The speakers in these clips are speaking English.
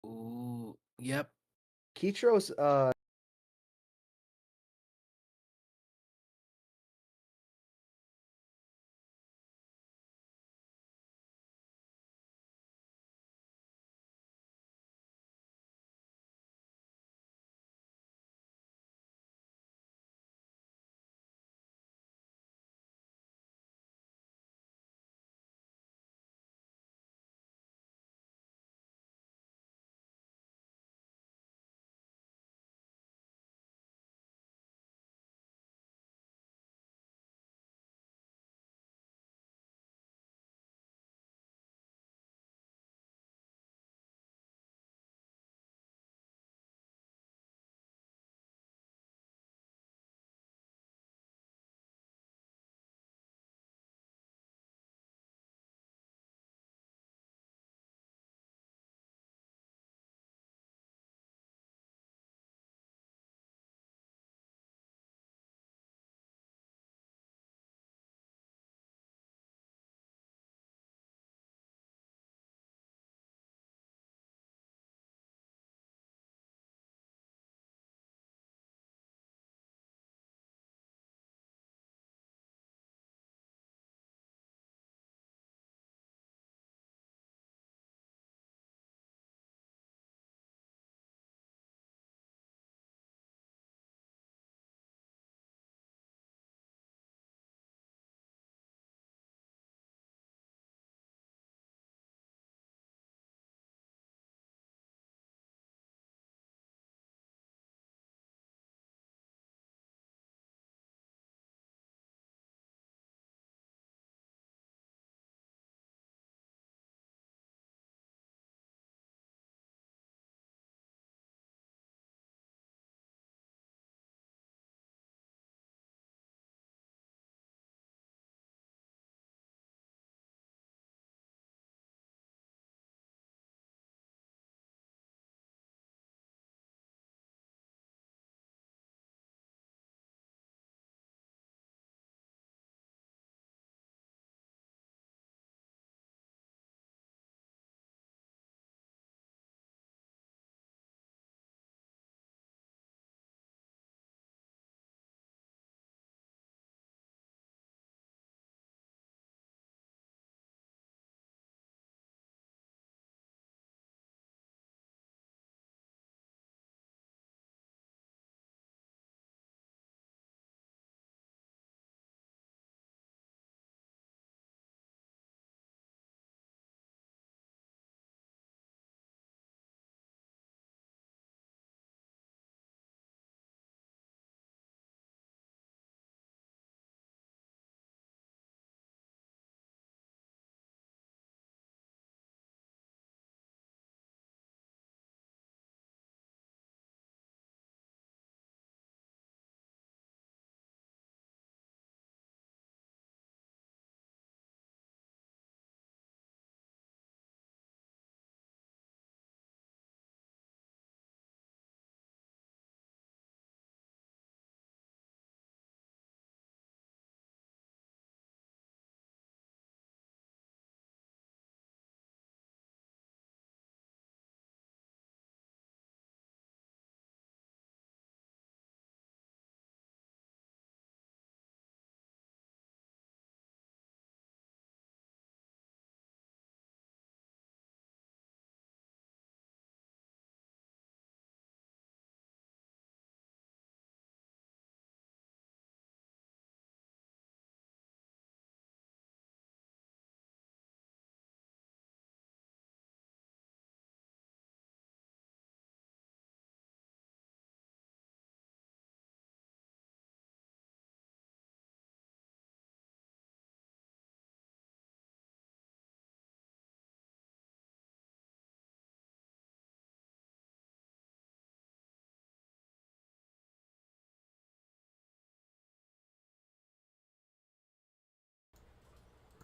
Ooh, yep. Kitro's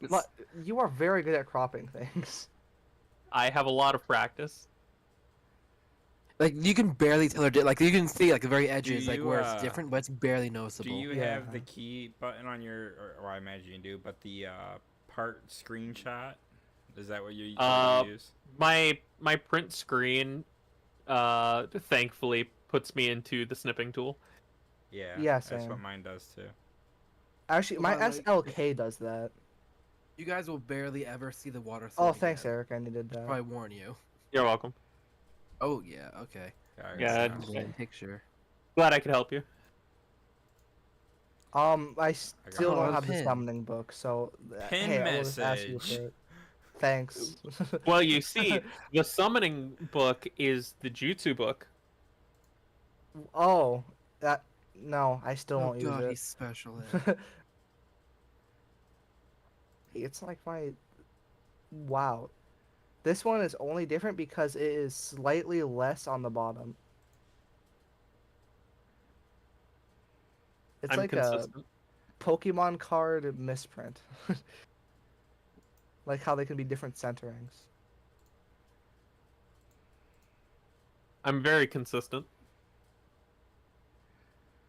It's, you are very good at cropping things. I have a lot of practice. like you can barely tell like you can see like the very Do edges, like you where it's different, but it's barely noticeable. do you Yeah. have the key button on your, or I imagine you do, but the part screenshot Is that what you use? My print screen, thankfully puts me into the snipping tool. Yeah, Yeah, that's what same. mine does too. Actually, Oh, my by the way, SLK does that. You guys will barely ever see the water Oh, slide thanks, again. Eric. I needed that. I warn you. You're welcome. Oh yeah, okay. Yeah, I Yeah, got just- it now. One picture. Glad I could help you. I still Oh, don't the have the pin. summoning book, so Pin hey, I will just ask you message. for it. Thanks. Well, you see, the summoning book is the jutsu book. Oh, that no, I still Oh won't use god, it. he's special. Ed. It's like my wow. This one is only different because it is slightly less on the bottom. It's I'm like consistent. a Pokemon card misprint. Like how they can be different centerings. I'm very consistent.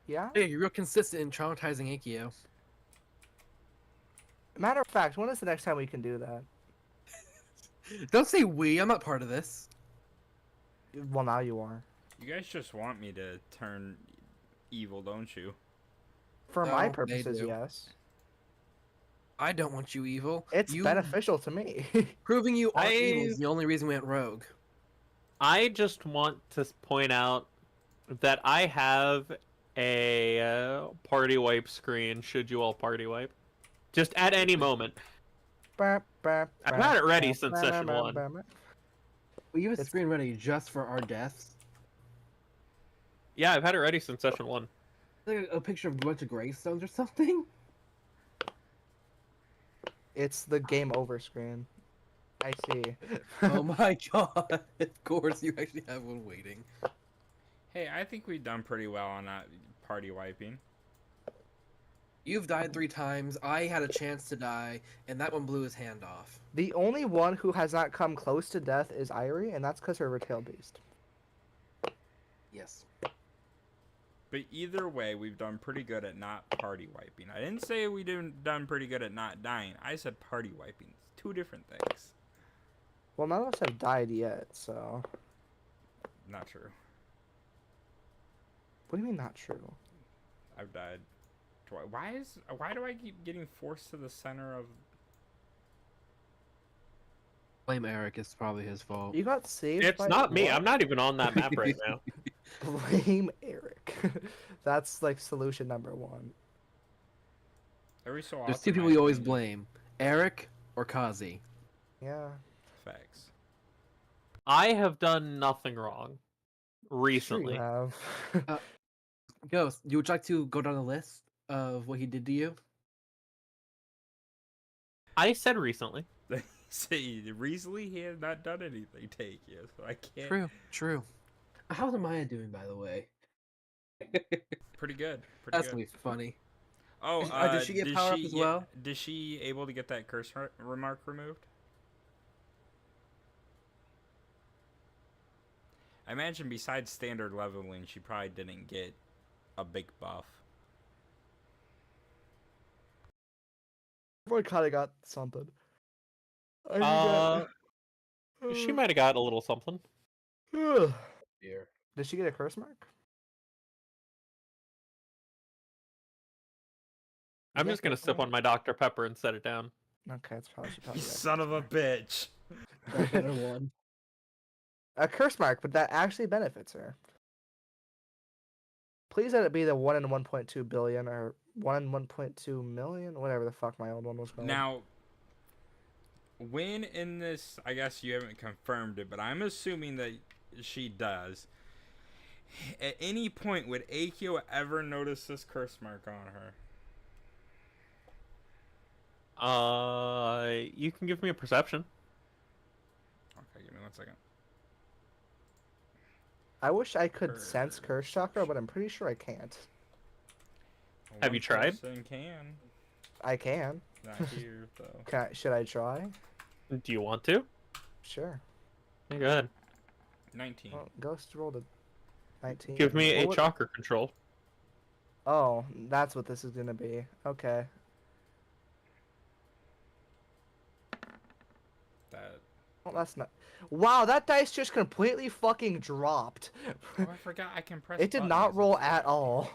Yeah? Hey, you're real consistent in traumatizing Aikio. Matter of fact, when is the next time we can do that? Don't say we. I'm not part of this. Well, now you are. You guys just want me to turn evil, don't you? For No, my they purposes, do. yes. I don't want you evil. It's you beneficial to me. proving you are evil I- is the only reason we went rogue. I just want to point out that I have a party wipe screen should you all party wipe. Just at any moment. I've I've had it ready since session 1. We have a It's- screen ready just for our deaths. Yeah, I've had it ready since session 1. Like a picture of a bunch of gravestones or something. It's the game over screen. I see. Oh my god! Of course, you actually have one waiting. Hey, I think we've done pretty well on that party wiping. You've died 3 times. I had a chance to die, and that one blew his hand off. The only one who has not come close to death is Irie, and that's because her retail beast. Yes. But either way, we've done pretty good at not party wiping. I didn't say we didn't done pretty good at not dying. I said party wiping. It's 2 different things. Well, none of us have died yet, so. Not true. What do you mean not true? I've died twice. Why do I keep getting forced to the center of? Blame Eric. It's probably his fault. You got saved. It's by not me. what? I'm not even on that map right now. Blame Eric. That's like solution number 1. Every so often. There's 2 people I you always think- blame: Eric or Kazi. Yeah. Facts. I have done nothing wrong Sure recently. you have. Ghost, you would like to go down the list of what he did to you? I said recently. See, recently he has not done anything. Take you, so I can't. True. True. How's Amaya doing, by the way? Pretty good. Pretty That's good. gonna be funny. Oh, did she get power up as well? Did she able to get that curse remark removed? I imagine besides standard leveling, she probably didn't get a big buff. Everyone kind of got something. She might have got a little something. Did Dear. she get a curse mark? I'm Yeah, just gonna go sip for it. on my Dr. Pepper and set it down. Okay, it's probably. You son of a bitch. Better one. A curse mark, but that actually benefits her. Please let it be the 1 in 1.2 billion or 1 in 1.2 million, whatever the fuck my old one was called. Now, when in this, I guess you haven't confirmed it, but I'm assuming that she does. At any point, would Akio ever notice this curse mark on her? You can give me a perception. Okay, give me 1 second. I wish I could sense curse chakra, but I'm pretty sure I can't. Have you tried? Person can. I can. Not here, though. Should I try? Do you want to? Sure. Yeah, go ahead. 19. Well, Ghost rolled a 19. Give me a What would- chakra control. Oh, that's what this is gonna be. Okay. That Oh, that's not. Wow, that dice just completely fucking dropped. Oh, I forgot I can press It did buttons. not roll That's at right. all.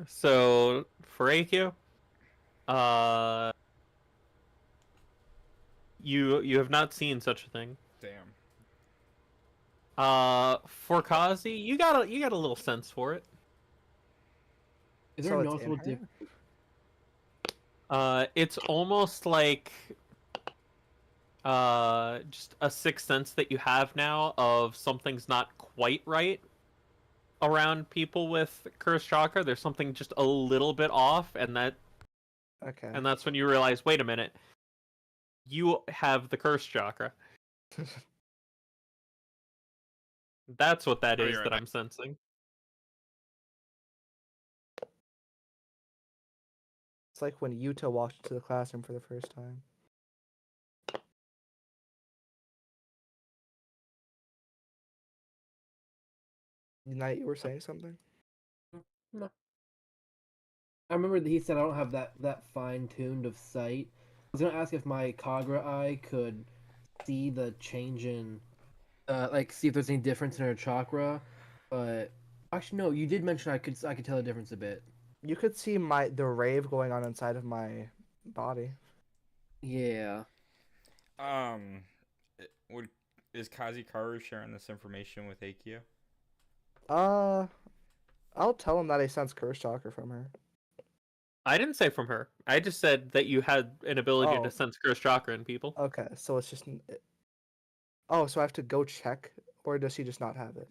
So for AQ, uh, you have not seen such a thing. Damn. For Kazi, you got a little sense for it. Is there So a it's in noticeable her? difference? It's almost like just a sixth sense that you have now of something's not quite right around people with cursed chakra. There's something just a little bit off, and Okay. that's when you realize, wait a minute, you have the cursed chakra. That's what that Oh, is you're that right. I'm sensing. It's like when Yuta walked into the classroom for the first time. Night, you were saying something? No. I remember that he said I don't have that fine tuned of sight. I was gonna ask if my Kagra eye could see the change in, like see if there's any difference in her chakra, but actually no, you did mention I could tell the difference a bit. You could see the rave going on inside of my body. Yeah. Would is Kazi Karu sharing this information with Akio? Uh, I'll tell him that I sense curse chakra from her. I didn't say from her. I just said that you had an ability Oh. to sense cursed chakra in people. Okay, so it's just. Oh, so I have to go check, or does she just not have it?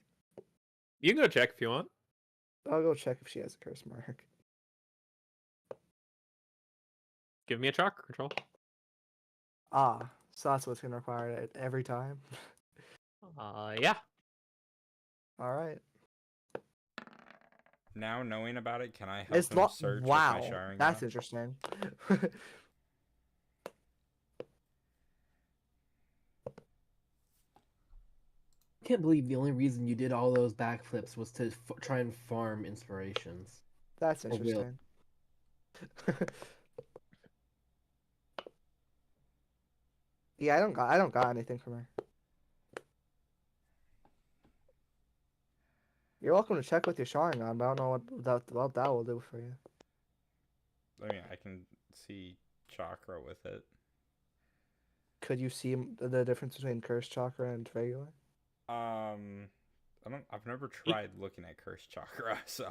You can go check if you want. I'll go check if she has a curse mark. Give me a chakra control. Ah, so that's what's gonna require it every time. Yeah. All right. Now knowing about it, can I help It's him search wow, with my Sharingan? that's interesting. I can't believe the only reason you did all those backflips was to try and farm inspirations. That's will. interesting. Yeah, I don't got anything from her. You're welcome to check with your Sharingan, but I don't know what that will do for you. I mean, I can see chakra with it. Could you see the difference between cursed chakra and regular? I've never tried looking at cursed chakra, so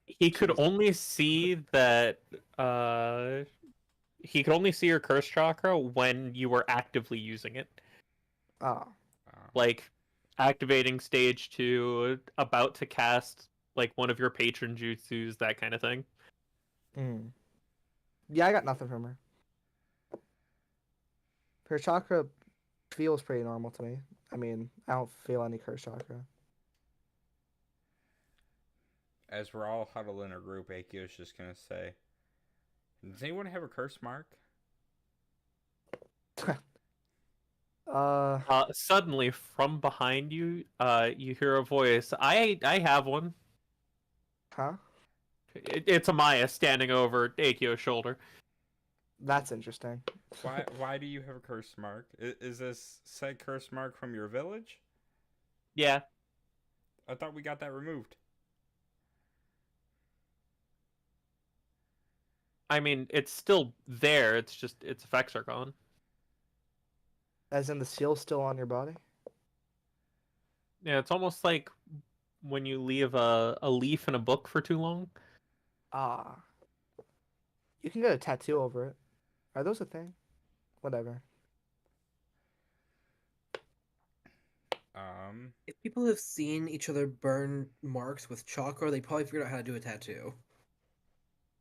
He could only see that he could only see your curse chakra when you were actively using it. Ah, Like activating stage 2, about to cast like one of your patron jutsus, that kind of thing. Yeah, I got nothing from her. Her chakra feels pretty normal to me. I mean, I don't feel any cursed chakra. as we're all huddled in a group, Akio's just gonna say, "Does anyone have a curse mark?" Suddenly from behind you, you hear a voice. I have one. Huh? It's Amaya standing over Akio's shoulder. That's interesting. Why do you have a curse mark? Is this said curse mark from your village? Yeah. I thought we got that removed. I mean, it's still there. It's just its effects are gone. As in the seal's still on your body? Yeah, it's almost like when you leave a leaf in a book for too long. Ah. You can get a tattoo over it. Are those a thing? Whatever. If people have seen each other burn marks with chakra, they probably figured out how to do a tattoo.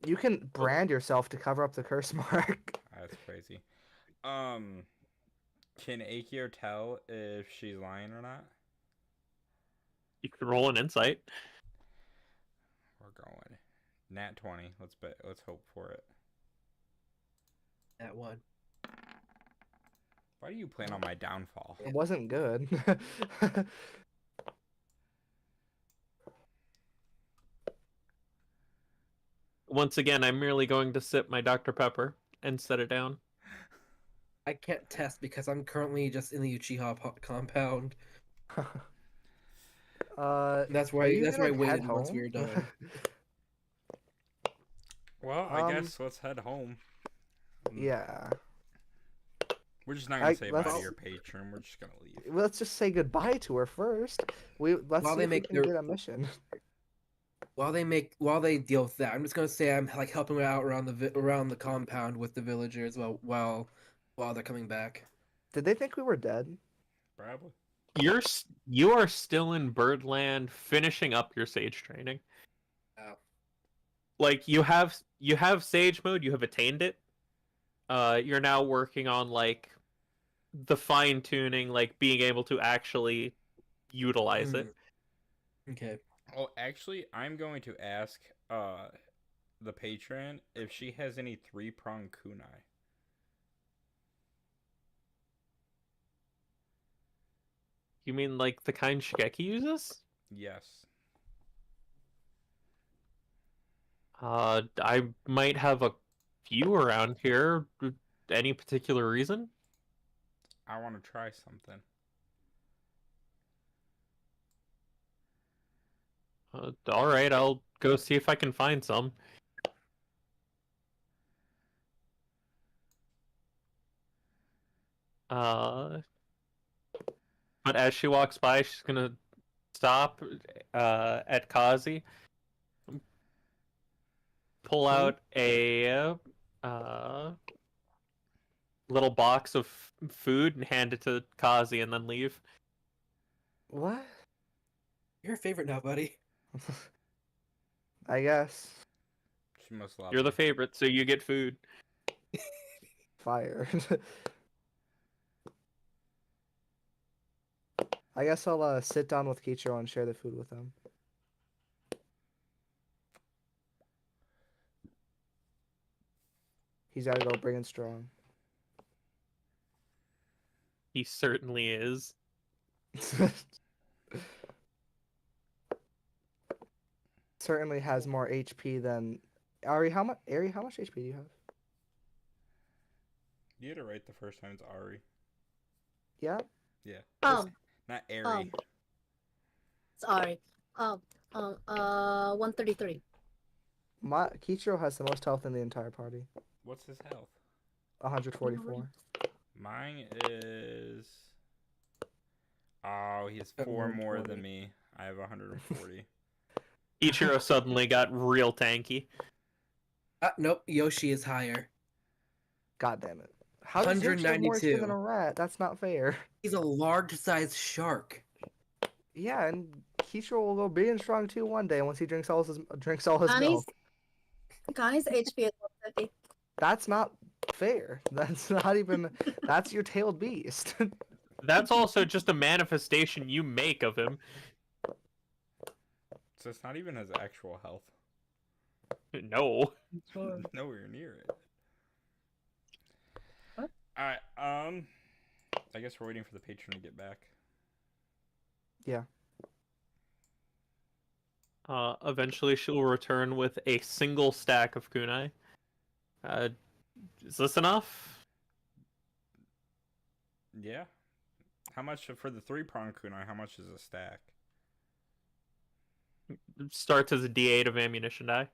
You can brand yourself to cover up the curse mark. That's crazy. Can Akio tell if she's lying or not? You can roll an insight. We're going nat 20. Let's bet. Let's hope for it. That one. Why do you plan on my downfall? It wasn't good. Once again, I'm merely going to sip my Dr. Pepper and set it down. I can't test because I'm currently just in the Uchiha compound. That's are why you that's why I gonna head waited once we home? were done. Well, I guess let's head home. Yeah. We're just not gonna say bye to let's your patron. We're just gonna leave. let's just say goodbye to her first. Let's While see they if we make can their- get a mission. While they deal with that, I'm just gonna say I'm like helping out around the compound with the villagers while they're coming back. Did they think we were dead? Probably. You are still in Birdland, finishing up your sage training. Oh. Like you have sage mode, you have attained it. You're now working on like the fine tuning, like being able to actually utilize it. Okay. Oh, actually, I'm going to ask the patron if she has any 3-prong kunai. You mean like the kind Shigeki uses? Yes. I might have a few around here. Any particular reason? I want to try something. All right, I'll go see if I can find some. But as she walks by, she's gonna stop at Kazi, pull out a little box of food and hand it to Kazi, and then leave. What? You're a favorite now, buddy. I guess. She must love You're the me. favorite, so you get food. Fire. I guess I'll sit down with Kichiro and share the food with him. He's gotta go bring it strong. He certainly is. Certainly has more HP than Ari. How much HP do you have? You had it right the first time. It's Ari. Yeah. Yeah. Um, Not Ari. Sorry. 133. My Kichiro has the most health in the entire party. What's his health? 144. Mine is. Oh, he has 4 more 140. than me. I have 140. Ichiro suddenly got real tanky. Nope. Yoshi is higher. God damn it. How does Yoshi have more HP than 192. a rat? That's not fair. He's a large-sized shark. Yeah, and Kichiro will go big and strong too one day once he drinks all his milk. Connie's HP is 150. That's not fair. That's not even. That's your tailed beast. That's also just a manifestation you make of him. So it's not even his actual health. No. Nowhere near it. What? Alright, I guess we're waiting for the patron to get back. Yeah. Eventually she'll return with a single stack of kunai. Is this enough? Yeah. How much for the 3-prong kunai? How much is a stack? It starts as a D8 of ammunition die.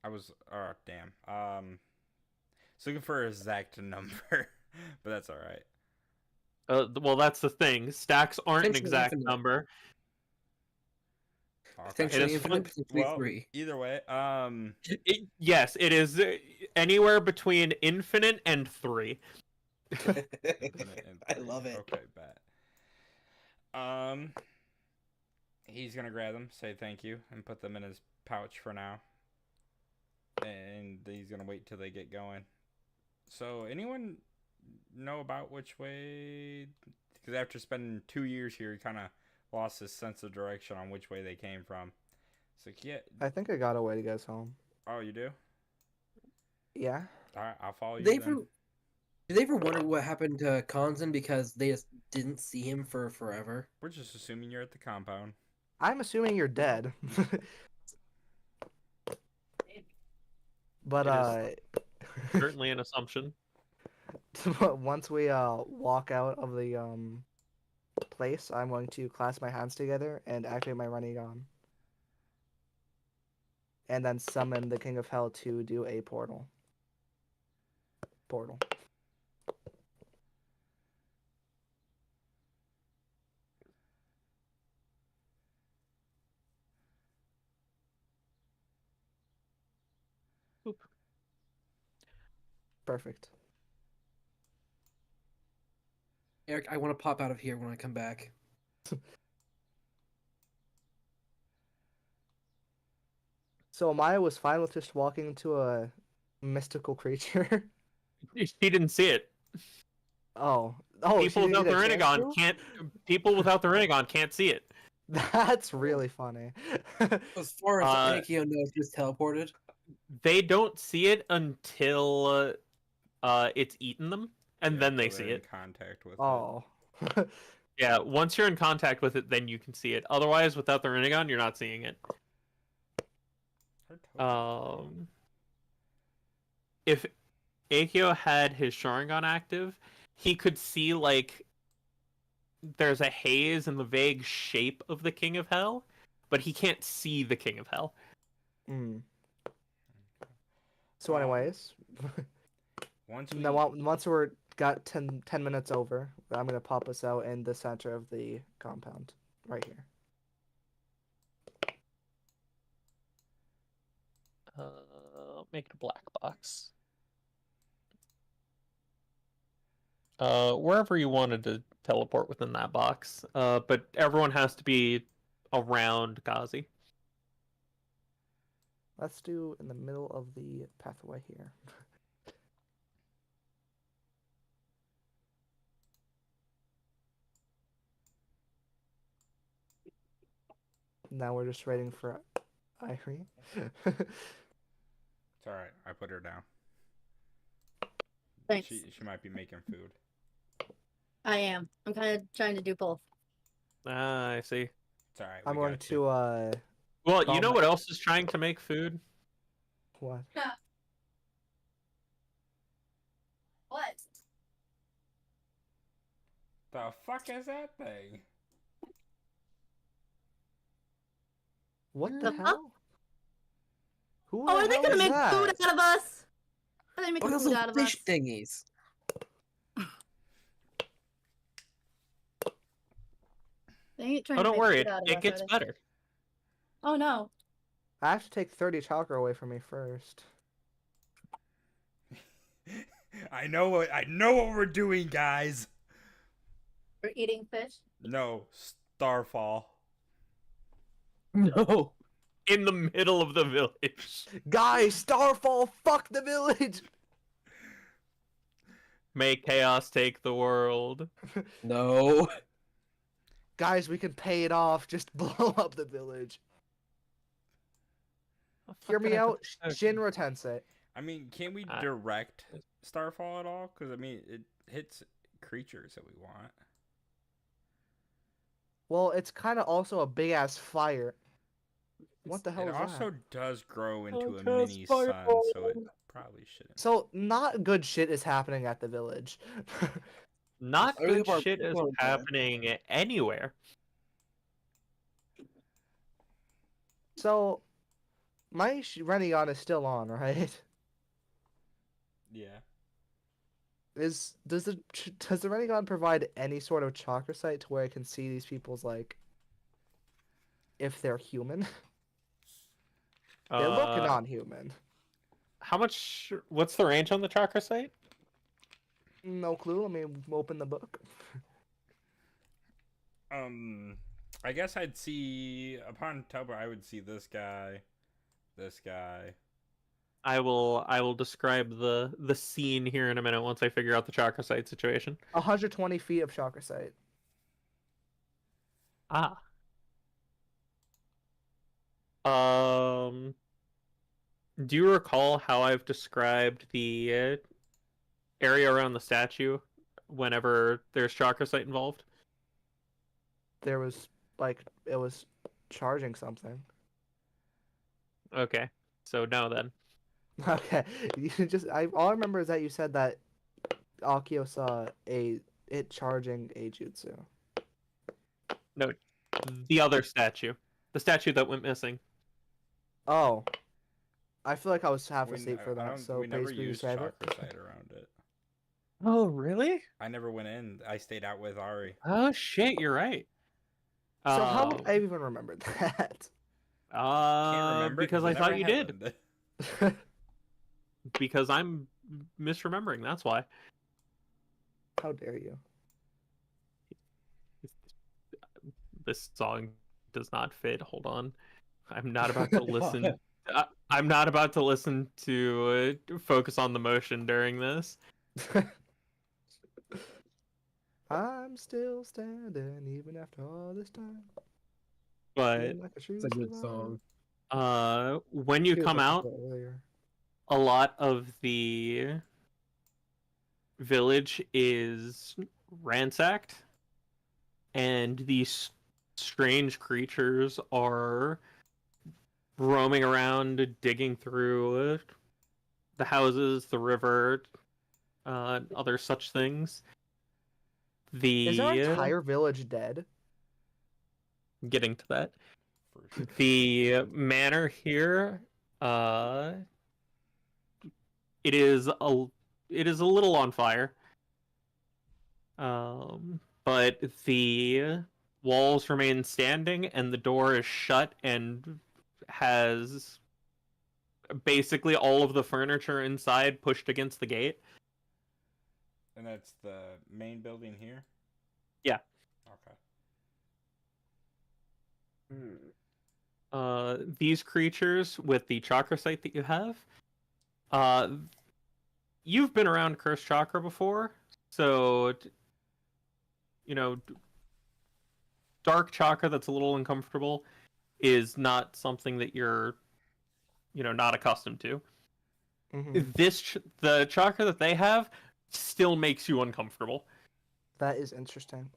I was damn. Looking for an exact number, but that's all right. Well, that's the thing. Stacks aren't an Potentially exact infinite. number. Okay. Potentially is infinite, fun- potentially Well, 3. either way, Yes, it is anywhere between infinite and 3. I love it. Okay, bet. He's gonna grab them, say thank you, and put them in his pouch for now. And he's gonna wait till they get going. So, anyone know about which way? Because after spending 2 years here, he kind of lost his sense of direction on which way they came from. So, yeah. I think I got a way to get us home. Oh, you do? Yeah. All right, I'll follow you. They then. Did they ever wonder what happened to Konzen because they just didn't see him for forever? We're just assuming you're at the compound. I'm assuming you're dead. But Certainly an assumption. Once we walk out of the place, I'm going to clasp my hands together and activate my Rinnegan. And then summon the King of Hell to do a portal. Portal. Oop. Perfect. Eric, I want to pop out of here when I come back. So Maya was fine with just walking into a mystical creature. She didn't see it. Oh, she People didn't without the get a chance Rinnegan to? can't. People without the Rinnegan can't see it. That's really funny. As far as Uh, Akio knows, just teleported. They don't see it until it's eaten them, and Yeah, then they so see they're it. in contact with it. Oh. Yeah, once you're in contact with it, then you can see it. Otherwise, without the Rinnegan, you're not seeing it. Her toes are long. If Akio had his Sharingan active, he could see like there's a haze in the vague shape of the King of Hell, but he can't see the King of Hell. Mm. So anyways, Once we now once we're got 10 minutes over, I'm gonna pop us out in the center of the compound, right here. Make it a black box. Wherever you wanted to teleport within that box. But everyone has to be around Gazi. Let's do in the middle of the pathway here. Now we're just waiting for Irene. It's alright, I put her down. Thanks. She might be making food. I am. I'm kind of trying to do both. Ah, I see. It's alright. I'm we going got you. to Well, you Calm know down. what else is trying to make food? what? What? The fuck is that thing? What The the fuck? hell? Who Oh, the are they hell gonna is make that? food out of us? Are they Oh, making those food little out of us? fish thingies. They ain't trying Oh, to don't make worry, food out of it us, gets are they? better. Oh no. I have to take 30 chakra away from me first. I know what we're doing, guys. We're eating fish. No, Starfall. No. In the middle of the village. Guys, Starfall, fuck the village! May chaos take the world. No. Guys, we can pay it off. Just blow up the village. Hear me out, Shinra Tensei. I mean, can we I- direct Starfall at all? Because, I mean, it hits creatures that we want. Well, it's kind of also a big ass fire. What the hell It is also that? does grow into Oh, a cast mini sun, fireball. so it probably shouldn't. So, not good shit is happening at the village. Not I really good hope our shit is people are dead. happening anywhere. So, my Rinnegan is still on, right? Yeah. Does the Rinnegan provide any sort of chakra sight to where I can see these people's like if they're human? They're looking Uh, non-human. How much? What's the range on the chakra site? No clue. Let me open the book. I guess I'd see upon Tober. I would see this guy, this guy. I will describe the scene here in a minute once I figure out the chakra site situation. 120 feet of chakra sight. Ah. Do you recall how I've described the area around the statue whenever there's chakra site involved? There was like it was charging something. Okay, so no then. Okay, you just all I remember is that you said that Akio saw it charging a jutsu. No, the other statue. The statue that went missing. Oh, I feel like I was half We, asleep for I that. don't. So We never basically, you used said chakra it. sight around it. Oh, really? I never went in. I stayed out with Ari. Oh shit, you're right. So how would I have even remembered that? Can't remember it Because I never thought you did. happened. Because I'm misremembering. That's why. How dare you? This song does not fit. Hold on. I'm not about to listen. I'm not about to listen to Focus on the Motion during this. I'm still standing even after all this time. But Feeling like a true It's a good survivor. song. when you Feels come like I out, said earlier. a lot of the village is ransacked, and these strange creatures are roaming around, digging through the houses, the river, other such things. Is our The entire village dead? getting to that, For sure. the manor here, it is a little on fire. But the walls remain standing, and the door is shut, and has basically all of the furniture inside pushed against the gate. And that's the main building here? Yeah. Okay. These creatures with the chakra sight that you have, you've been around cursed chakra before, so dark chakra that's a little uncomfortable is not something that you're not accustomed to. Mhm. The chakra that they have still makes you uncomfortable. That is interesting.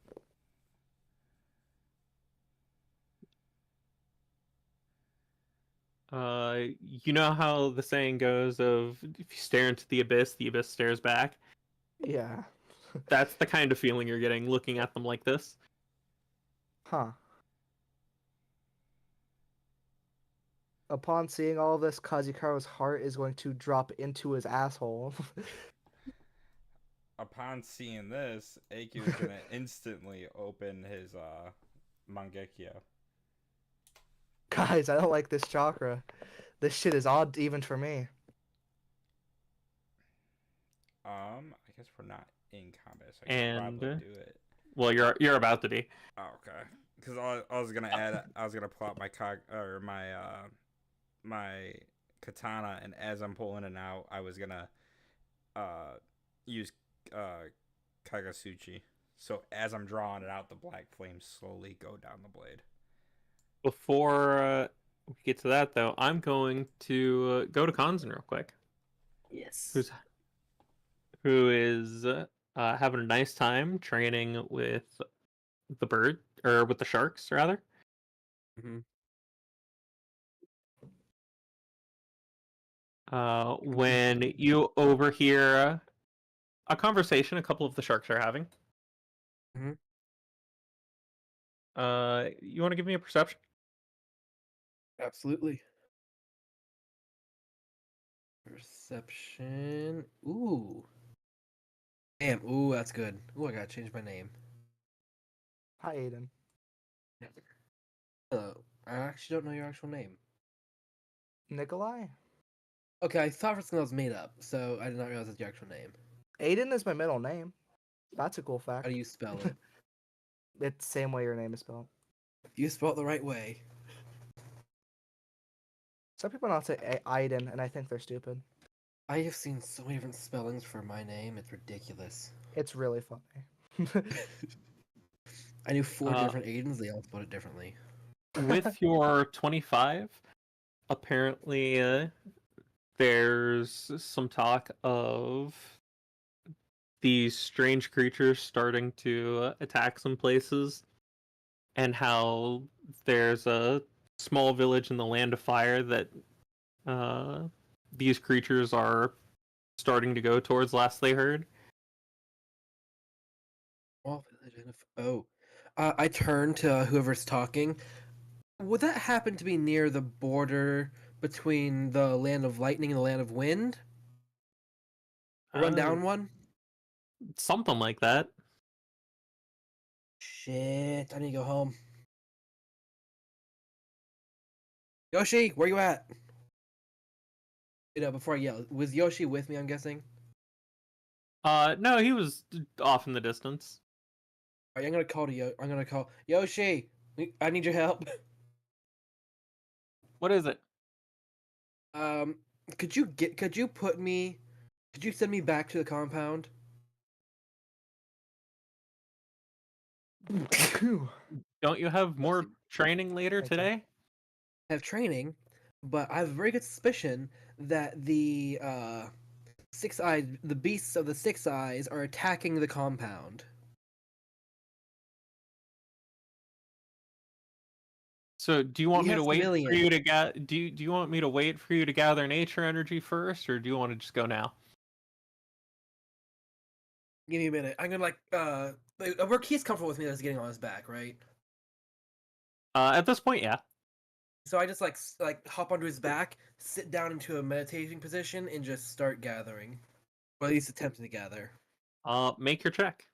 You know how the saying goes of if you stare into the abyss stares back? Yeah. That's the kind of feeling you're getting looking at them like this. Huh. Upon seeing all of this, Kazukaro's heart is going to drop into his asshole. Upon seeing this, Aiku is gonna instantly open his Mangekyo. Guys, I don't like this chakra. This shit is odd even for me. I guess we're not in combat, so I can probably do it. Well, you're about to be. Oh, okay. Because I was gonna add, I was gonna pull out my katana, and as I'm pulling it out, I was gonna use Kagasuchi. So as I'm drawing it out, the black flames slowly go down the blade. Before we get to that, though, I'm going to go to Kanzen real quick. Yes. Who is having a nice time training with the bird, or with the sharks, rather. Mhm. When you overhear a conversation a couple of the sharks are having. Mhm. You want to give me a perception? Absolutely. Perception. Ooh. Damn. Ooh, that's good. Ooh, I gotta change my name. Hi, Aiden. I actually don't know your actual name. Nikolai? Okay, I thought for a second that was made up, so I did not realize that's your actual name. Aiden is my middle name. That's a cool fact. How do you spell it? It's the same way your name is spelled. You spell it the right way. Some people not say Aiden, and I think they're stupid. I have seen so many different spellings for my name, it's ridiculous. It's really funny. I knew 4 different Aidens, they all spelled it differently. With your 25, apparently there's some talk of these strange creatures starting to attack some places, and how there's a small village in the Land of Fire that these creatures are starting to go towards last they heard. Small village I turn to whoever's talking. Would that happen to be near the border between the land of lightning and the land of wind? The run down one? Something like that. Shit, I need to go home. Yoshi, where you at? Before I yell, was Yoshi with me, I'm guessing? No, he was off in the distance. Alright, I'm gonna call Yoshi. I need your help. What is it? Um, could you send me back to the compound? Don't you have more Let's see. training later Thank you. today? I have training, but I have a very good suspicion that the beasts of the six eyes are attacking the compound. So, do you want We me to have wait for civilians. you to do you want me to wait for you to gather nature energy first, or do you want to just go now? Give me a minute. I'm gonna where he's comfortable with me that's getting on his back, right? At this point, yeah. So I just like hop onto his back, sit down into a meditating position, and just start gathering, or at least attempting to gather. Make your check,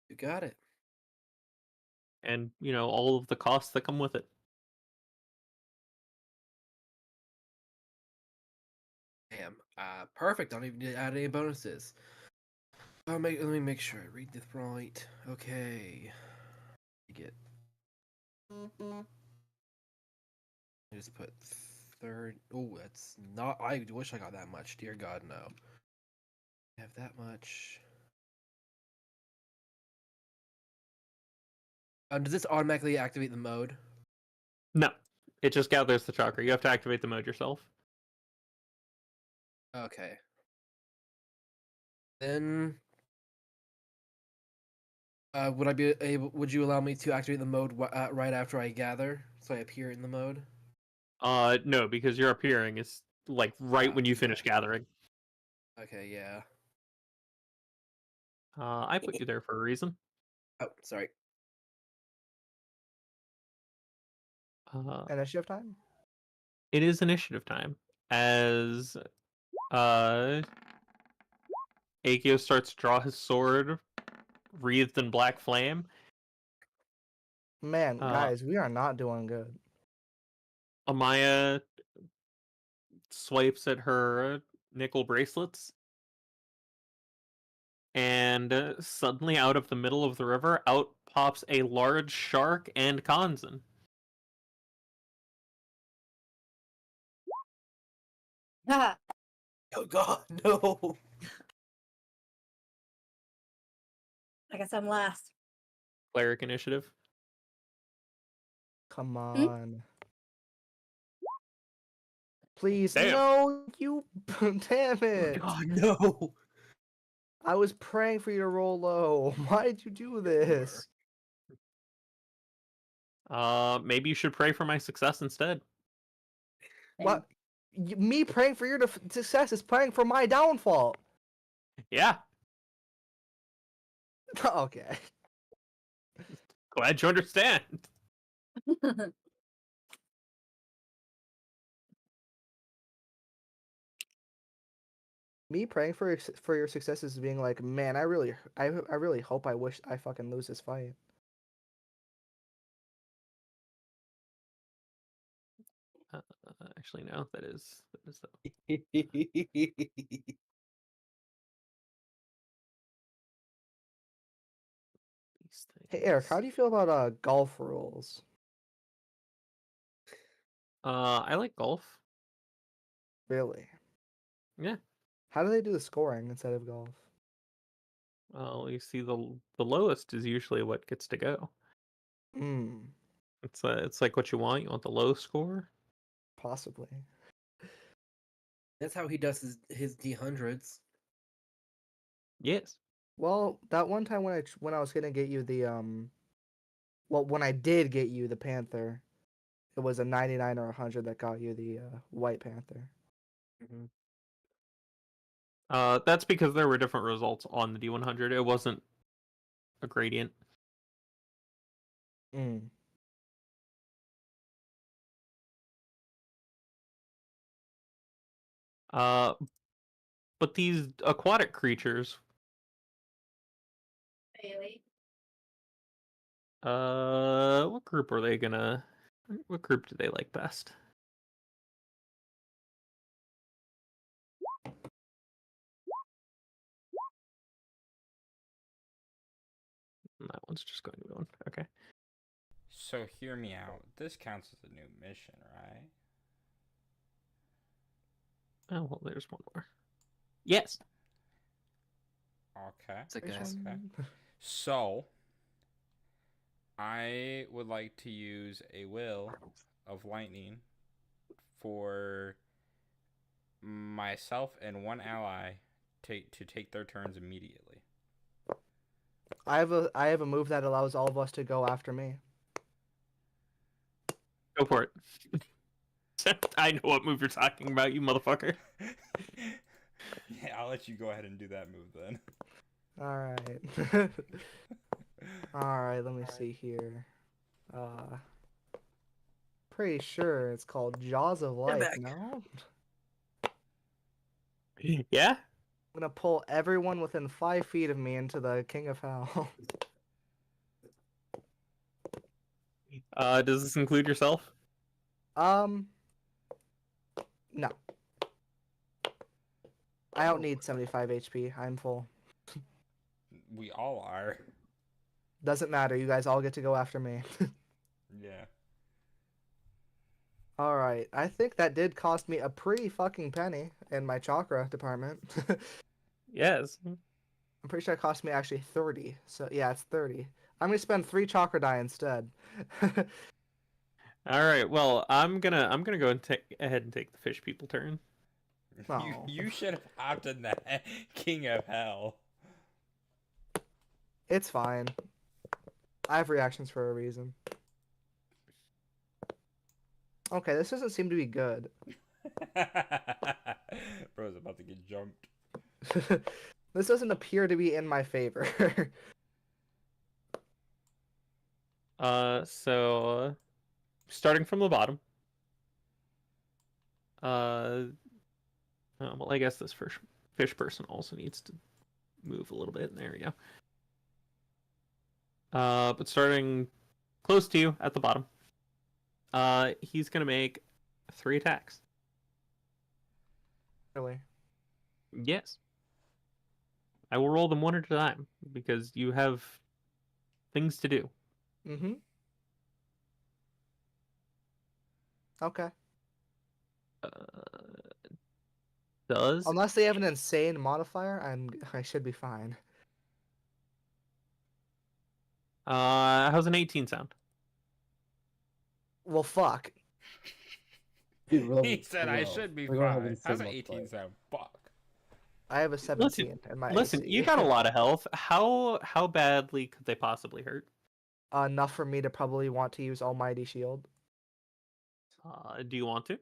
You got it. and all of the costs that come with it. Damn. Perfect. I don't even need to add any bonuses. Let me make sure I read this right. Okay. You get. I just put third. Oh, that's not. I wish I got that much. Dear God, no. I have that much. Does this automatically activate the mode? No, it just gathers the chakra. You have to activate the mode yourself. Okay. Then. Would I be able? Would you allow me to activate the mode right after I gather, so I appear in the mode? No, because your appearing is like right when you finish gathering. Okay, yeah. I put you there for a reason. Oh, sorry. Initiative time? It is initiative time as Akio starts to draw his sword, wreathed in black flame. Man, guys, we are not doing good. Amaya swipes at her nickel bracelets, and suddenly, out of the middle of the river, out pops a large shark and Kanzen. Ah, Oh God, no! I guess I'm last. Cleric initiative. Come on. Please, Damn. no, you. Damn it. God, no! I was praying for you to roll low. Why did you do this? Maybe you should pray for my success instead. What? Me praying for your success is praying for my downfall. Yeah, Okay. glad you understand. Me praying for your success is being like, man, I really hope I wish I fucking lose this fight. Actually, no, that is these Hey Eric, things. how do you feel about golf rules? I like golf. Really? Yeah. How do they do the scoring instead of golf? Well, you see, the lowest is usually what gets to go. Hmm. It's like what you want. You want the low score. Possibly. That's how he does his D100s. Yes. Well, that one time when I was gonna get you the well, when I did get you the Panther, it was a 99 or 100 that got you the White Panther. That's because there were different results on the D100. It wasn't a gradient. Mm. But these aquatic creatures, Bailey. what group are they gonna? What group do they like best? That one's just going to be one. Okay. So hear me out. This counts as a new mission, right? Oh well, there's one more. Yes. Okay. What's it, guys? Okay. So, I would like to use a will of lightning for myself and one ally to take their turns immediately. I have a move that allows all of us to go after me. Go for it. I know what move you're talking about, you motherfucker. Yeah, I'll let you go ahead and do that move then. All right. All right. Let me see here. Pretty sure it's called Jaws of Life. back. No. Yeah. I'm gonna pull everyone within 5 feet of me into the King of Hell. Does this include yourself? No. I don't need 75 HP. I'm full. We all are. Doesn't matter. You guys all get to go after me. Yeah. All right. I think that did cost me a pretty fucking penny in my chakra department. Yes. I'm pretty sure it cost me actually 30. So yeah, it's 30. I'm gonna spend 3 chakra die instead. All right. Well, I'm gonna go and take ahead and take the fish people turn. Oh. You should have hopped in the King of Hell. It's fine. I have reactions for a reason. Okay, this doesn't seem to be good. Bro's about to get jumped. This doesn't appear to be in my favor. So starting from the bottom. Well, I guess this fish person also needs to move a little bit. There we go. But starting close to you at the bottom, he's gonna make 3 attacks. Really? Yes. I will roll them one at a time because you have things to do. Mm-hmm. Okay. Does Unless they have an insane modifier, I should be fine. how's an 18 sound? Well, fuck. Dude, roll He said I 12. should be We're gonna have fine. insane How's an multiplier. 18 sound? Fuck. I have a 17 in my Listen, AC. you got a lot of health. How badly could they possibly hurt? Enough for me to probably want to use Almighty Shield. Do you want to?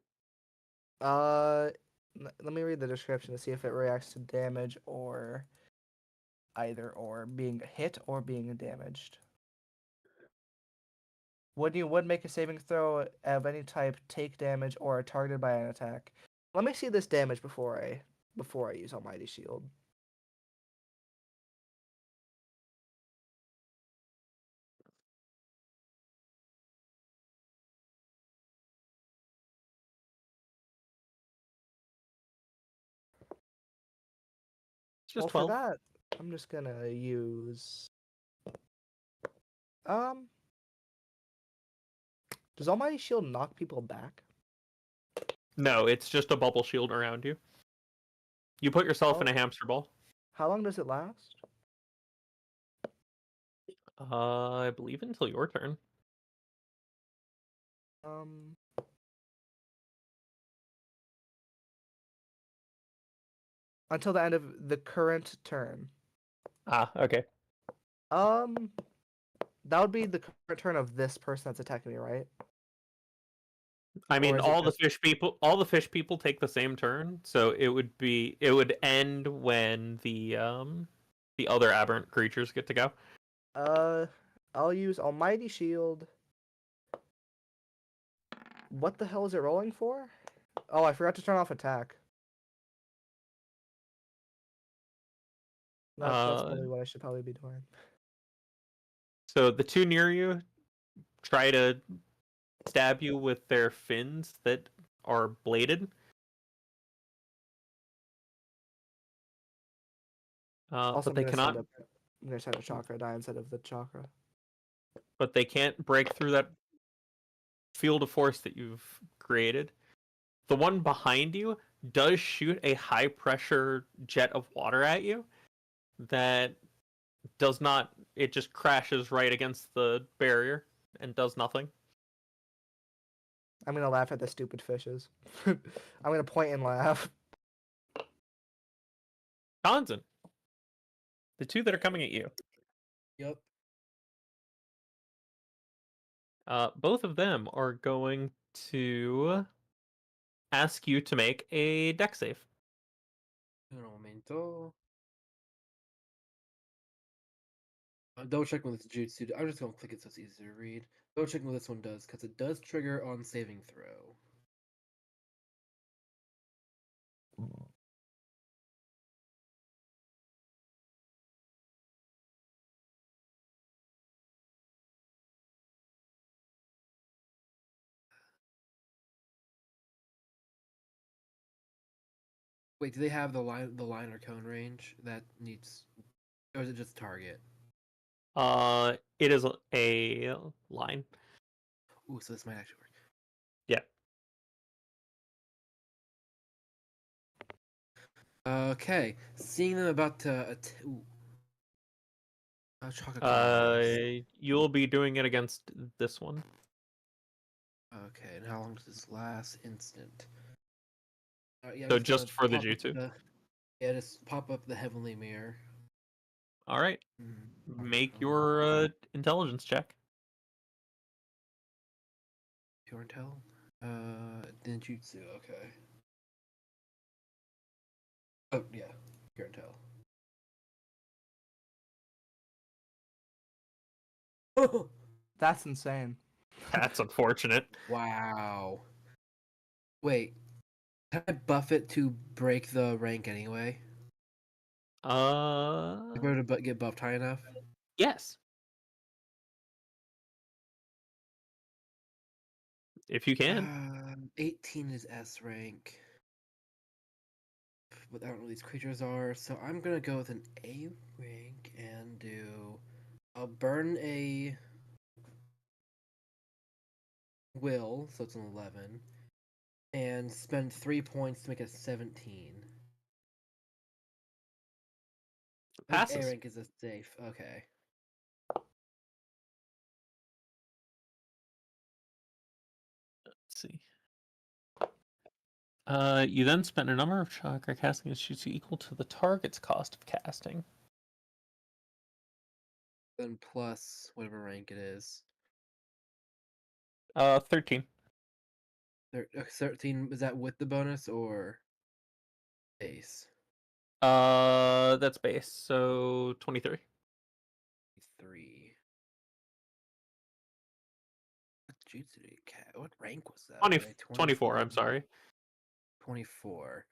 Let me read the description to see if it reacts to damage or either or being hit or being damaged. When you would make a saving throw of any type, take damage or are targeted by an attack. Let me see this damage before I use Almighty Shield. It's just Well, 12. for that, I'm just gonna use. Does Almighty Shield knock people back? No, it's just a bubble shield around you. You put yourself in Oh. a hamster ball. How long does it last? I believe until your turn. Um. Until the end of the current turn. Ah, okay. That would be the current turn of this person that's attacking me, right? I mean, is it just- all the fish people take the same turn, so it would end when the other aberrant creatures get to go. I'll use Almighty Shield. What the hell is it rolling for? Oh, I forgot to turn off attack. That's Uh, probably what I should probably be doing. So the two near you try to stab you with their fins that are bladed. Also, But they cannot. I'm gonna send a chakra die instead of the chakra. But they can't break through that field of force that you've created. The one behind you does shoot a high pressure jet of water at you that does not, it just crashes right against the barrier and does nothing. I'm gonna laugh at the stupid fishes. I'm gonna point and laugh. Tanzan, the two that are coming at you, Yep. both of them are going to ask you to make a deck save. Un momento. Double check when this jutsu. I'm just gonna click it so it's easy to read. Double check what this one does because it does trigger on saving throw. Wait, do they have the line or cone range that needs, or is it just target? It is a line. Ooh, so this might actually work. Yeah. Okay, seeing them about to. Ooh. Chocolate. You'll be doing it against this one. Okay, and how long does this last? Instant. Yeah, I'm So gonna just for the pop up jutsu. Yeah, just pop up the heavenly mirror. All right. Make your intelligence check. Pure intel. Ninjutsu. Okay. Oh yeah, pure intel. Oh That's insane. That's unfortunate. wow. Wait, can I buff it to break the rank anyway? If I were to get buffed high enough. Yes. If you can. 18 is S rank. But I don't know what these creatures are, so I'm gonna go with an A rank and do. I'll burn a will, so it's an 11, and spend 3 points to make it 17. I think A Passes. rank is a safe. Okay. Let's see. You then spend a number of chakra casting as jutsu equal to the target's cost of casting. Then plus whatever rank it is. 13. 13, is that with the bonus or base? That's base, so 23. 3. What jutsu did it what rank was that? 20, Okay, 24, I'm sorry. 24.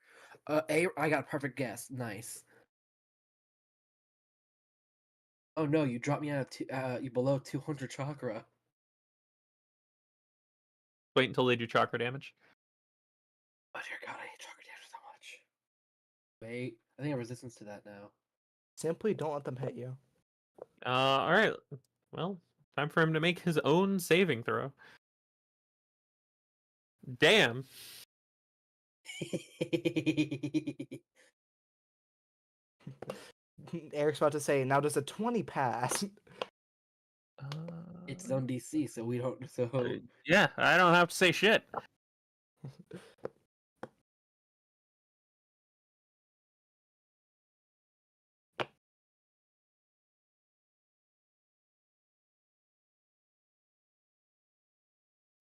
I got a perfect guess. Nice. Oh no, you dropped me out of you below 200 chakra. Wait until they do chakra damage. Oh dear god, I hate chakra damage so much. Wait, I think I have resistance to that now. Simply don't let them hit you. Alright. Well, time for him to make his own saving throw. Damn. Eric's about to say, now does a 20 pass? It's his own DC, so we don't. So Yeah, I don't have to say shit.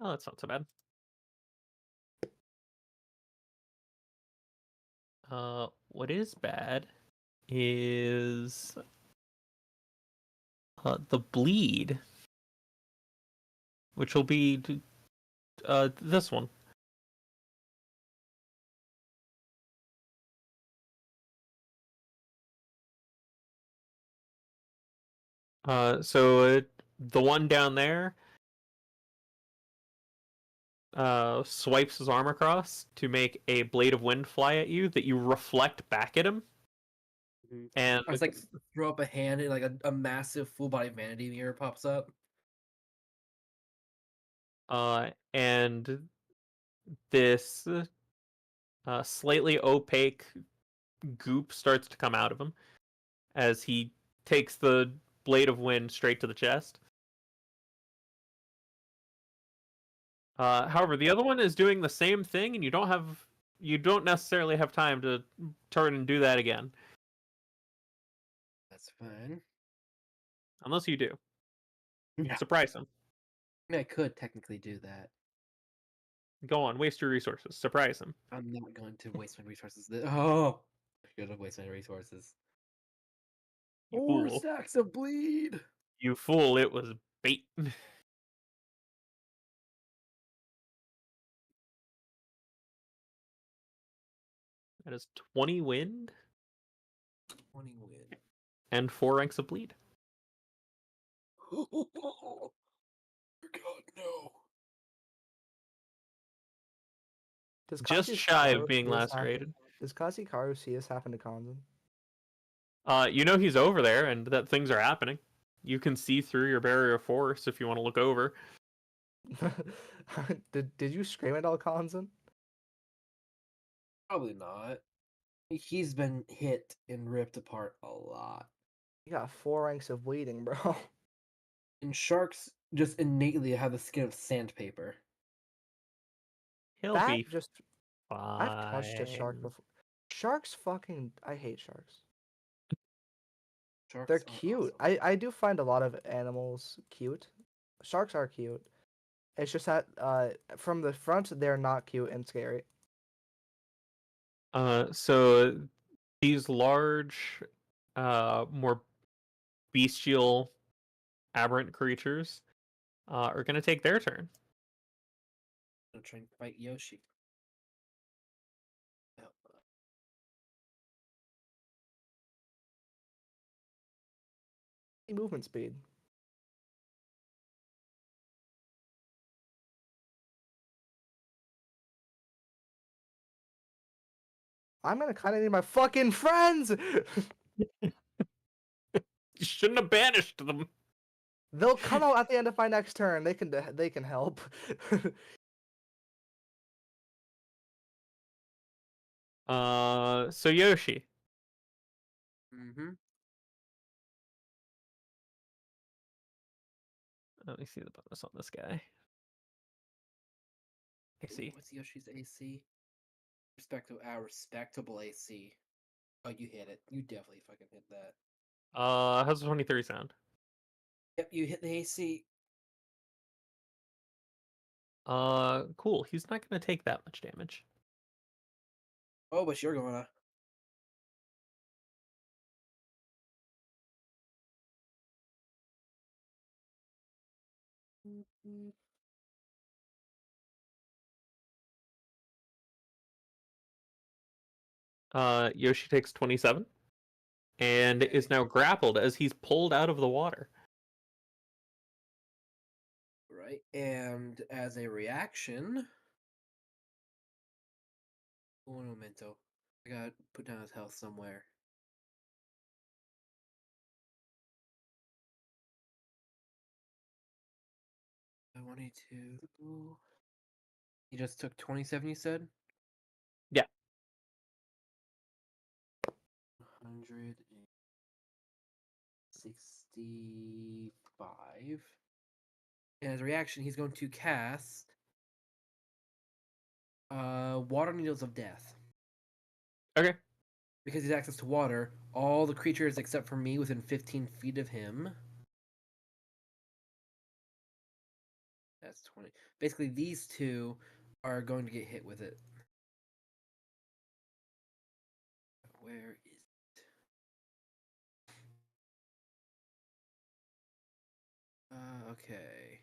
Oh, that's not so bad. What is bad is the bleed, which will be this one. So the one down there swipes his arm across to make a blade of wind fly at you that you reflect back at him. And I was like, throw up a hand and like a massive full body vanity mirror pops up. and this slightly opaque goop starts to come out of him as he takes the blade of wind straight to the chest. However, the other one is doing the same thing, and you don't necessarily have time to turn and do that again, That's fine. unless you do. Yeah. Surprise him. I mean, I could technically do that. Go on, waste your resources. Surprise him. I'm not going to waste my resources. Oh, I'm gonna waste my resources. You 4 fool. stacks of bleed. You fool, it was bait. That is 20 wind 20 win. and 4 ranks of bleed. Oh, God, no. Does Just Kazi shy of Karu being see this happen- lacerated. Does Kazi Karu see this happen to Kanzan? You know he's over there and that things are happening. You can see through your barrier of force if you want to look over. Did you scream at all, Kanzan? Probably not. He's been hit and ripped apart a lot. You got 4 ranks of bleeding, bro. And sharks just innately have the skin of sandpaper. He'll That be just fine. I've touched a shark before. Sharks fucking I hate sharks. Sharks They're are cute. awesome. I do find a lot of animals cute. Sharks are cute. It's just that from the front they're not cute and scary. So these large, more bestial, aberrant creatures are going to take their turn. I'm gonna try and fight Yoshi. Oh, Movement speed. I'm gonna kind of need my fucking friends. You shouldn't have banished them. They'll come out at the end of my next turn. They can help. So Yoshi. Mm-hmm. Let me see the bonus on this guy. I see. What's Yoshi's AC? Respectable AC. Oh, you hit it. You definitely fucking hit that. How's the 23 sound? Yep, you hit the AC. Cool. He's not gonna take that much damage. Oh, but you're gonna. Yoshi takes 27 and is now grappled as he's pulled out of the water. Right, and as a reaction, un momento. I gotta put down his health somewhere. I wanted to. He just took 27, you said? Yeah. 165. And as a reaction, he's going to cast Water Needles of Death. Okay. Because he has access to water, all the creatures except for me within 15 feet of him. That's 20. Basically, these two are going to get hit with it. Where is it? Okay.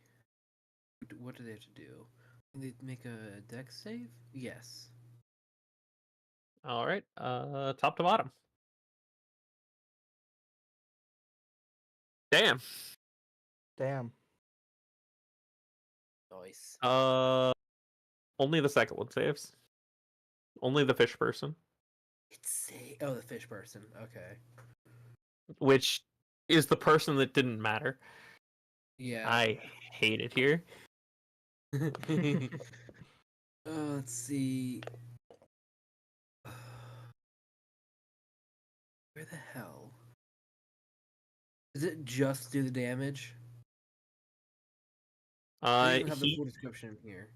What do they have to do? They make a deck save? Yes. All right. Top to bottom. Damn. Damn. Nice. Only the second one saves. Only the fish person, Oh, the fish person. Okay. which is the person that didn't matter. Yeah. I hate it here. Let's see. Where the hell? Does it just do the damage? I don't even have the full description here.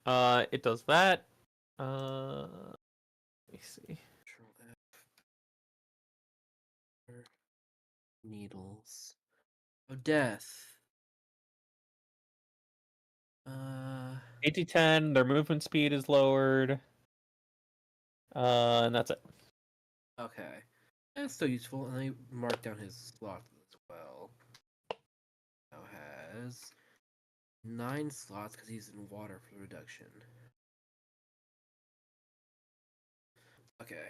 It does that. Let me see. Control F. Needles. Oh, death. 8d10, their movement speed is lowered. And that's it. Okay. That's still useful. And I mark down his slots as well. Now has 9 slots because he's in water for reduction. Okay.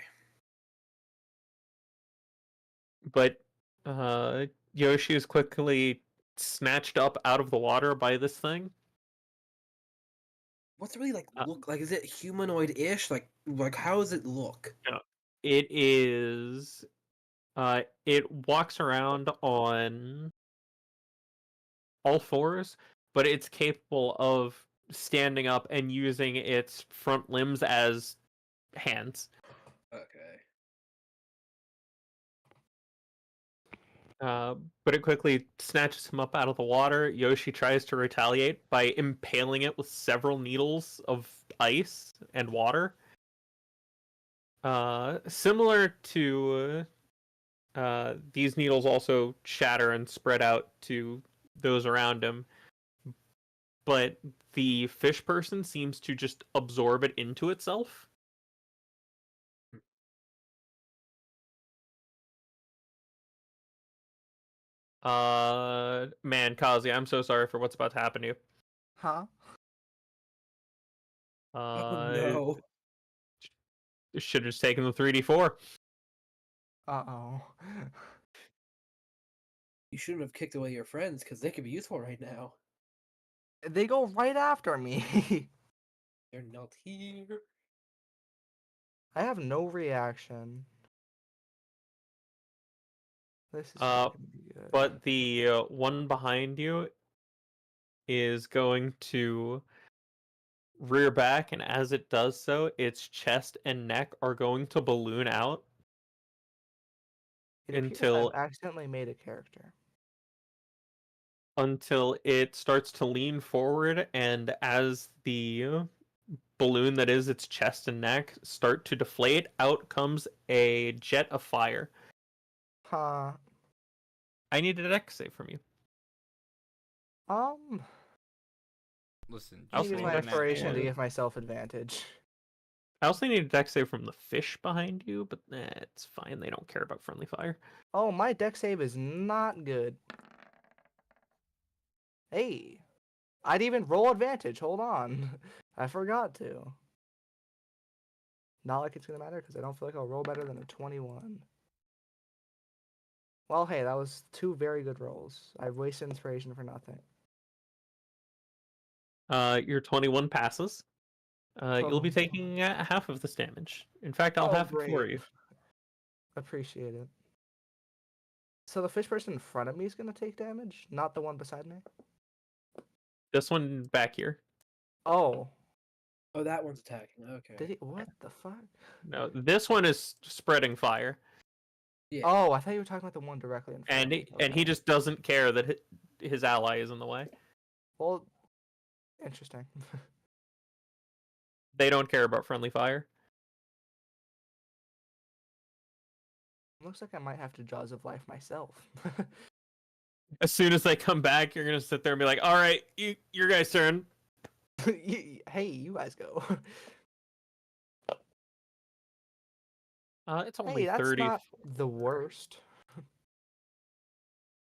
But Yoshi is quickly snatched up out of the water by this thing. What's it really like look like? Is it humanoid-ish? Like how does it look? It is. It walks around on all fours, but it's capable of standing up and using its front limbs as hands. Okay. But it quickly snatches him up out of the water. Yoshi tries to retaliate by impaling it with several needles of ice and water. Similar to these needles also shatter and spread out to those around him. But the fish person seems to just absorb it into itself. Man, Kazi, I'm so sorry for what's about to happen to you. Huh? Oh, no. Should have just taken the 3d4. Uh-oh. You shouldn't have kicked away your friends because they could be useful right now. They go right after me. They're not here. I have no reaction. This is not gonna be good. But the one behind you is going to rear back, and as it does so, its chest and neck are going to balloon out It appears until I've accidentally made a character. it starts to lean forward, and as the balloon that is its chest and neck start to deflate, out comes a jet of fire. Huh. I need a dex save from you. Listen, I'll Use say my that inspiration to now. give myself advantage. I also need a dex save from the fish behind you, but it's fine. They don't care about friendly fire. Oh, my deck save is not good. Hey, I'd even roll advantage. Hold on. I forgot to. Not like it's going to matter because I don't feel like I'll roll better than a 21. Well, hey, that was 2 very good rolls. I wasted inspiration for nothing. Your 21 passes. You'll be Oh. taking half of this damage. In fact, I'll Oh, have it for great. you. Appreciate it. So the fish person in front of me is going to take damage, not the one beside me? This one back here. Oh. Oh, that one's attacking. Okay. Did he? What the fuck? No, this one is spreading fire, Yeah. Oh, I thought you were talking about the one directly in front and of me. and he Okay. just doesn't care that his ally is in the way. Well, interesting. They don't care about friendly fire. Looks like I might have to Jaws of Life myself. As soon as they come back, you're gonna sit there and be like, "All right, your guys' turn." Hey, you guys go. It's only Hey, that's 30. not the worst.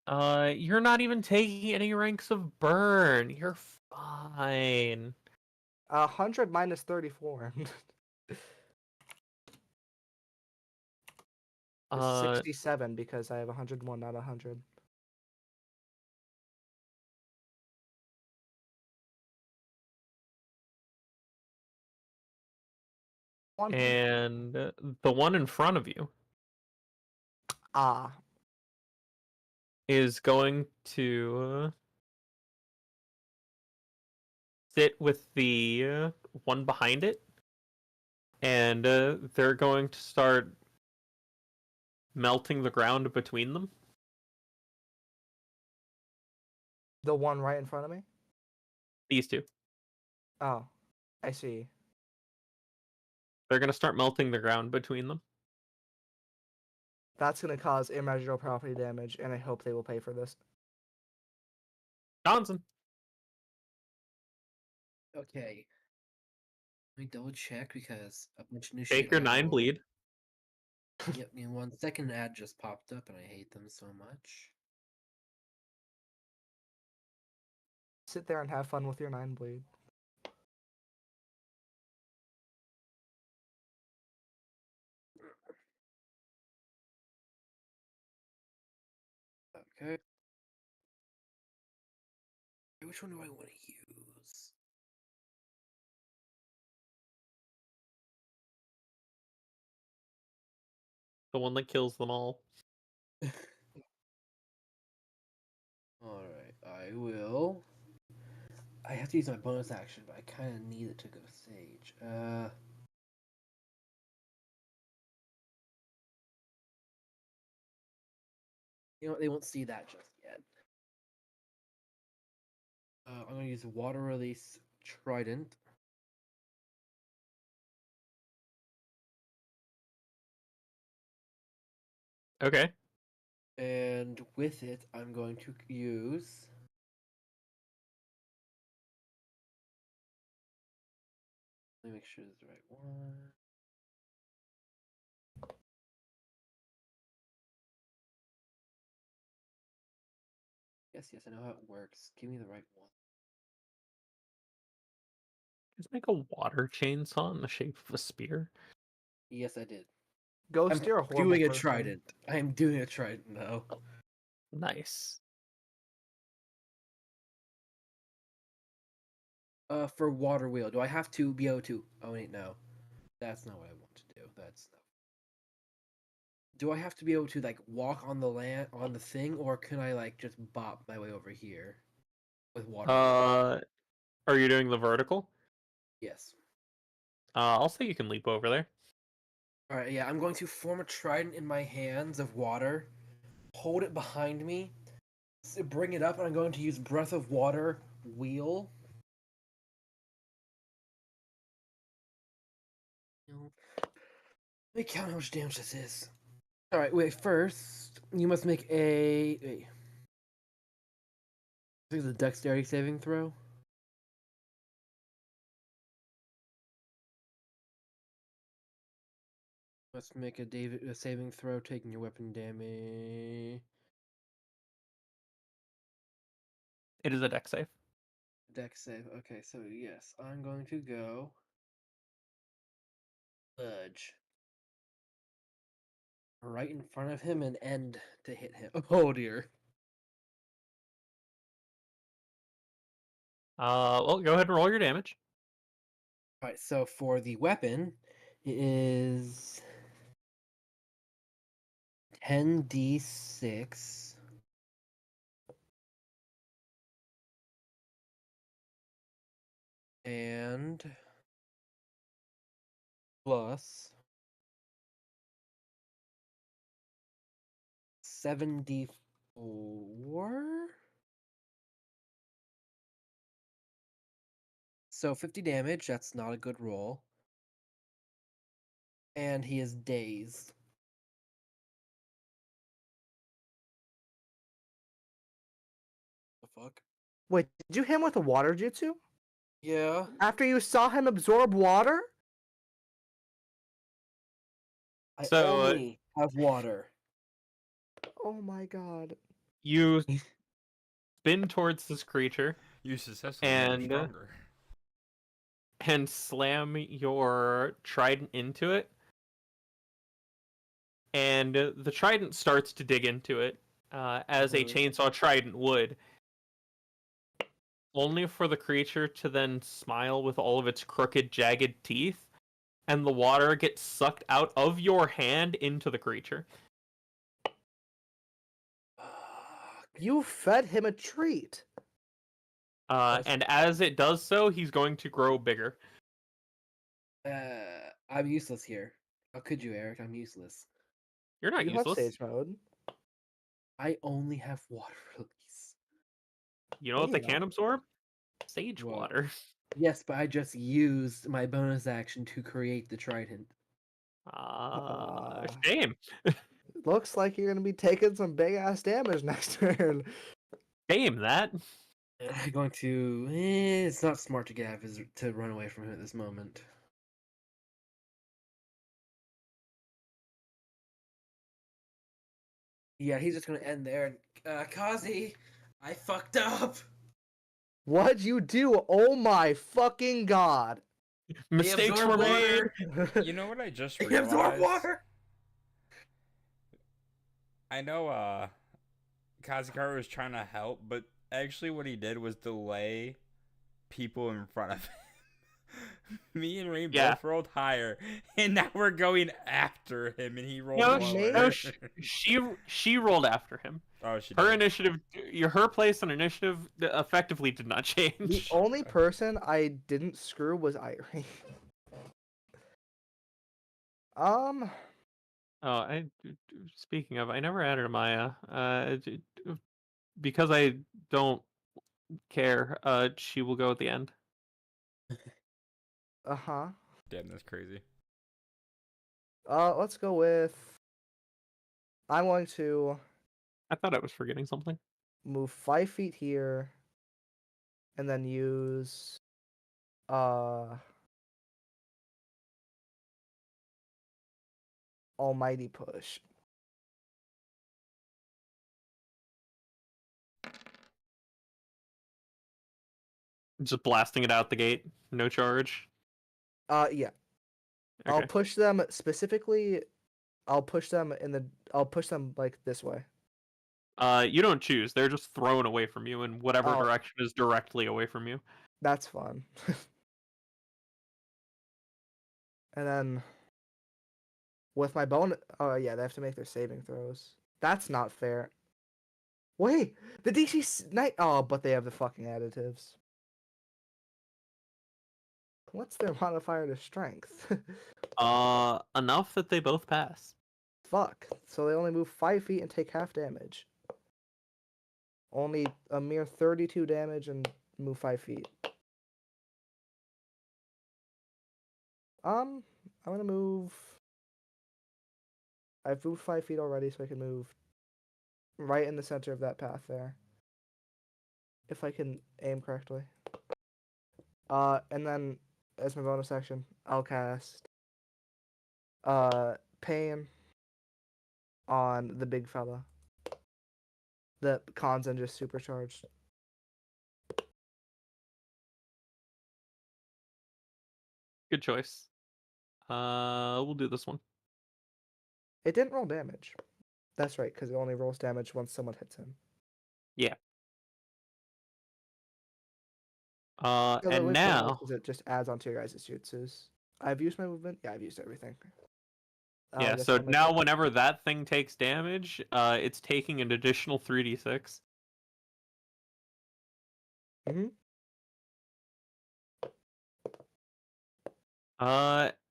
You're not even taking any ranks of burn. You're fine. 100 minus 34 is Uh, 67 because I have 101, not 100. One. and the one in front of you Ah, is going to sit with the one behind it, and they're going to start melting the ground between them. the one right in front of me? These two. Oh, I see. They're going to start melting the ground between them. That's going to cause immeasurable property damage, and I hope they will pay for this. Johnson. Okay. Let me double check because a bunch of new Take shit. your 9 bleed. Yep, me 1 second ad just popped up and I hate them so much. Sit there and have fun with your 9 bleed. Okay. Which one do I want to use? The one that kills them all. Alright, I will. I have to use my bonus action, but I kind of need it to go Sage. You know what? They won't see that just yet. I'm going to use Water Release Trident. Okay. And with it, I'm going to use. Let me make sure this is the right one. Yes, I know how it works. Give me the right one. Just make a water chainsaw in the shape of a spear. Yes, I did. Ghost, you're a horrible doing a person. trident. I am doing a trident now. Nice. For water wheel, do I have to be able to? Oh wait, no, that's not what I want to do. That's not. Do I have to be able to like walk on the land on the thing, or can I like just bop my way over here with water? Wheel? Are you doing the vertical? Yes. I'll say you can leap over there. All right. Yeah, I'm going to form a trident in my hands of water, hold it behind me, bring it up, and I'm going to use breath of water wheel. Let me count how much damage this is. Alright, wait, first, you must make a. Wait. I think it's a dexterity saving throw. Must make a saving throw, taking your weapon damage. It is a dex save. Dex save. Okay, so yes, I'm going to go. Budge. Right in front of him and end to hit him. Oh dear. Well, go ahead and roll your damage. Alright, so for the weapon, it is 10d6. And plus 74. So 50 damage, that's not a good roll. And he is dazed. The fuck? Wait, did you hit him with a water jutsu? Yeah. After you saw him absorb water? I So, only have water. Oh my god. you spin towards this creature You successfully made him and stronger. slam your trident into it. And the trident starts to dig into it, as a Mhm. chainsaw trident would. Only for the creature to then smile with all of its crooked, jagged teeth, and the water gets sucked out of your hand into the creature. You fed him a treat. And as it does so, he's going to grow bigger. I'm useless here. How could you, Eric? I'm useless. You're not You have useless. sage mode. I only have water release. You know No, what they you can don't. absorb? Sage What? water. Yes, but I just used my bonus action to create the trident. Shame. Looks like you're gonna be taking some big ass damage next turn. Shame that. I'm going to. It's not smart to get out of his, to run away from him at this moment. Yeah, he's just gonna end there. And Kazi, I fucked up. What'd you do? Oh my fucking god. Mistakes were made. You know what I just He realized? absorbed water. I know Kazakaru was trying to help, but actually what he did was delay people in front of him. Me and Rain Yeah. both rolled higher, and now we're going after him, and he rolled No, lower. no, she rolled after him. Oh, she Her did. initiative, her place on initiative effectively did not The change. only person I didn't screw was Irene. Oh, speaking of, I never added Maya. Because I don't care. She will go at the end. Uh-huh. Damn, that's crazy. Let's go with... I'm going to I thought I was forgetting something. move 5 feet here, and then use... Almighty Push. Just blasting it out the gate, no charge. Yeah. I'll Okay. push them specifically... I'll push them like this way. You don't choose. They're just thrown away from you in whatever Oh. direction is directly away from you. That's fun. And then with my bone, oh yeah, they have to make their saving throws. That's not fair. Wait, the DC night. Oh, but they have the fucking additives. What's their modifier to strength? Enough that they both pass. Fuck. So they only move 5 feet and take half damage. Only a mere 32 damage and move 5 feet. I'm gonna move. I've moved 5 feet already, so I can move right in the center of that path there. If I can aim correctly. And then as my bonus action, I'll cast Pain on the big fella. The Kanzen just supercharged. Good choice. We'll do this one. It didn't roll damage. That's right, because it only rolls damage once someone hits him. Yeah. So the And way now, works is it just adds onto your guys' jutsus. I've used my movement. Yeah, I've used everything. yeah. This So one, now, whenever that thing takes damage, it's taking an additional 3d6. Mhm.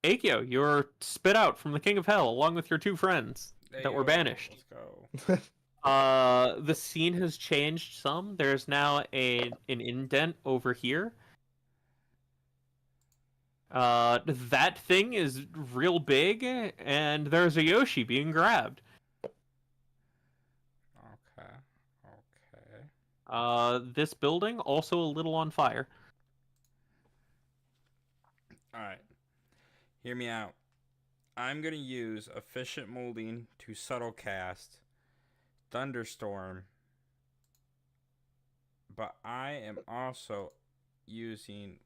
Akio, you're spit out from the King of Hell along with your two friends that were Ayo, banished. Let's go. The scene has changed some. There's now an indent over here. That thing is real big, and there's a Yoshi being grabbed. Okay. Okay. This building also a little on fire. All right. Hear me out. I'm gonna use efficient molding to subtle cast thunderstorm, but I am also using.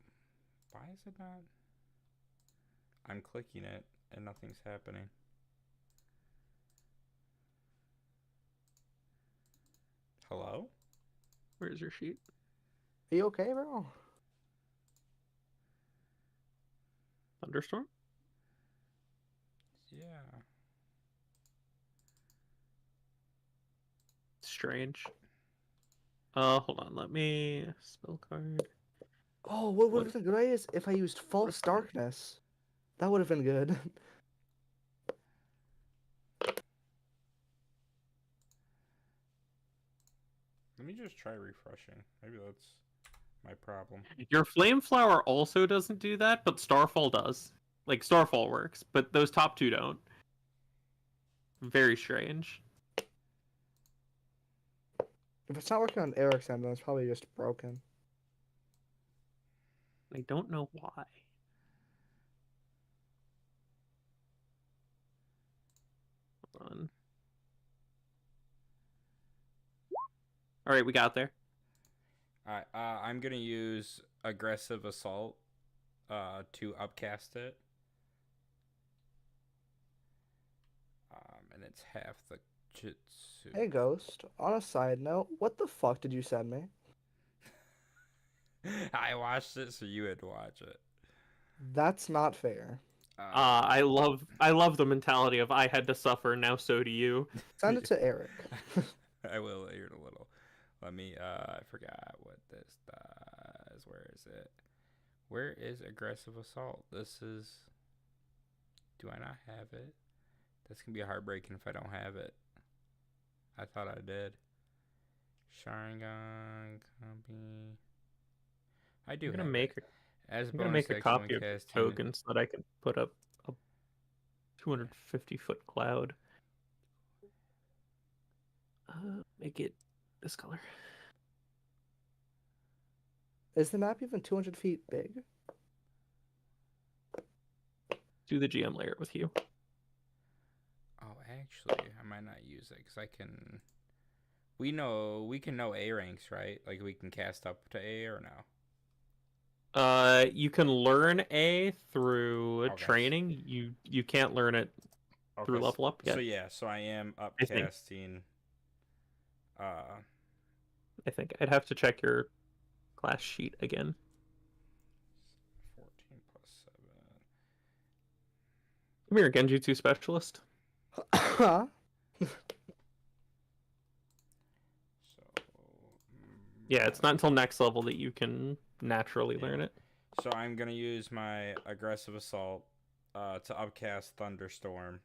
Why is it not? I'm clicking it and nothing's happening. Hello? Where's your sheet? Are you okay, bro? Thunderstorm? Yeah. Strange. Hold on. Let me spell card. Oh, what would What? have been great is if I used false darkness. That would have been good. Let me just try refreshing. Maybe that's my problem. Your flame flower also doesn't do that, but Starfall does. Like Starfall works, but those top two don't. Very strange. If it's not working on Eric's end, then it's probably just broken. I don't know why. Hold on. All right, we got there. Alright, I'm gonna use aggressive assault to upcast it. And it's half the jitsu. Hey, Ghost. On a side note, what the fuck did you send me? I watched it, so you had to watch it. That's not fair. I love the mentality of I had to suffer, now so do you. Send it to Eric. I will here in a little. Let me, I forgot what this does. Where is it? Where is aggressive assault? This is, do I not have it? This can be heartbreaking if I don't have it. I thought I did. Sharingan, copy. I do I'm gonna have make it. As I'm gonna bonus make a action when copy of the casting- token so that I can put up a 250-foot cloud. Make it this color. Is the map even 200 feet big? Do the GM layer with you. Oh, actually, I might not use it because I can. We can know A ranks, right? Like we can cast up to A or no? You can learn A through Okay. training. You can't learn it through Okay, level up yet. So yeah, so I am I think. upcasting. I think I'd have to check your class sheet again. 14 plus 7. Come here, Genjutsu specialist. Huh? So. Yeah, it's not until next level that you can naturally learn it. So I'm gonna use my aggressive assault to upcast thunderstorm.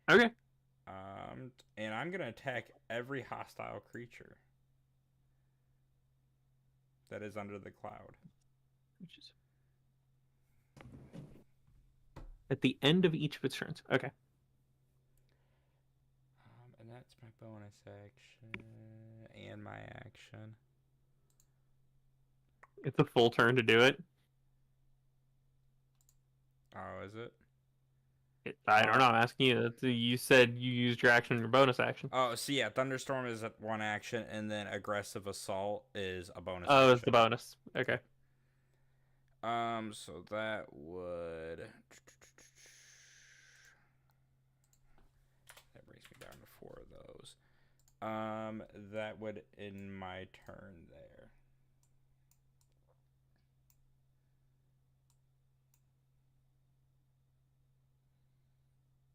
Okay. And I'm gonna attack every hostile creature that is under the cloud. At the end of each of its turns. Okay. And that's my bonus action and my action. It's a full turn to do it. Oh, is it? I don't know. I'm asking you. You said you used your action and your bonus action. Oh, so yeah, thunderstorm is one action, and then aggressive assault is a bonus. Oh, action. it's the bonus. Okay. So that would. That brings me down to 4 of those. That would end my turn there.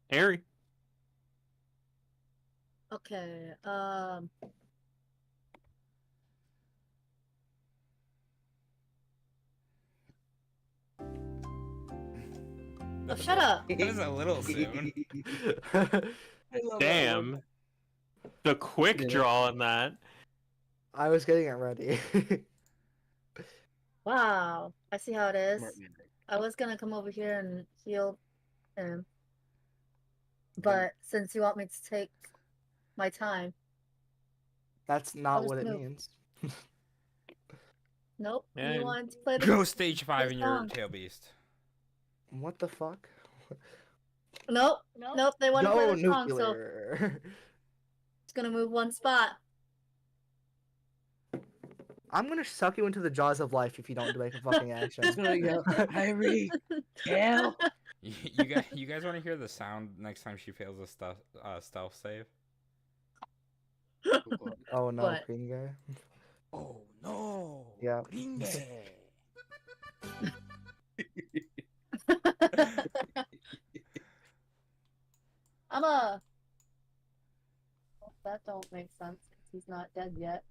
Harry. Okay. Oh, shut up. That is a little soon. Damn. The quick Yeah. draw on that. I was getting it ready. Wow. I see how it is. Smart man. I was gonna come over here and heal him. But since you want me to take my time, That's not just what it move. means. Nope. Yeah. You want to play the Go stage 5 the in your song. tail beast. What the fuck? Nope. Nope. They want to play Go the song, so nuclear. it's gonna move one spot. I'm gonna suck you into the jaws of life if you don't make a fucking action. It's gonna go, Irie, tail. You guys want to hear the sound next time she fails a stealth save? Oh no, What? green guy. Oh no! Yeah. I'm a. Well, that don't make sense. 'Cause he's not dead yet.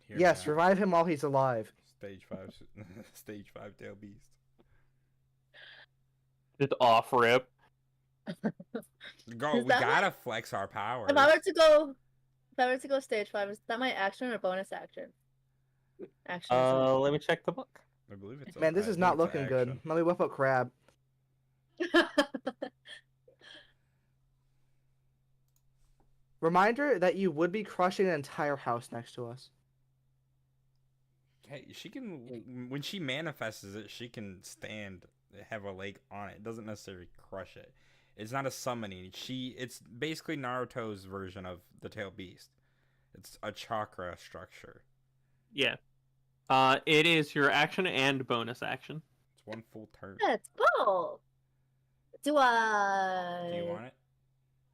Hear Yes, me out. revive him while he's alive. Stage 5, stage 5 tail beast. Just off rip. Go, Is we that gotta flex our powers. If I were to go stage 5, is that my action or bonus action? Action. Let me check the book. I believe it's. Man, this I is think not it's a looking good. action. Let me whip up crab. Reminder that you would be crushing an entire house next to us. Hey, she can. When she manifests it, she can stand, have a leg on it. It doesn't necessarily crush it. It's not a summoning. It's basically Naruto's version of the tail beast. It's a chakra structure. Yeah. It is your action and bonus action. It's one full turn. Let's go. Do I Do you want it?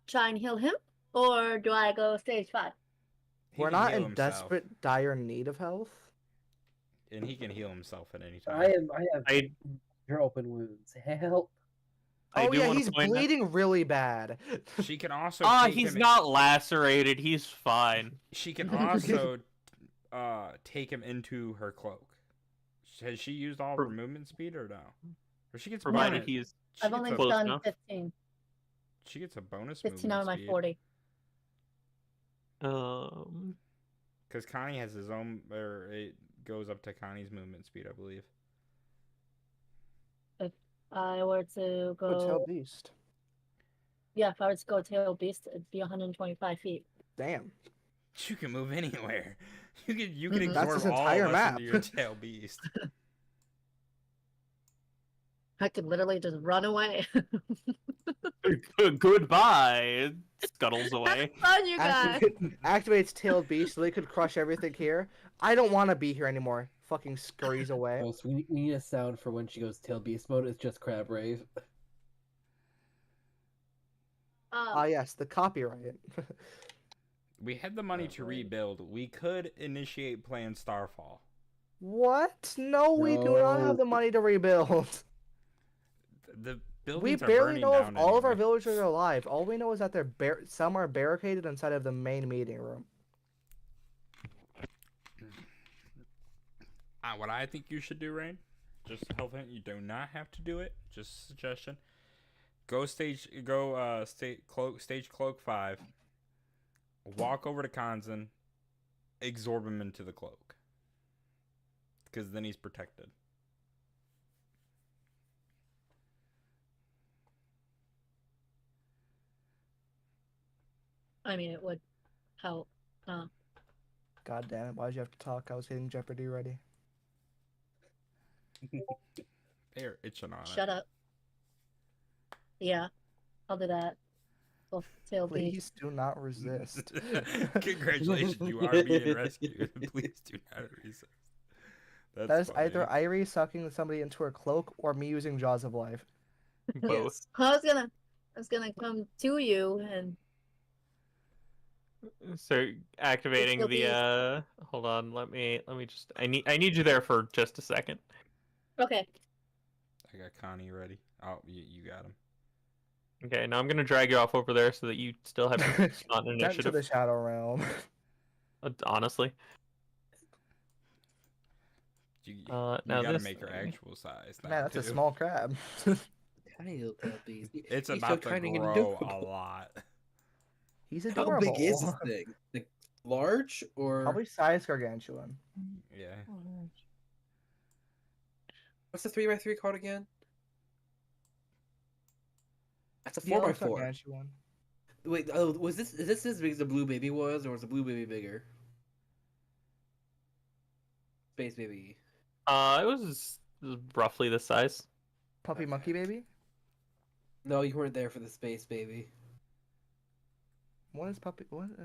try and heal him, or do I go stage 5? He We're can not heal in himself, desperate, dire need of health. and he can heal himself at any time. I have I your open wounds. Help. I Oh do yeah, wanna he's point out- bleeding really bad. She can also. take he's him not lacerated. He's fine. She can also take him into her cloak. Has she used all of her movement speed or no? Or she gets Provided bonus- he's she I've gets only a- close done enough. 15. She gets a bonus 15 out of my movement 40. because Connie has his own, or it goes up to Connie's movement speed, I believe. If I were to Go tail go, beast. yeah, if I were to go tail beast, it'd be 125 feet. Damn. You can move anywhere. You can Mhm. That's absorb this all entire of us map. into your tail beast. I could literally just run away. Goodbye. Scuttles away. Fun, you guys. Activates tail beast so they could crush everything here. I don't want to be here anymore. Fucking scurries away. Oh, so we need a sound for when she goes tail beast mode. It's just crab rave. Ah yes, the copyright. We had the money to rebuild. We could initiate Plan Starfall. What? No, we do not No. have the money to rebuild. The We buildings are barely burning know if down all of our anyway. villagers are alive. All we know is that some are barricaded inside of the main meeting room. What I think you should do, Rain, just help hint. You do not have to do it. Just a suggestion. Stage cloak 5. Walk over to Kanzen. Absorb him into the cloak. Because then he's protected. I mean, it would help. God damn it! Why'd you have to talk? I was hitting Jeopardy ready. They're itching on it. Shut up. Yeah, I'll do that. Well, tail beast. Please do not resist. Congratulations, you are being rescued. Please do not resist. That is funny. either Irie sucking somebody into her cloak or me using Jaws of Life. Both. I was gonna come to you and So activating Still the hold on, let me just I need you there for just a second. okay. I got Connie ready. Oh, you got him. Okay, now I'm gonna drag you off over there so that you still have your on Sent to initiative. the Shadow Realm. Honestly. You Now gotta this make her thing. actual size. Man, now, that's a too. small crab. Tiny little tail beast. It's He's about so to tiny and grow a adorable. lot. He's How adorable. big is this thing? Like large or Probably size gargantuan. Yeah. what's the 3x3 card again? That's a Yeah, 4x4. gargantuan. Wait, oh, is this as big as the blue baby was, or was the blue baby bigger? space baby? It was roughly this size. Puppy Okay. monkey baby? No, you weren't there for the space baby. What is puppy? What? We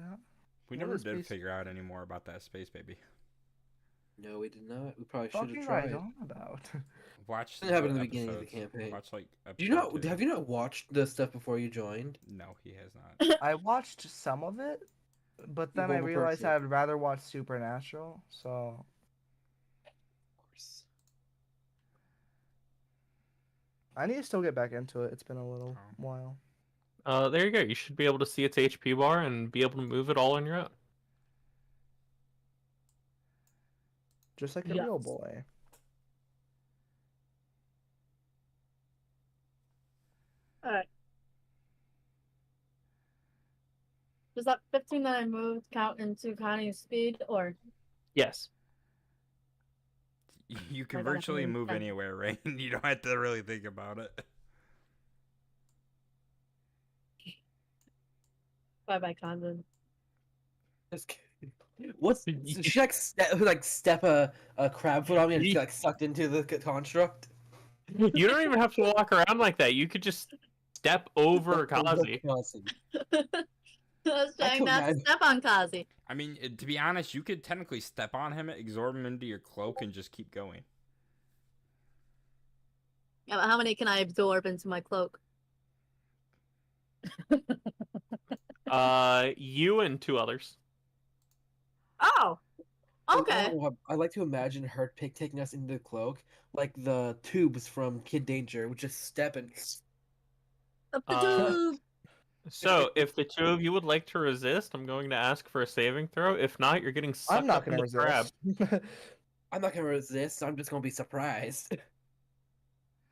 What never is did space- figure out any more about that space baby. No, we did not. We probably Fuck should you have guys tried. on about? Watch It happened the in the beginning of the episodes. campaign. Watch like Do you episode not? 2. Have you not watched the stuff before you joined? No, he has not. I watched some of it, but You then I one realized person. I'd rather watch Supernatural. So Of course. I need to still get back into it. It's been a little Oh. while. There you go. You should be able to see its HP bar and be able to move it all on your own. Just like a Yes. real boy. Alright. Does that 15 that I moved count into Connie's speed or Yes. You can I got virtually move 110. anywhere, right? You don't have to really think about it. bye bye Condon? Just kidding. What's should she like step a crab foot on me and get like sucked into the construct? You don't even have to walk around like that. You could just step over Kazi. I was trying could not to imagine- step on Kazi. I mean, to be honest, you could technically step on him, absorb him into your cloak, and just keep going. Yeah, but how many can I absorb into my cloak? You and 2 others. Oh, I okay. don't know, I like to imagine her taking us into the cloak, like the tubes from Kid Danger, would just step and. Up the Uh, tube. So, if the 2 of you would like to resist, I'm going to ask for a saving throw. If not, you're getting sucked I'm not up in gonna the crab. resist. I'm not gonna resist. I'm just gonna be surprised.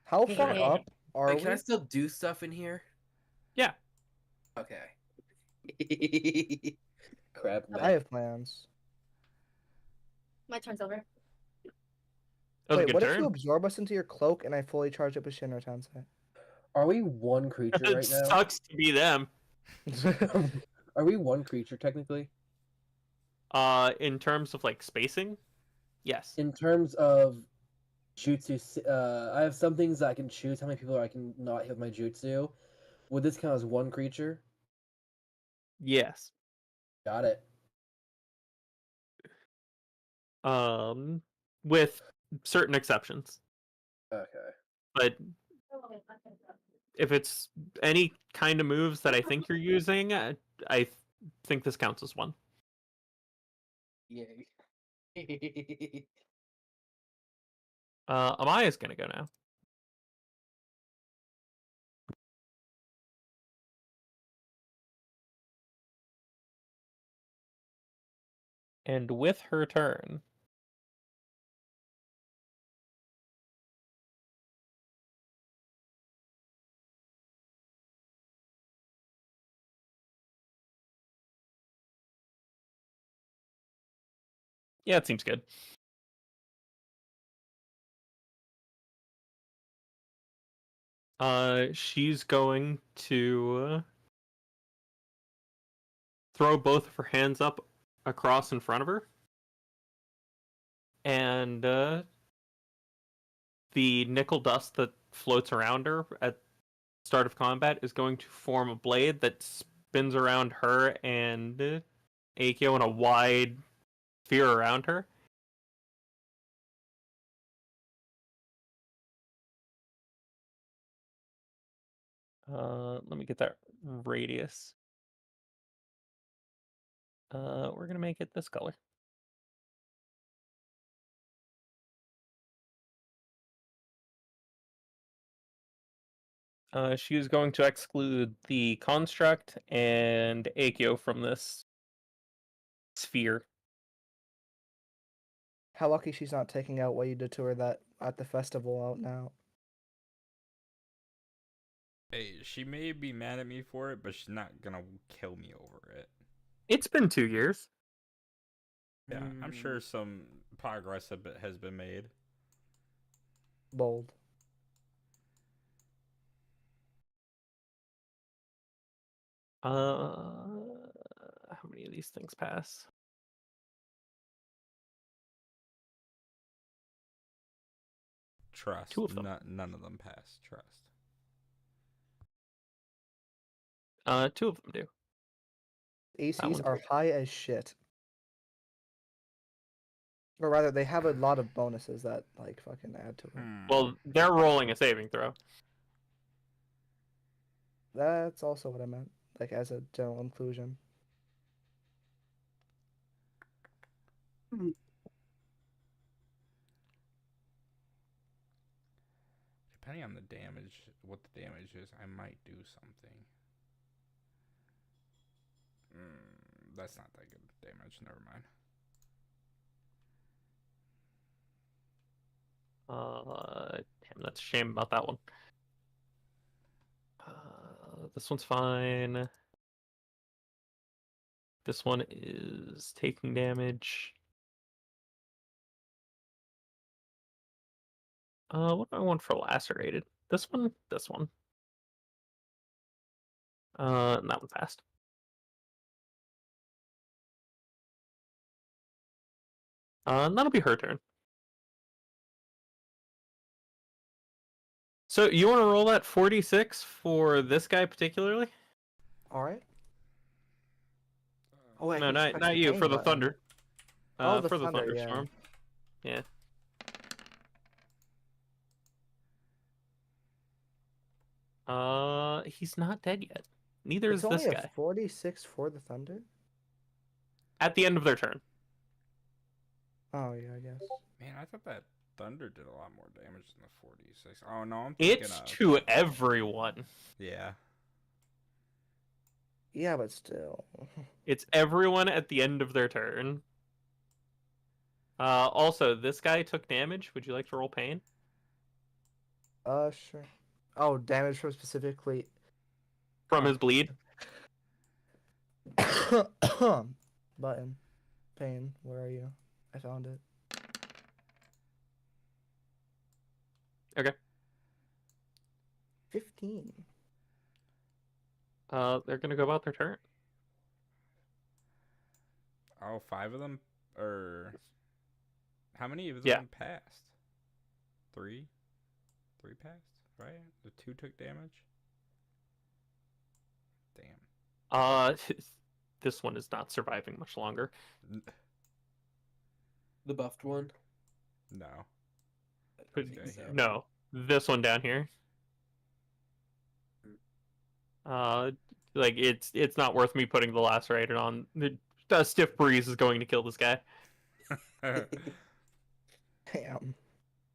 How far Yeah. up are Wait, we? can I still do stuff in here? Yeah. Okay. Crab. I have plans. My turn's over. That was a Wait, good what if turn. you absorb us into your cloak and I fully charge up a Shinra Tensei? Are we one creature It right now? sucks to be them. Are we one creature technically? In terms of like spacing, yes. In terms of jutsu, I have some things that I can choose how many people I can not hit my jutsu. Would this count as one creature? Yes. Got it. With certain exceptions. Okay. But if it's any kind of moves that I think you're using, I think this counts as one. Yay. Amaya's gonna go now. And with her turn, yeah, it seems good. She's going to throw both of her hands up across in front of her. And the nickel dust that floats around her at start of combat is going to form a blade that spins around her and Akio in a wide sphere around her. Let me get that radius. We're gonna make it this color. She is going to exclude the construct and Akio from this sphere. How lucky she's not taking out what you did to her that at the festival out now. Hey, she may be mad at me for it, but she's not gonna kill me over it. It's been 2 years. Yeah, I'm sure some progress has been made. Bold. How many of these things pass? Trust. Two of them. None of them pass. Trust. Two of them do. ACs one are too. high as shit. Or rather, they have a lot of bonuses that like fucking add to it. Well, they're rolling a saving throw. That's also what I meant, like as a general inclusion. Depending on the damage, what the damage is, I might do something. That's not that good damage. Never mind. Damn, that's a shame about that one. This one's fine. This one is taking damage. What do I want for lacerated? This one? This one. And that one passed. And that'll be her turn. So you want to roll that 46 for this guy particularly? All right. Oh, wait, I No, can just press not you, pain for the button. thunder. Oh, the for the thunder, yeah. thunderstorm. Yeah. He's not dead yet. Neither It's is this only guy. a 46 for the thunder. At the end of their turn. Oh yeah, I guess. Man, I thought that thunder did a lot more damage than the 46. Oh no, I'm thinking It's of to everyone. yeah. Yeah, but still. It's everyone at the end of their turn. Also, this guy took damage. Would you like to roll pain? Sure. Oh, damage from specifically. From Oh. his bleed? Button. Pain. Where are you? I found it. Okay. 15. They're gonna go about their turn. Oh, 5 of them, or how many of them Yeah. passed? 3. 3 passed, right? The 2 took damage. Damn. This one is not surviving much longer. The buffed one. No. But Okay, yeah. no, this one down here. Like it's not worth me putting the lacerated on. The stiff breeze is going to kill this guy. Damn.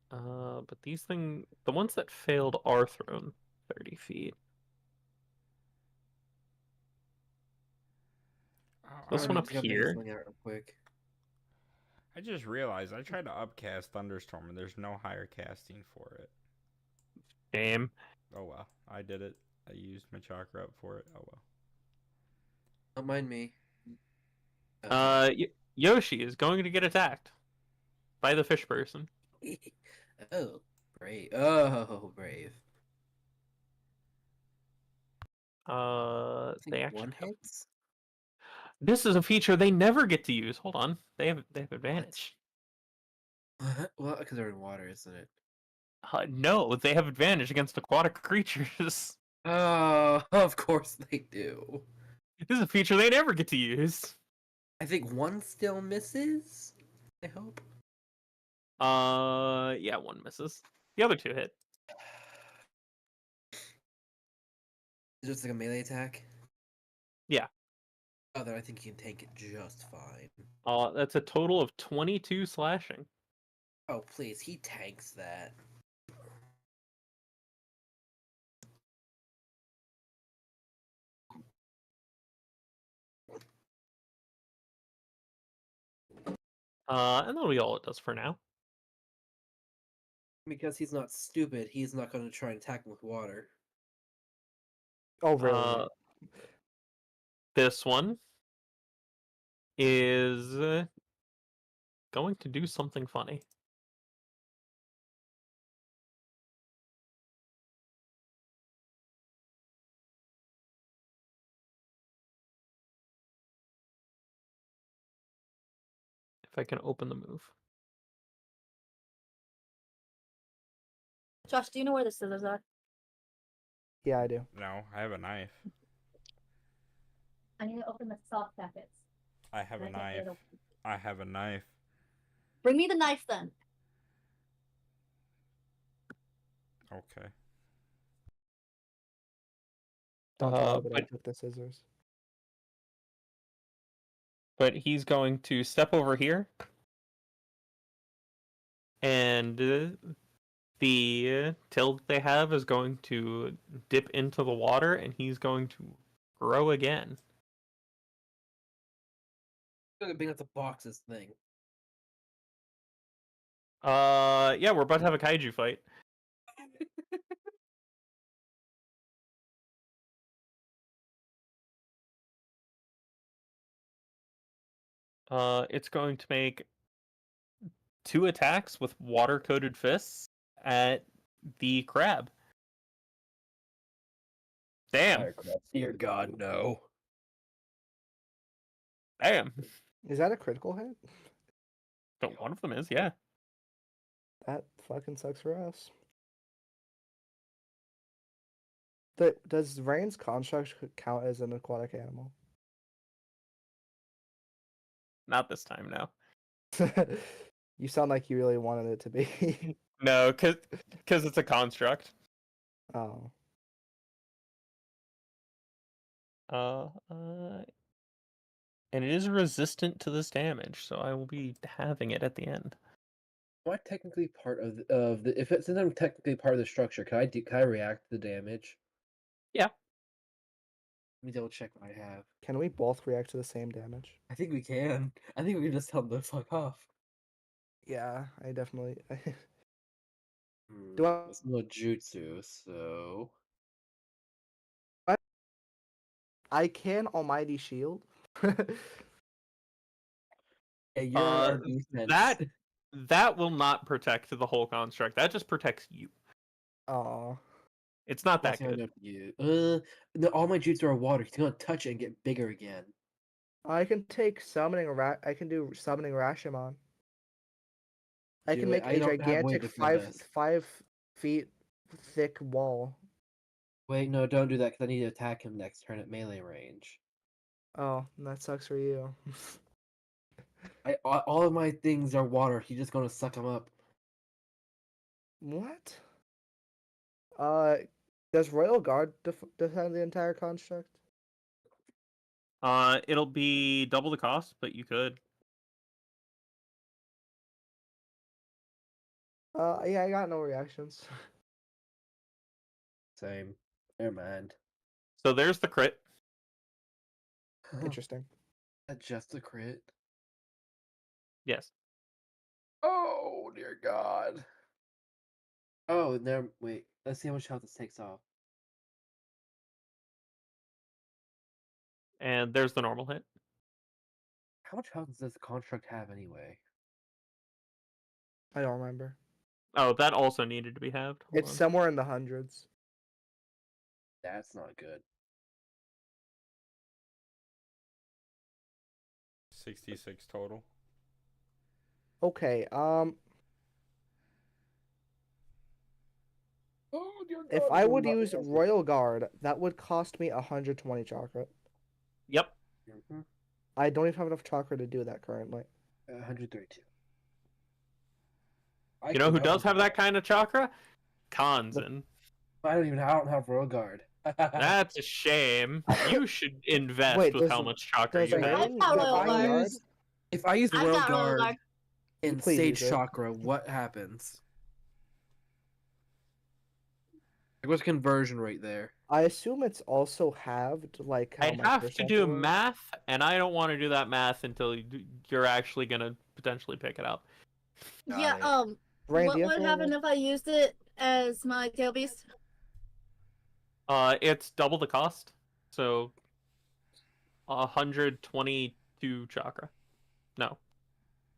But these the ones that failed are thrown 30 feet. This I one I up think I'll make here. something out real quick. just realized I tried to upcast Thunderstorm and there's no higher casting for it. Damn. Oh well, I did it. I used my chakra up for it. Oh well. Don't mind me. Yoshi is going to get attacked by the fish person. Oh, brave. Oh, brave. They Think actually one have... hits. This is a feature they never get to use. Hold on, they have advantage. Well, because they're in water, isn't it? No, they have advantage against aquatic creatures. Oh, of course they do. This is a feature they never get to use. I think one still misses. I hope. Yeah, one misses. The other two hit. Is it just like a melee attack? Yeah. Oh, then I think you can take it just fine. That's a total of 22 slashing. Oh, please, he tanks that. And that'll be all it does for now. Because he's not stupid, he's not going to try and attack him with water. Oh, really? This one is going to do something funny. If I can open the move. Josh, do you know where the scissors are? Yeah, I do. No, I have a knife. I need to open the soft packets. I have a I can't get knife. it open. I have a knife. Bring me the knife then. Okay. Don't worry, but I But took the scissors. he's going to step over here, and the till they have is going to dip into the water, and he's going to grow again. I'm gonna bring up the boxes thing. Yeah, we're about to have a kaiju fight. It's going to make 2 attacks with water-coated fists at the crab. Damn. Fire crab. Dear God, no. Damn. Is that a critical hit? But one of them is, yeah. That fucking sucks for us. Does Rain's construct count as an aquatic animal? Not this time, no. You sound like you really wanted it to be. No, because it's a construct. Oh. And it is resistant to this damage, so I will be having it at the end. Am I technically part of the if it's since I'm technically part of the structure, can I react to the damage? Yeah. Let me double check what I have. Can we both react to the same damage? I think we can. I think we can just tell them to fuck off. Yeah, I definitely. Do I- It's no jutsu, so I can Almighty Shield. yeah, you're Uh, our defense. That will not protect the whole construct. That just protects you. Aw. It's not that That's not good. enough for you. All my jutsu are water. He's gonna touch it and get bigger again. I can take summoning I can do summoning Rashomon. I Do can it. make I a don't have way gigantic to do five this. 5 feet thick wall. Wait, no, don't do that because I need to attack him next turn at melee range. Oh, that sucks for you. All of my things are water. He's just gonna suck them up. What? Does Royal Guard defend the entire construct? It'll be double the cost, but you could. Yeah, I got no reactions. Same. Never mind. So there's the crit. Interesting. That's just a crit. Yes. Oh dear God. Oh, there. Wait. Let's see how much health this takes off. And there's the normal hit. How much health does this construct have anyway? I don't remember. Oh, that also needed to be halved. Hold It's on. somewhere in the hundreds. That's not good. 66 total. Okay. Oh dear God. If I would use Royal Guard, that would cost me 120 chakra. Yep. I don't even have enough chakra to do that currently. 132. You know who does have that kind of chakra? Kanzen. I don't have Royal Guard. That's a shame. You should invest Wait, with does- how much chakra does you Rain have. I've got get Royal Royal Guard. If I use I've Royal got Royal Guard Guard. in Please Sage use it. Chakra, what happens? Like, what's the conversion rate there? I assume it's also halved, like how I'd my have first to chakra do was. math, and I don't want to do that math until you're actually gonna potentially pick it up. Got Yeah, it. Rain, what do you have would Royal happen Guard? if I used it as my tail beast? It's double the cost, so 122 chakra. No,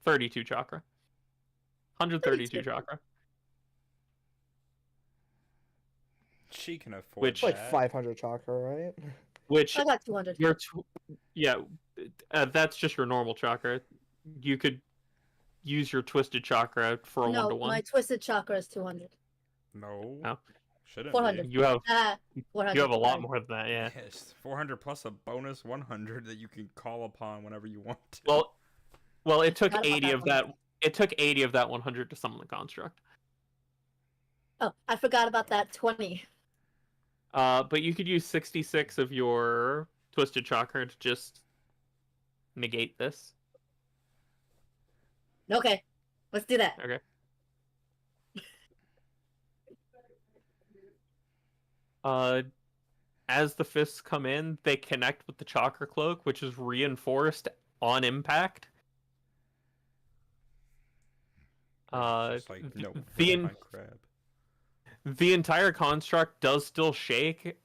32 chakra. 132 32. chakra. She can afford Which- Like that. 500 chakra, right? Which I got 200. yeah, that's just your normal chakra. You could use your twisted chakra for a No, 1-to-1. my twisted chakra is 200. No. No. Shouldn't 400. be. You have 100. you have a lot 400. more than that, yeah. Yes, 400 plus a bonus 100 that you can call upon whenever you want to. Well, it took Forgot about 80 that of one. that. It took 80 of that 100 to summon the construct. Oh, I forgot about that 20. But you could use 66 of your Twisted Chakra to just negate this. Okay, let's do that. Okay. As the fists come in, they connect with the Chakra Cloak, which is reinforced on impact. It's just like, no, the my crab. the entire construct does still shake,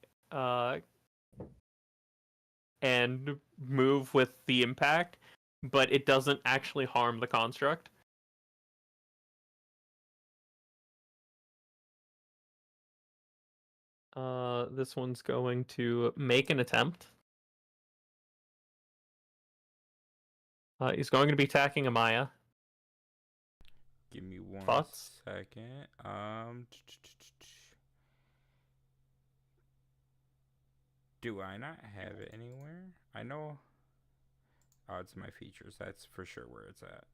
and move with the impact, but it doesn't actually harm the construct. This one's going to make an attempt. He's going to be attacking Amaya. Give me one Thoughts? second. Do I not have it anywhere? I know. Oh, it's my features. That's for sure where it's at.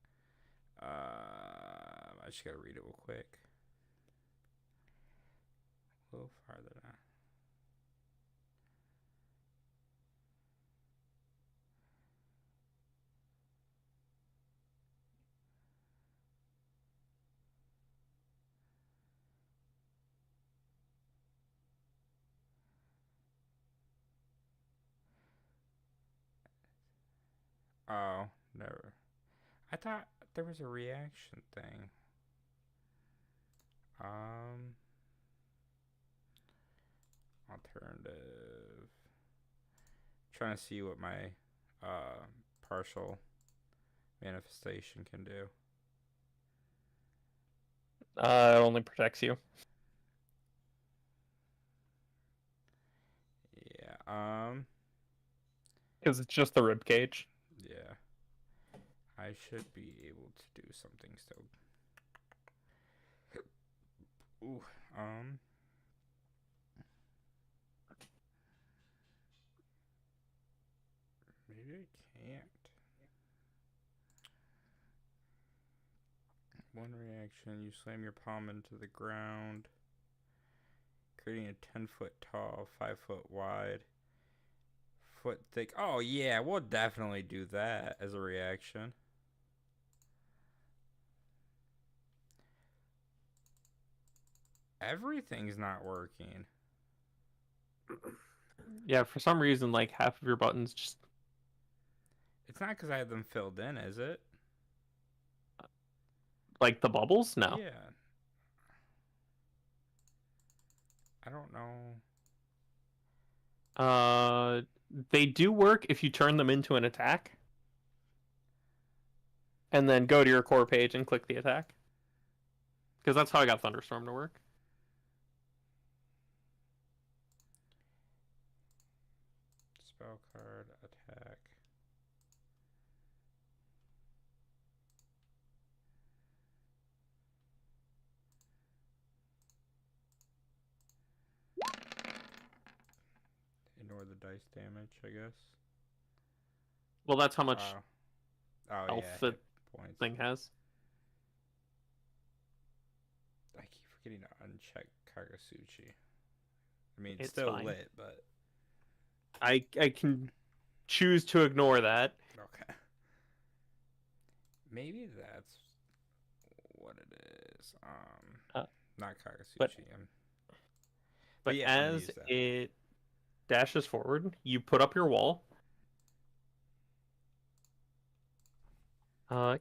I just gotta read it real quick. A little farther down. Oh, never. I thought there was a reaction thing. Alternative. Trying to see what my partial manifestation can do. It only protects you. Yeah. Because it's just the rib cage. Yeah. I should be able to do something still. Ooh. Maybe I can't. One reaction, you slam your palm into the ground, creating a 10-foot tall, 5-foot wide, foot thick. Oh, yeah, we'll definitely do that as a reaction. Everything's not working. Yeah, for some reason, like half of your buttons just. It's not because I have them filled in, is it? Like the bubbles? No. Yeah. I don't know. They do work if you turn them into an attack. And then go to your core page and click the attack. Because that's how I got Thunderstorm to work. Spell card, attack. Ignore the dice damage, I guess. Well, that's how much Oh health yeah, the hit points. thing has. I keep forgetting to uncheck Kagasuchi. I mean, it's It's still fine. lit, but I can choose to ignore that. okay. Maybe that's what it is. Not Kagasuchi. but- But yeah, I'm gonna as use that. it dashes forward, you put up your wall.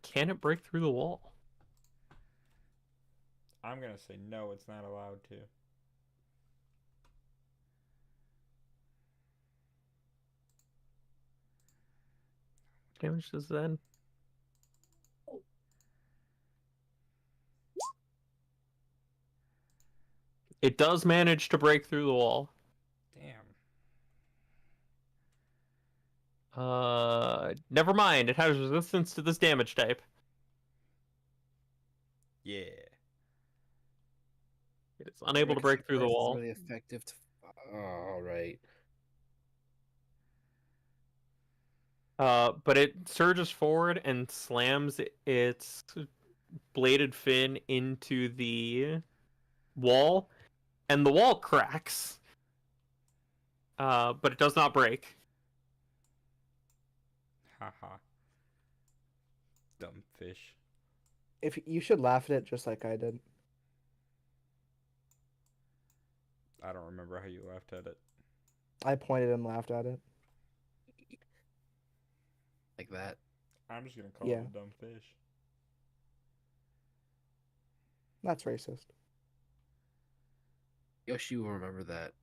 Can it break through the wall? I'm gonna say no. It's not allowed to. Damage does then. It does manage to break through the wall. Damn. Never mind. It has resistance to this damage type. Yeah. It It's unable to break through the Burst is wall. Really effective. All right. But it surges forward and slams its bladed fin into the wall, and the wall cracks. But it does not break. Haha. Dumb fish. If you should laugh at it just like I did. I don't remember how you laughed at it. I pointed and laughed at it. Like that. I'm just gonna call Yeah. it a dumb fish. That's racist. Yoshi will remember that.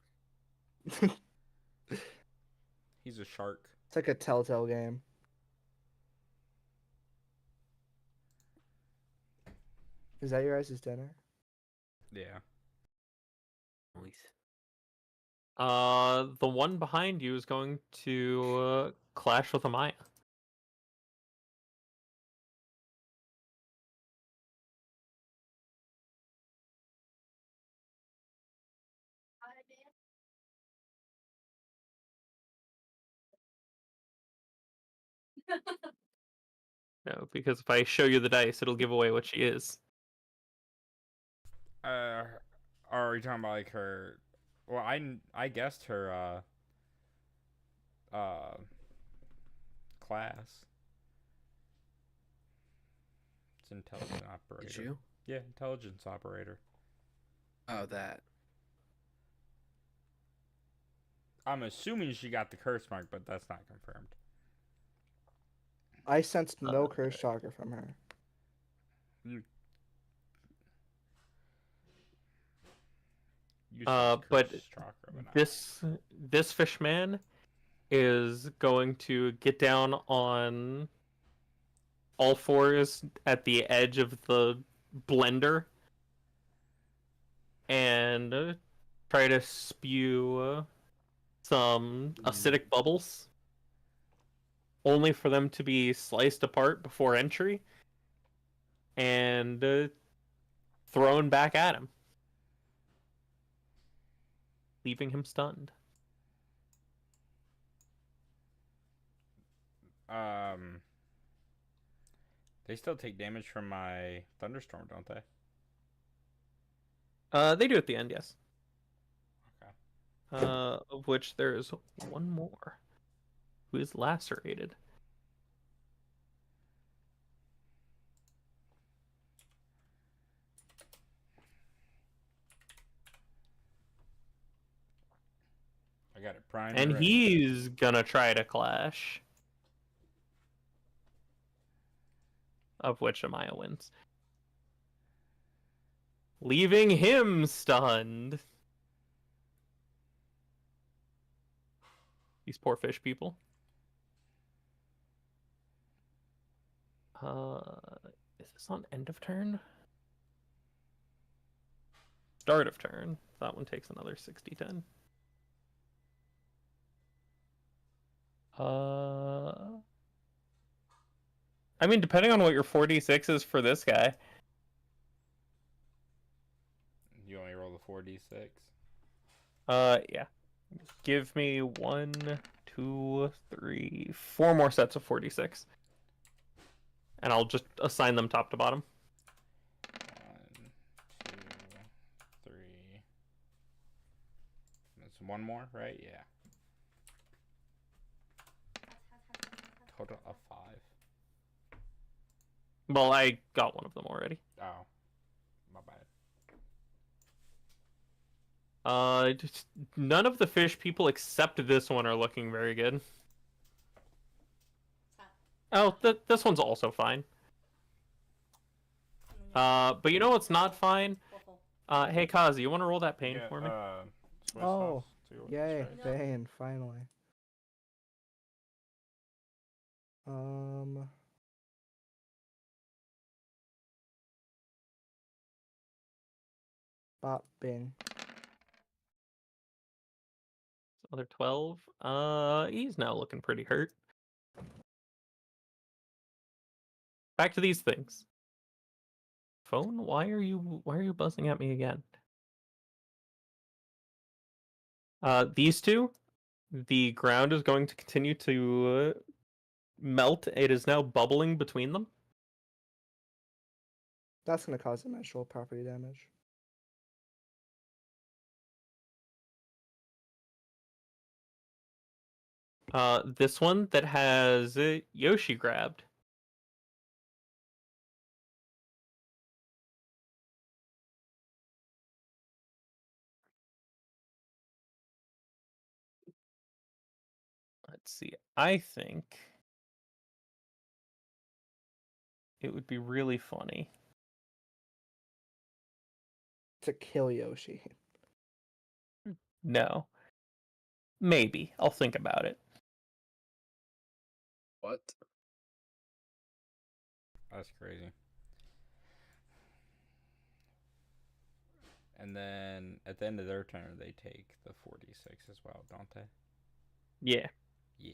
He's a shark. It's like a telltale game. Is that your guys' dinner? Yeah. Nice. The one behind you is going to clash with Amaya. No, because if I show you the dice, it'll give away what she is. Are we talking about like her? Well, I guessed her class. It's intelligence operator. Did you? Yeah, intelligence operator. Oh, that. I'm assuming she got the curse mark, but that's not confirmed. I sensed no curse chakra from her. You But curse chakra, but not- this fishman is going to get down on all fours at the edge of the blender and try to spew some acidic bubbles, only for them to be sliced apart before entry and thrown back at him, leaving him stunned. They still take damage from my thunderstorm, don't they? They do at the end, yes. Okay. Of which there is one more who is lacerated. I got it primed. And ready. he's gonna try to clash. Of which Amaya wins. Leaving him stunned. These poor fish people. Is this on end of turn? Start of turn. That one takes another 60-10. I mean, depending on what your 4d6 is for this guy. You only roll the 4d6. Yeah. Give me 1, 2, 3, 4 more sets of 4d6. And I'll just assign them top to bottom. 1, 2, 3. That's one more, right? Yeah. Total of 5. Well, I got one of them already. Oh, my bad. None of the fish people except this one are looking very good. Oh, this one's also fine. But you know what's not fine? Hey, Kazi, you want to roll that pain for me? Soy Oh, sauce, too, Yay, that's right. Bane, finally. Bop, bing. Other 12. He's now looking pretty hurt. Back to these things. Phone, why are you buzzing at me again? These two, the ground is going to continue to melt. It is now bubbling between them. That's gonna cause dimensional property damage. This one that has Yoshi grabbed. Let's see. I think it would be really funny. To kill Yoshi. No. Maybe. I'll think about it. What? That's crazy. And then at the end of their turn, they take the 46 as well, don't they? Yeah. Yeah.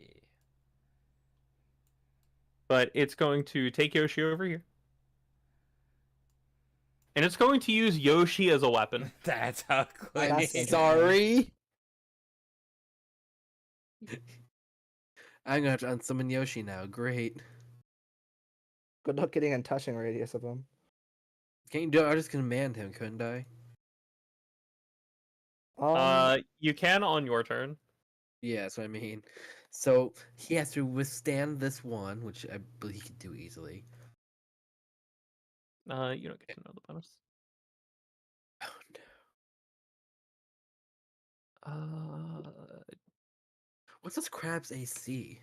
But it's going to take Yoshi over here. And it's going to use Yoshi as a weapon. That's ugly. I'm That's sorry. I'm gonna have to unsummon Yoshi now. Great. Good luck getting in touching radius of him. Can't you do it? I just command him, couldn't I? You can on your turn. Yeah, that's what I mean. So he has to withstand this one, which I believe he can do easily. You don't get to know the bonus. Oh no. What's this crab's AC?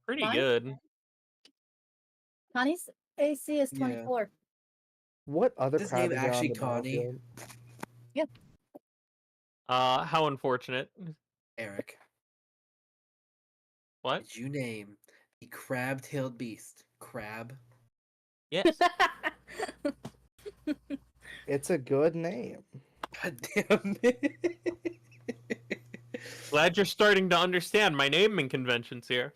Pretty Fine. good. Connie's AC is Yeah. 24. What other This crab name is there on actually the Connie? battlefield? How unfortunate. Eric, What? did you name the crab-tailed beast Crab? Yes. It's a good name. God damn it! Glad you're starting to understand my naming conventions here.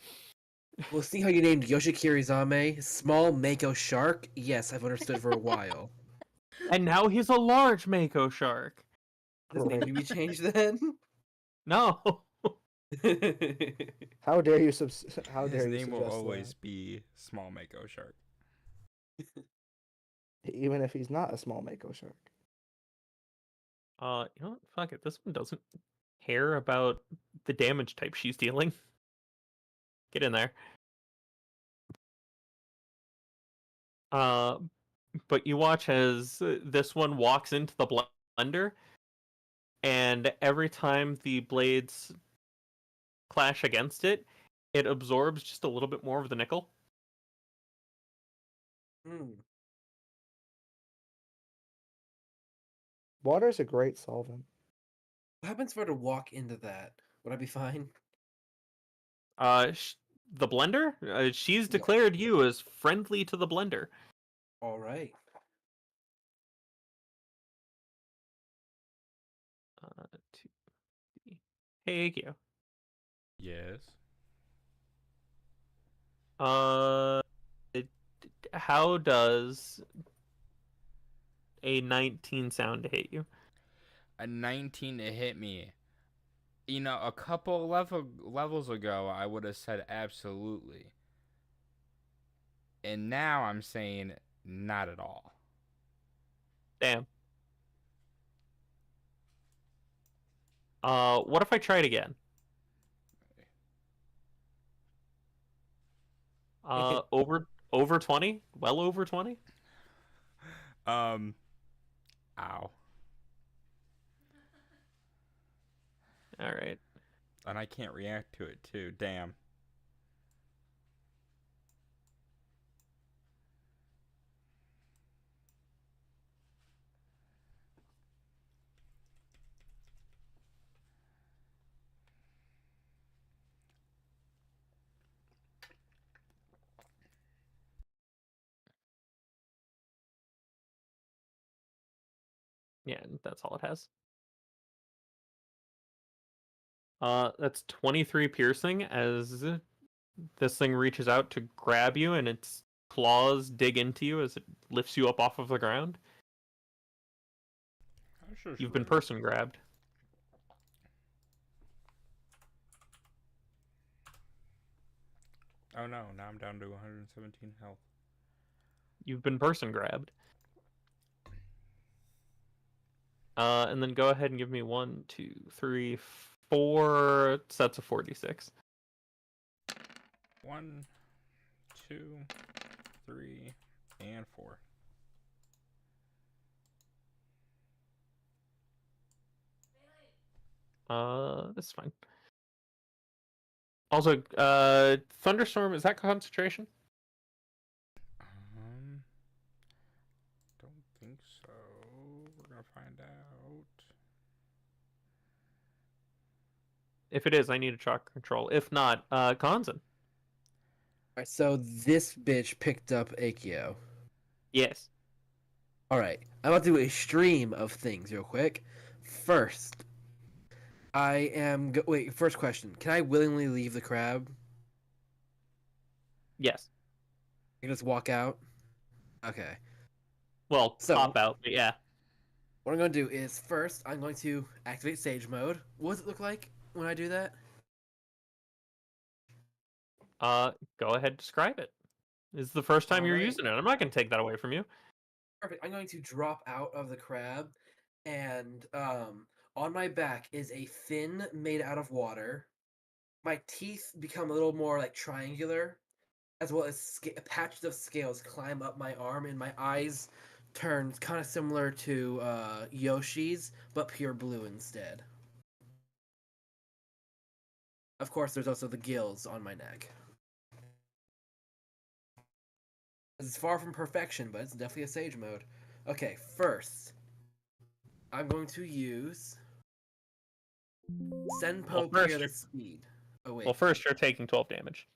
We'll see how you named Yoshikirizame Small Mako Shark. Yes, I've understood for a while. And now he's a large Mako shark. Does name need to be changed then? No. How dare you how His dare you name will suggest always be Small Mako Shark. that? Even if he's not a small Mako shark. You know what? Fuck it. This one doesn't care about the damage type she's dealing. Get in there. But you watch as this one walks into the blender, and every time the blades clash against it, it absorbs just a little bit more of the nickel. Water is a great solvent. What happens if I were to walk into that? Would I be fine? The blender? She's Yeah. declared you as friendly to the blender. All right. Two, three. Hey, you. Yes. How does a 19 sound to hit you? A 19 to hit me. You know, a couple levels ago, I would have said absolutely. And now I'm saying not at all. Damn. What if I try it again? Over 20? Well over 20? Ow. All right. And I can't react to it too. Damn. Yeah, that's all it has. That's 23 piercing as this thing reaches out to grab you, and its claws dig into you as it lifts you up off of the ground. You've been person grabbed. Oh no, now I'm down to 117 health. You've been person grabbed. And then go ahead and give me 1, 2, 3, 4 sets of 46. 1, 2, 3, and 4. That's fine. Also, thunderstorm, is that concentration? Don't think so. We're gonna find out. If it is, I need a chalk control. If not, Konzen. Alright, so this bitch picked up Akio. Yes. Alright, I'm about to do a stream of things real quick. First, wait, first question. Can I willingly leave the crab? Yes. I can just walk out? Okay. Well, So- pop out, but yeah. What I'm going to do is, first, I'm going to activate Sage Mode. What does it look like when I do that? Go ahead, describe it. This is the first time you're Alright. using it. I'm not going to take that away from you. Perfect. I'm going to drop out of the crab, and on my back is a fin made out of water. My teeth become a little more like triangular, as well as patches of scales climb up my arm, and my eyes turn kind of similar to Yoshi's, but pure blue instead. Of course, there's also the gills on my neck. It's far from perfection, but it's definitely a Sage Mode. Okay, first, I'm going to use Senpo Well, first Peerless you're- Speed. Oh wait. Well, first, you're taking 12 damage.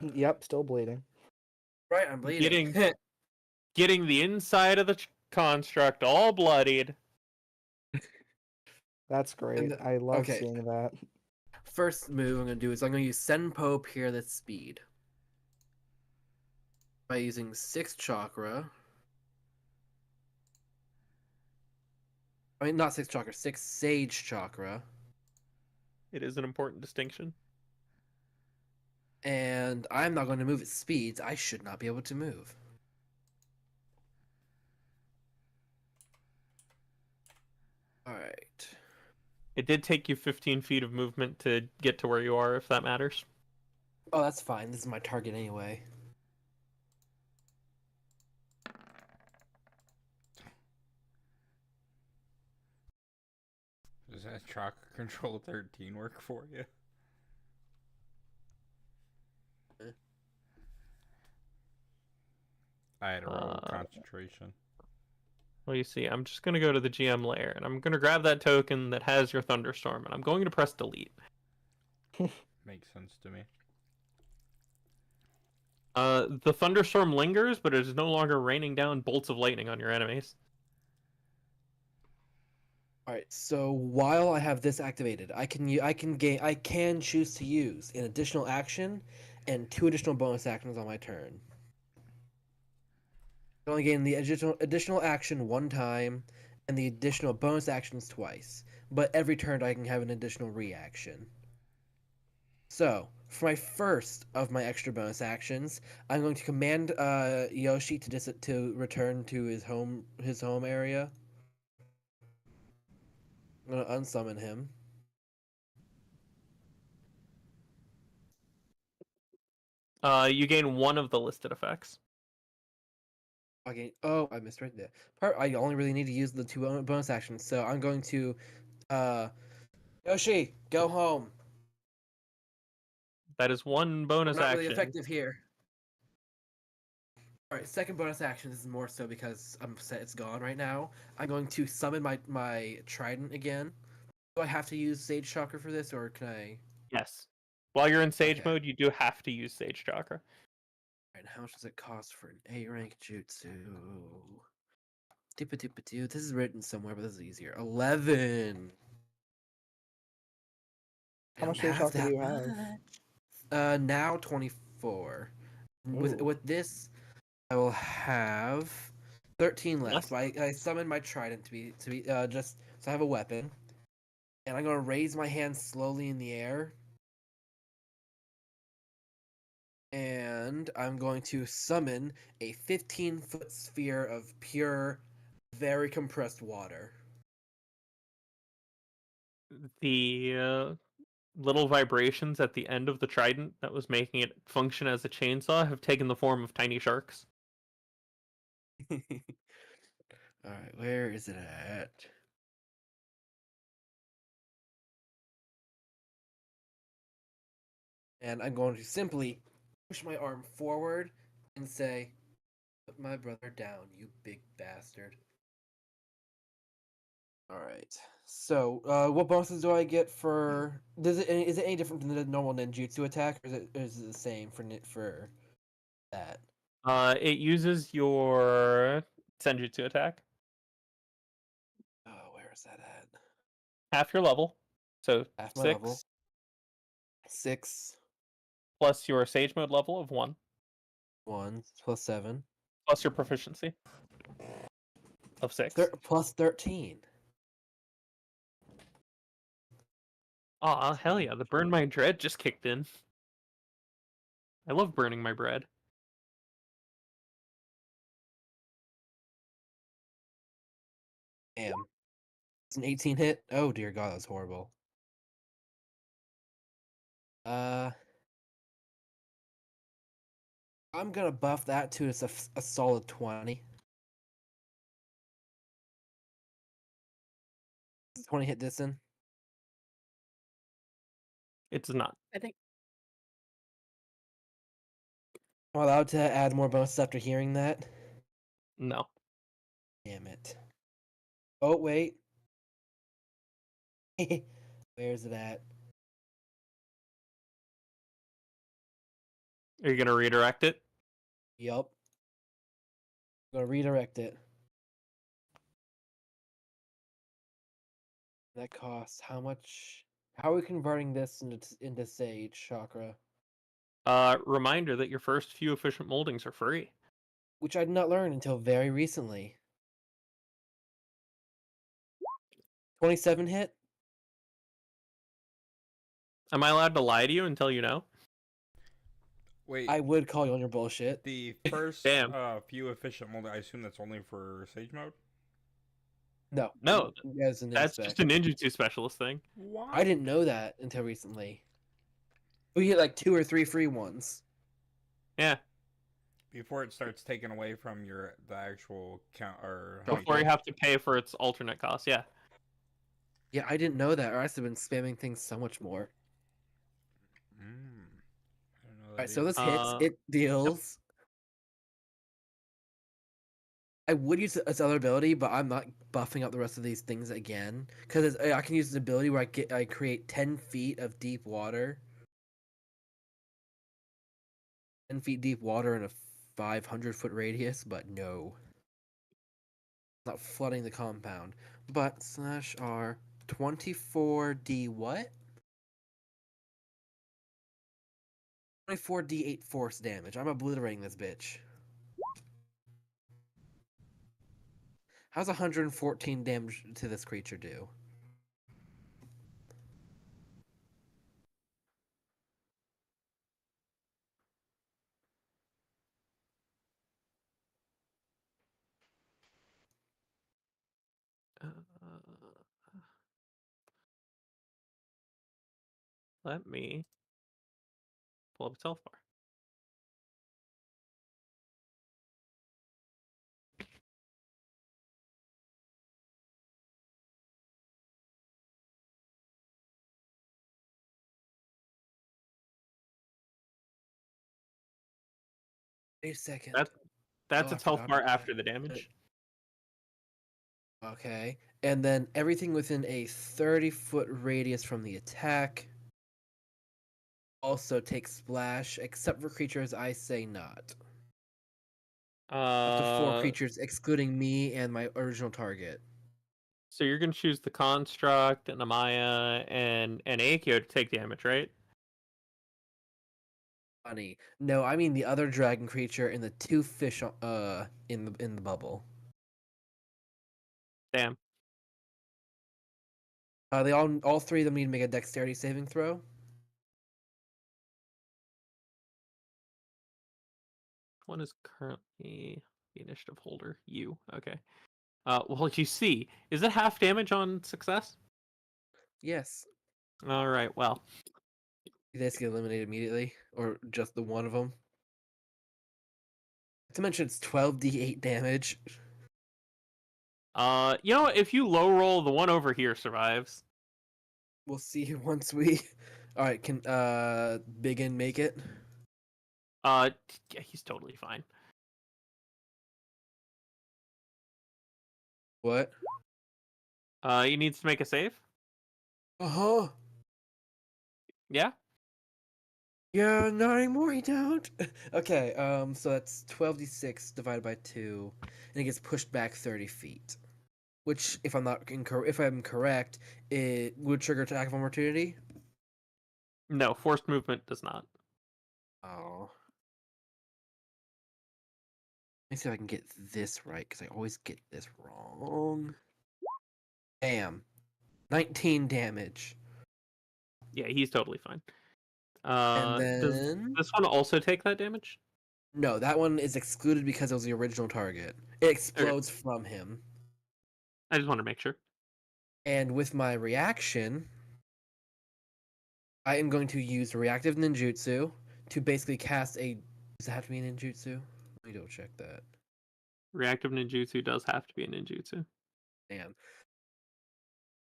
Yep, still bleeding. Right, I'm bleeding. Getting the inside of the construct all bloodied. That's great. the- I love okay. seeing that. First move I'm going to do is I'm going to use Senpo Peerless Speed. By using 6 chakra. I mean, not 6 chakra, 6 Sage chakra. It is an important distinction. And I'm not going to move at speeds I should not be able to move. Alright. It did take you 15 feet of movement to get to where you are, if that matters. Oh, that's fine. This is my target anyway. Does that Chakra Control 13 work for you? I had a roll concentration. Well, you see, I'm just going to go to the GM layer, and I'm going to grab that token that has your thunderstorm, and I'm going to press delete. Makes sense to me. The thunderstorm lingers, but it is no longer raining down bolts of lightning on your enemies. Alright, so while I have this activated, I can choose to use an additional action and 2 additional bonus actions on my turn. I only gain the additional action 1 time and the additional bonus actions twice. But every turn I can have an additional reaction. So, for my first of my extra bonus actions, I'm going to command Yoshi to return to his home area. I'm going to unsummon him. You gain 1 of the listed effects. Okay. Oh, I missed right there. I only really need to use the 2 bonus actions, so I'm going to Yoshi, go home. That is 1 bonus I'm not action. really effective here. Alright, second bonus action. This is more so because I'm upset it's gone right now. I'm going to summon my trident again. Do I have to use Sage Chakra for this, or can I? Yes. While you're in Sage Okay. mode, you do have to use Sage Chakra. Alright, how much does it cost for an A rank jutsu? This is written somewhere, but this is easier. 11. How I much don't Sage Chakra do you that have? much. Now 24. Ooh. With this, I will have 13 left. Less- I summon my trident to be just so I have a weapon, and I'm gonna raise my hand slowly in the air, and I'm going to summon a 15-foot sphere of pure, very compressed water. The little vibrations at the end of the trident that was making it function as a chainsaw have taken the form of tiny sharks. Alright, where is it at? And I'm going to simply push my arm forward and say, "Put my brother down, you big bastard." Alright. So, what bonuses do I get for... is it any different from the normal ninjutsu attack, or is it the same for that? It uses your Senjutsu attack, Oh, where is that at? half your level, so Half my 6 level. 6, plus your Sage Mode level of 1 1, plus 7. plus your proficiency of 6. Plus 13. Aw, hell yeah! The Burn My Dread just kicked in. I love burning my bread. Damn. It's an 18 hit? Oh dear god, that's horrible. I'm gonna buff that to a solid 20. 20 hit Disson. It's not. I think Am I allowed to add more bonuses after hearing that? No. Damn it. Oh, wait. Where's it at? Are you gonna redirect it? Yup. I'm gonna redirect it. That costs how much? How are we converting this into Sage Chakra? Reminder that your first few efficient moldings are free. Which I did not learn until very recently. 27 hit? Am I allowed to lie to you and tell you no? Wait, I would call you on your bullshit. the first Damn. few efficient mold, I assume that's only for Sage Mode? No. No, As an that's inspect. just a ninjutsu specialist thing. Why? I didn't know that until recently. We get like 2 or 3 free ones. Yeah, Before it starts taking away from the actual count or before you have to pay for its alternate cost. Yeah. Yeah, I didn't know that, or else I've been spamming things so much more. I don't know Alright, that so either. this hits. It deals. I would use its other ability, but I'm not buffing up the rest of these things again. Because I can use this ability where I create 10 feet of deep water. 10 feet deep water in a 500-foot radius, but no. Not flooding the compound. But /R 24D what? 24D8 force damage. I'm obliterating this bitch. How's 114 damage to this creature do? Let me pull up its health bar. Wait a second. That's Oh, I its health forgot bar about after that. the damage. Okay. And then everything within a 30-foot radius from the attack also takes splash, except for creatures I say not. Up to 4 creatures, excluding me and my original target. So you're gonna choose the construct and Amaya and Aikyo to take damage, right? Funny. No, I mean the other dragon creature and the 2 fish in the bubble. Damn. They all 3 of them need to make a dexterity saving throw. one is currently the initiative holder? You. Okay. Well, you see, is it half damage on success? Yes. All right. Well, You guys get eliminated immediately, or just the one of them. Not to mention it's 12d8 damage. if you low roll, the one over here survives. We'll see once we. All right, can Biggin make it? Yeah, he's totally fine. What? He needs to make a save. Uh huh. Yeah. Yeah, not anymore. You don't. Okay. So that's 12d6 divided by 2, and it gets pushed back 30 feet. Which, if I'm correct, it would trigger attack of opportunity. No, forced movement does not. Oh. Let me see if I can get this right, because I always get this wrong. Damn. 19 damage. Yeah, he's totally fine. And Does then... this one also take that damage? No, that one is excluded because it was the original target. It explodes from him. I just want to make sure. And with my reaction, I am going to use reactive ninjutsu to basically cast a... Does it have to be a ninjutsu? Let me double check that. Reactive ninjutsu does have to be a ninjutsu. Damn.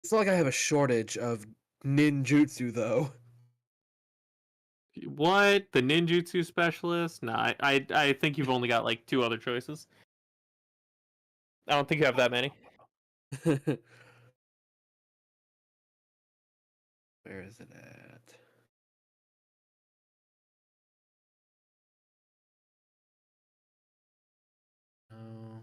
It's not like I have a shortage of ninjutsu, though. What? The ninjutsu specialist? Nah, I think you've only got like 2 other choices. I don't think you have that many. Where is it at? Oh.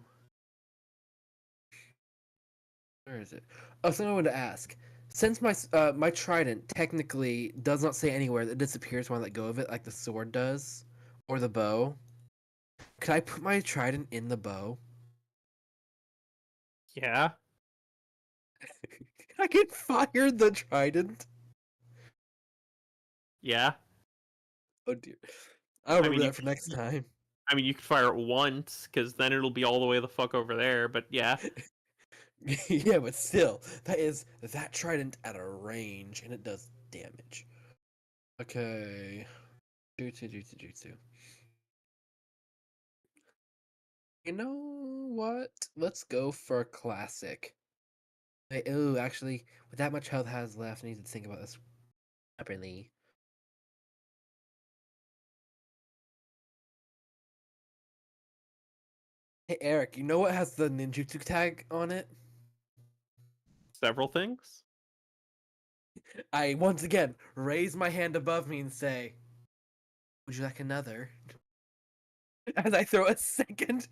Where is it? Oh, something I wanted to ask. Since my trident technically does not say anywhere that it disappears when I let go of it, like the sword does, or the bow, could I put my trident in the bow? Yeah. I can fire the trident. Yeah. Oh dear. I'll remember mean, that for next time. I mean, you could fire it once, because then it'll be all the way the fuck over there, but yeah. Yeah, but still, that trident at a range, and it does damage. Okay. Jutsu. You know what? Let's go for classic. Oh, actually, with that much health has left, I need to think about this properly. Hey, Eric, you know what has the ninjutsu tag on it? Several things. I once again raise my hand above me and say, "Would you like another?" As I throw a second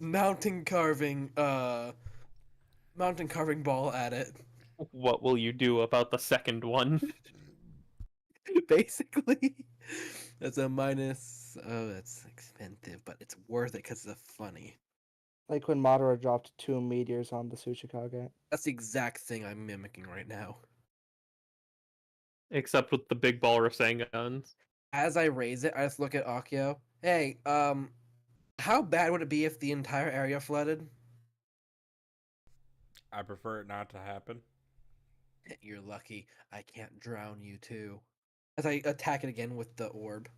mountain carving ball at it. What will you do about the second one? Basically, that's a minus. Oh, that's expensive, but it's worth it because it's funny. Like when Madara dropped 2 meteors on the Tsuchikage. That's the exact thing I'm mimicking right now. Except with the big ball Rasengan's. As I raise it, I just look at Akio. Hey, how bad would it be if the entire area flooded? I prefer it not to happen. You're lucky. I can't drown you too. As I attack it again with the orb.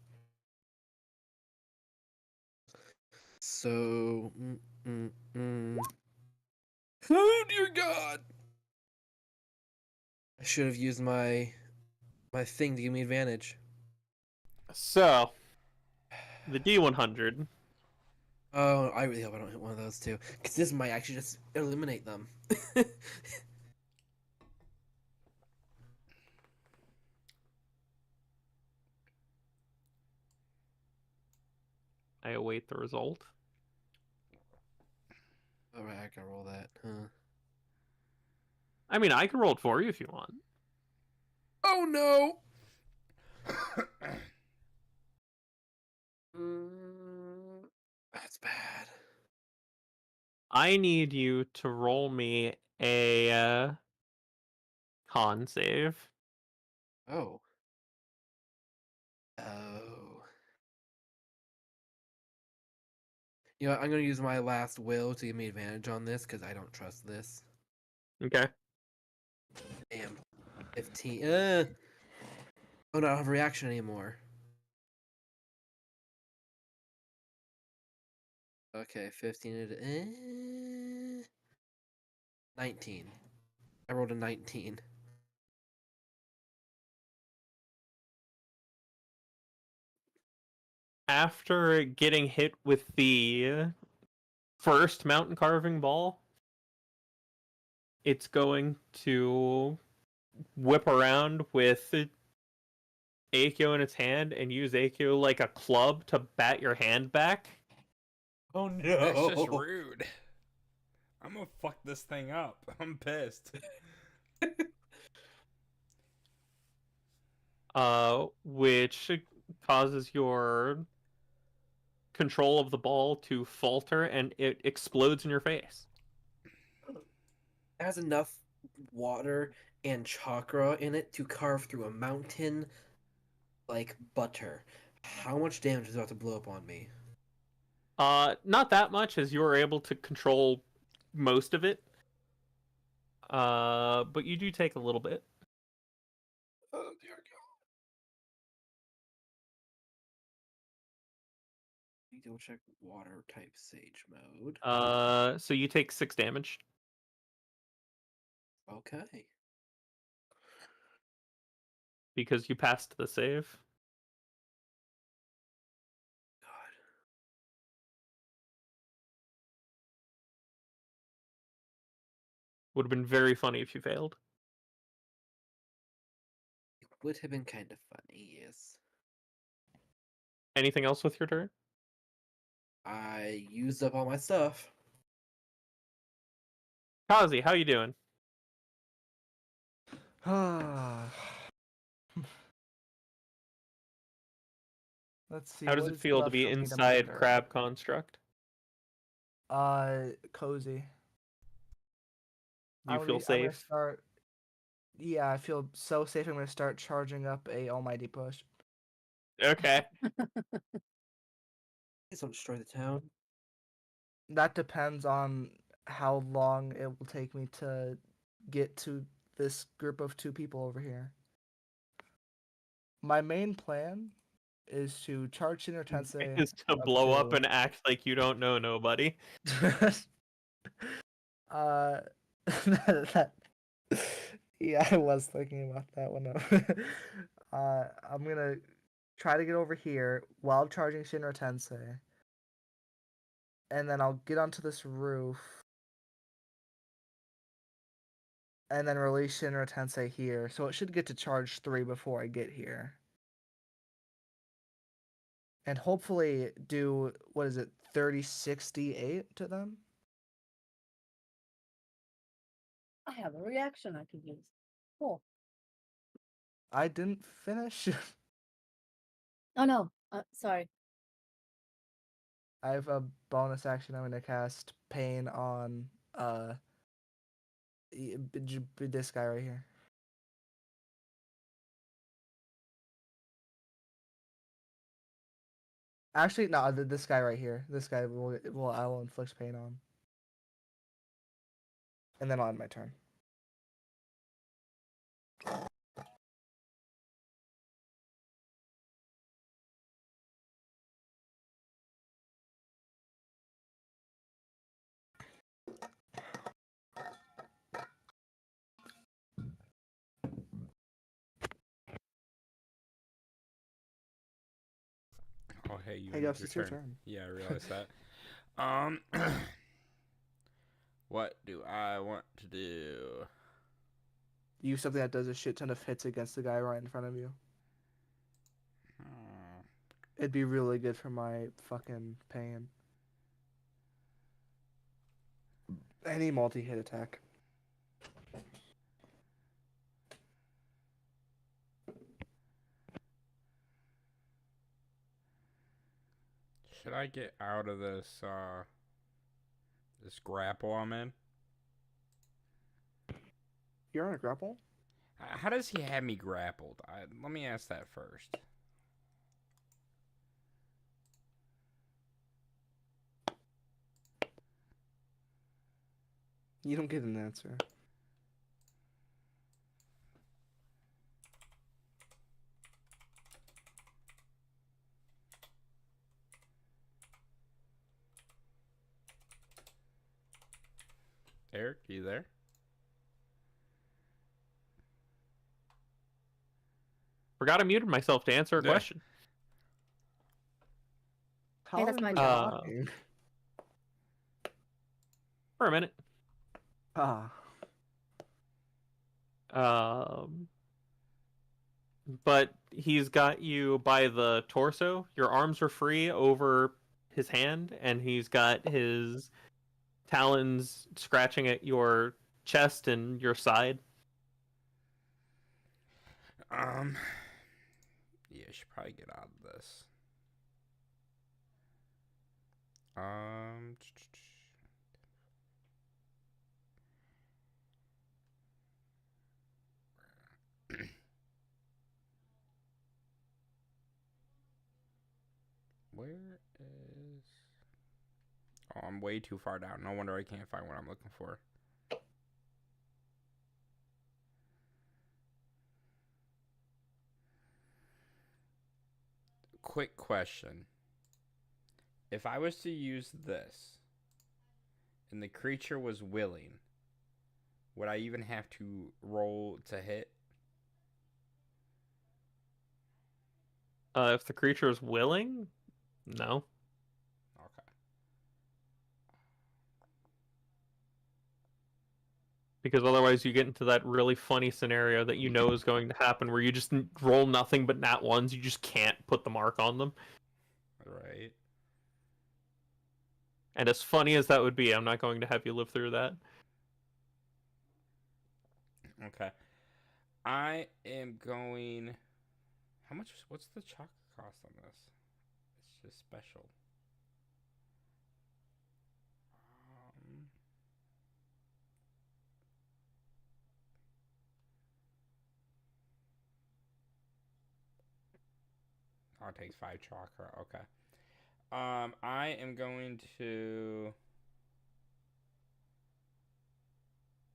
So, oh dear God! I should have used my thing to give me advantage. So, the D100. Oh, I really hope I don't hit one of those two, because this might actually just eliminate them. I await the result. Alright, I can roll that, huh? I mean, I can roll it for you if you want. Oh no! That's bad. I need you to roll me a con save. Oh. Oh. You know, I'm gonna use my last will to give me advantage on this because I don't trust this. Okay. Damn. 15. Oh no, I don't have a reaction anymore. Okay, 15. 19. I rolled a 19. After getting hit with the first mountain carving ball, it's going to whip around with Akio in its hand and use Akio like a club to bat your hand back. Oh That's just rude. I'm gonna fuck this thing up. I'm pissed. Which causes your control of the ball to falter and it explodes in your face. It has enough water and chakra in it to carve through a mountain like butter. How much damage is about to blow up on me? Not that much, as you were able to control most of it. But you do take a little bit. Oh dear God. Double check water type sage mode. So you take 6 damage. Okay. Because you passed the save. God. Would have been very funny if you failed. It would have been kind of funny, yes. Anything else with your turn? I used up all my stuff. Kazi, how you doing? Let's see. How does what it is feel to left be for me inside murder? Crab Construct? Cozy. Do you I'm feel gonna be- I'm gonna safe? start. Yeah, I feel so safe. I'm gonna start charging up a almighty push. Okay. Please don't destroy the town. That depends on how long it will take me to get to this group of 2 people over here. My main plan is to charge Shinra Tensei. Is to up blow up to- and act like you don't know nobody. that, yeah, I was thinking about that one. I'm gonna try to get over here while charging Shinra Tensei, and then I'll get onto this roof, and then release Shinra Tensei here. So it should get to charge 3 before I get here, and hopefully do what is it, 3068 to them. I have a reaction I could use. Cool. I didn't finish. Oh no, sorry. I have a bonus action. I'm gonna cast Pain on this guy right here. Actually, no, this guy right here. This guy I will inflict pain on, and then I'll end my turn. Oh, hey, you Hey, ended Gus, it's your turn. Yeah, I realized that. What do I want to do? Use something that does a shit ton of hits against the guy right in front of you. Hmm. It'd be really good for my fucking pain. Any multi-hit attack. Should I get out of this this grapple I'm in? You're on a grapple? How does he have me grappled? Let me ask that first. You don't get an answer. Eric, you there? Forgot I muted myself to answer a Yeah. question. How that's are my you job. talking? For a minute. Ah. But he's got you by the torso. Your arms are free over his hand, and he's got his talons scratching at your chest and your side. Yeah, I should probably get out of this. Where is... Oh, I'm way too far down. No wonder I can't find what I'm looking for. Quick question. If I was to use this and the creature was willing, would I even have to roll to hit? If the creature is willing, no. Okay. Because otherwise you get into that really funny scenario that you know is going to happen where you just roll nothing but nat ones. You just can't put the mark on them. Right. And as funny as that would be, I'm not going to have you live through that. Okay. I am going... How much? What's the chocolate cost on this? It's just special. Oh, it takes 5 chocolate. Okay. I am going to...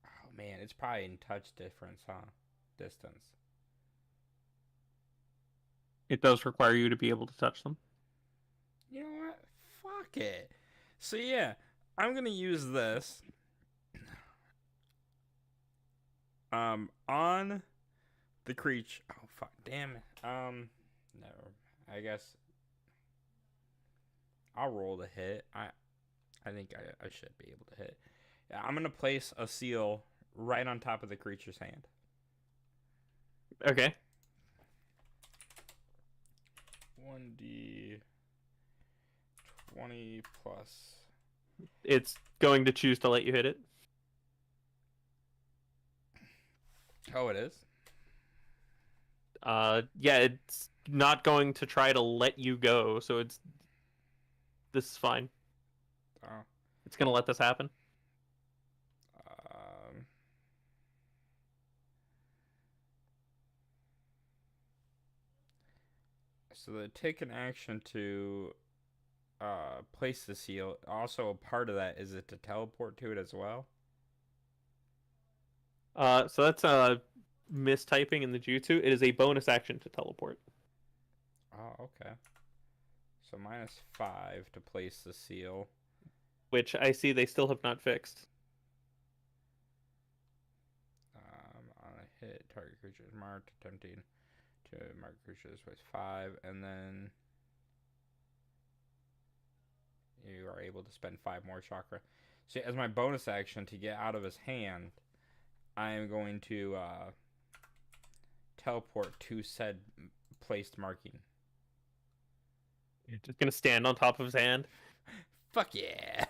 Oh, man. It's probably in touch difference, huh? Distance. It does require you to be able to touch them. You know what? Fuck it. So, yeah. I'm going to use this. On the creature... Oh, fuck. Damn it. Never. I guess... I'll roll the hit. I think I should be able to hit. Yeah, I'm going to place a seal right on top of the creature's hand. Okay. 1d 20 plus. It's going to choose to let you hit it. Oh, it is? Yeah, it's not going to try to let you go, so it's... This is fine. Oh. It's going to let this happen. So they take an action to place the seal. Also, a part of that is it to teleport to it as well. So that's mistyping in the jutsu. It is a bonus action to teleport. Oh, okay. So -5 to place the seal. Which I see they still have not fixed. On a hit, target creature is marked, attempting to mark creatures with 5, and then you are able to spend 5 more chakra. So as my bonus action to get out of his hand, I am going to teleport to said placed marking. You're just gonna stand on top of his hand. Fuck yeah.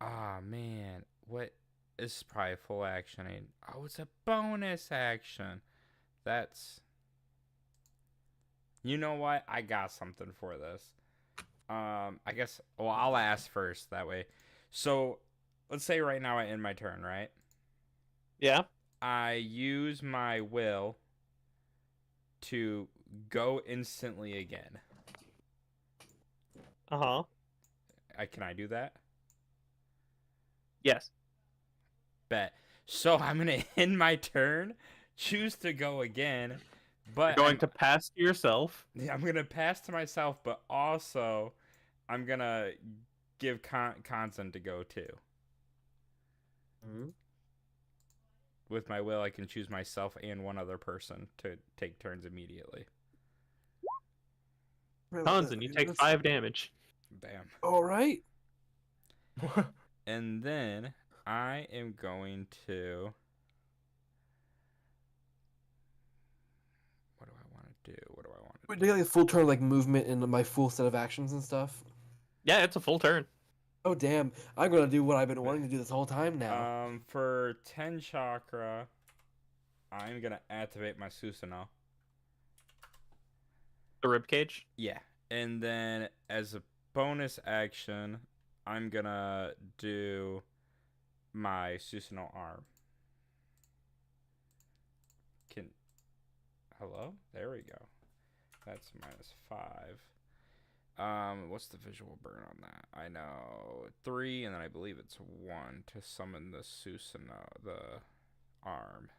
Ah, man. What? This is probably full action. Oh, it's a bonus action. That's... You know what? I got something for this. I guess... Well, I'll ask first, that way. So, let's say right now I end my turn, right? Yeah. I use my will to go instantly again. Uh-huh. can I do that? Yes. Bet. So I'm gonna end my turn, choose to go again, but You're going to pass to yourself. yeah, I'm gonna pass to myself, but also I'm gonna give Conson to go too. Mhm. With my will, I can choose myself and one other person to take turns immediately. Tanzan, you take 5 damage. Bam. All right. And then I am going to. What do I want to do? What do I want to Wait, do? do I get like a full turn like movement in my full set of actions and stuff? Yeah, it's a full turn. Oh damn! I'm gonna do what I've been wanting to do this whole time now. For 10 chakra, I'm gonna activate my Susanoo. The ribcage. Yeah, and then as a bonus action, I'm gonna do my Susanoo arm. Hello? There we go. That's -5. What's the visual burn on that? I know 3, and then I believe it's 1 to summon the Susanoo, the arm.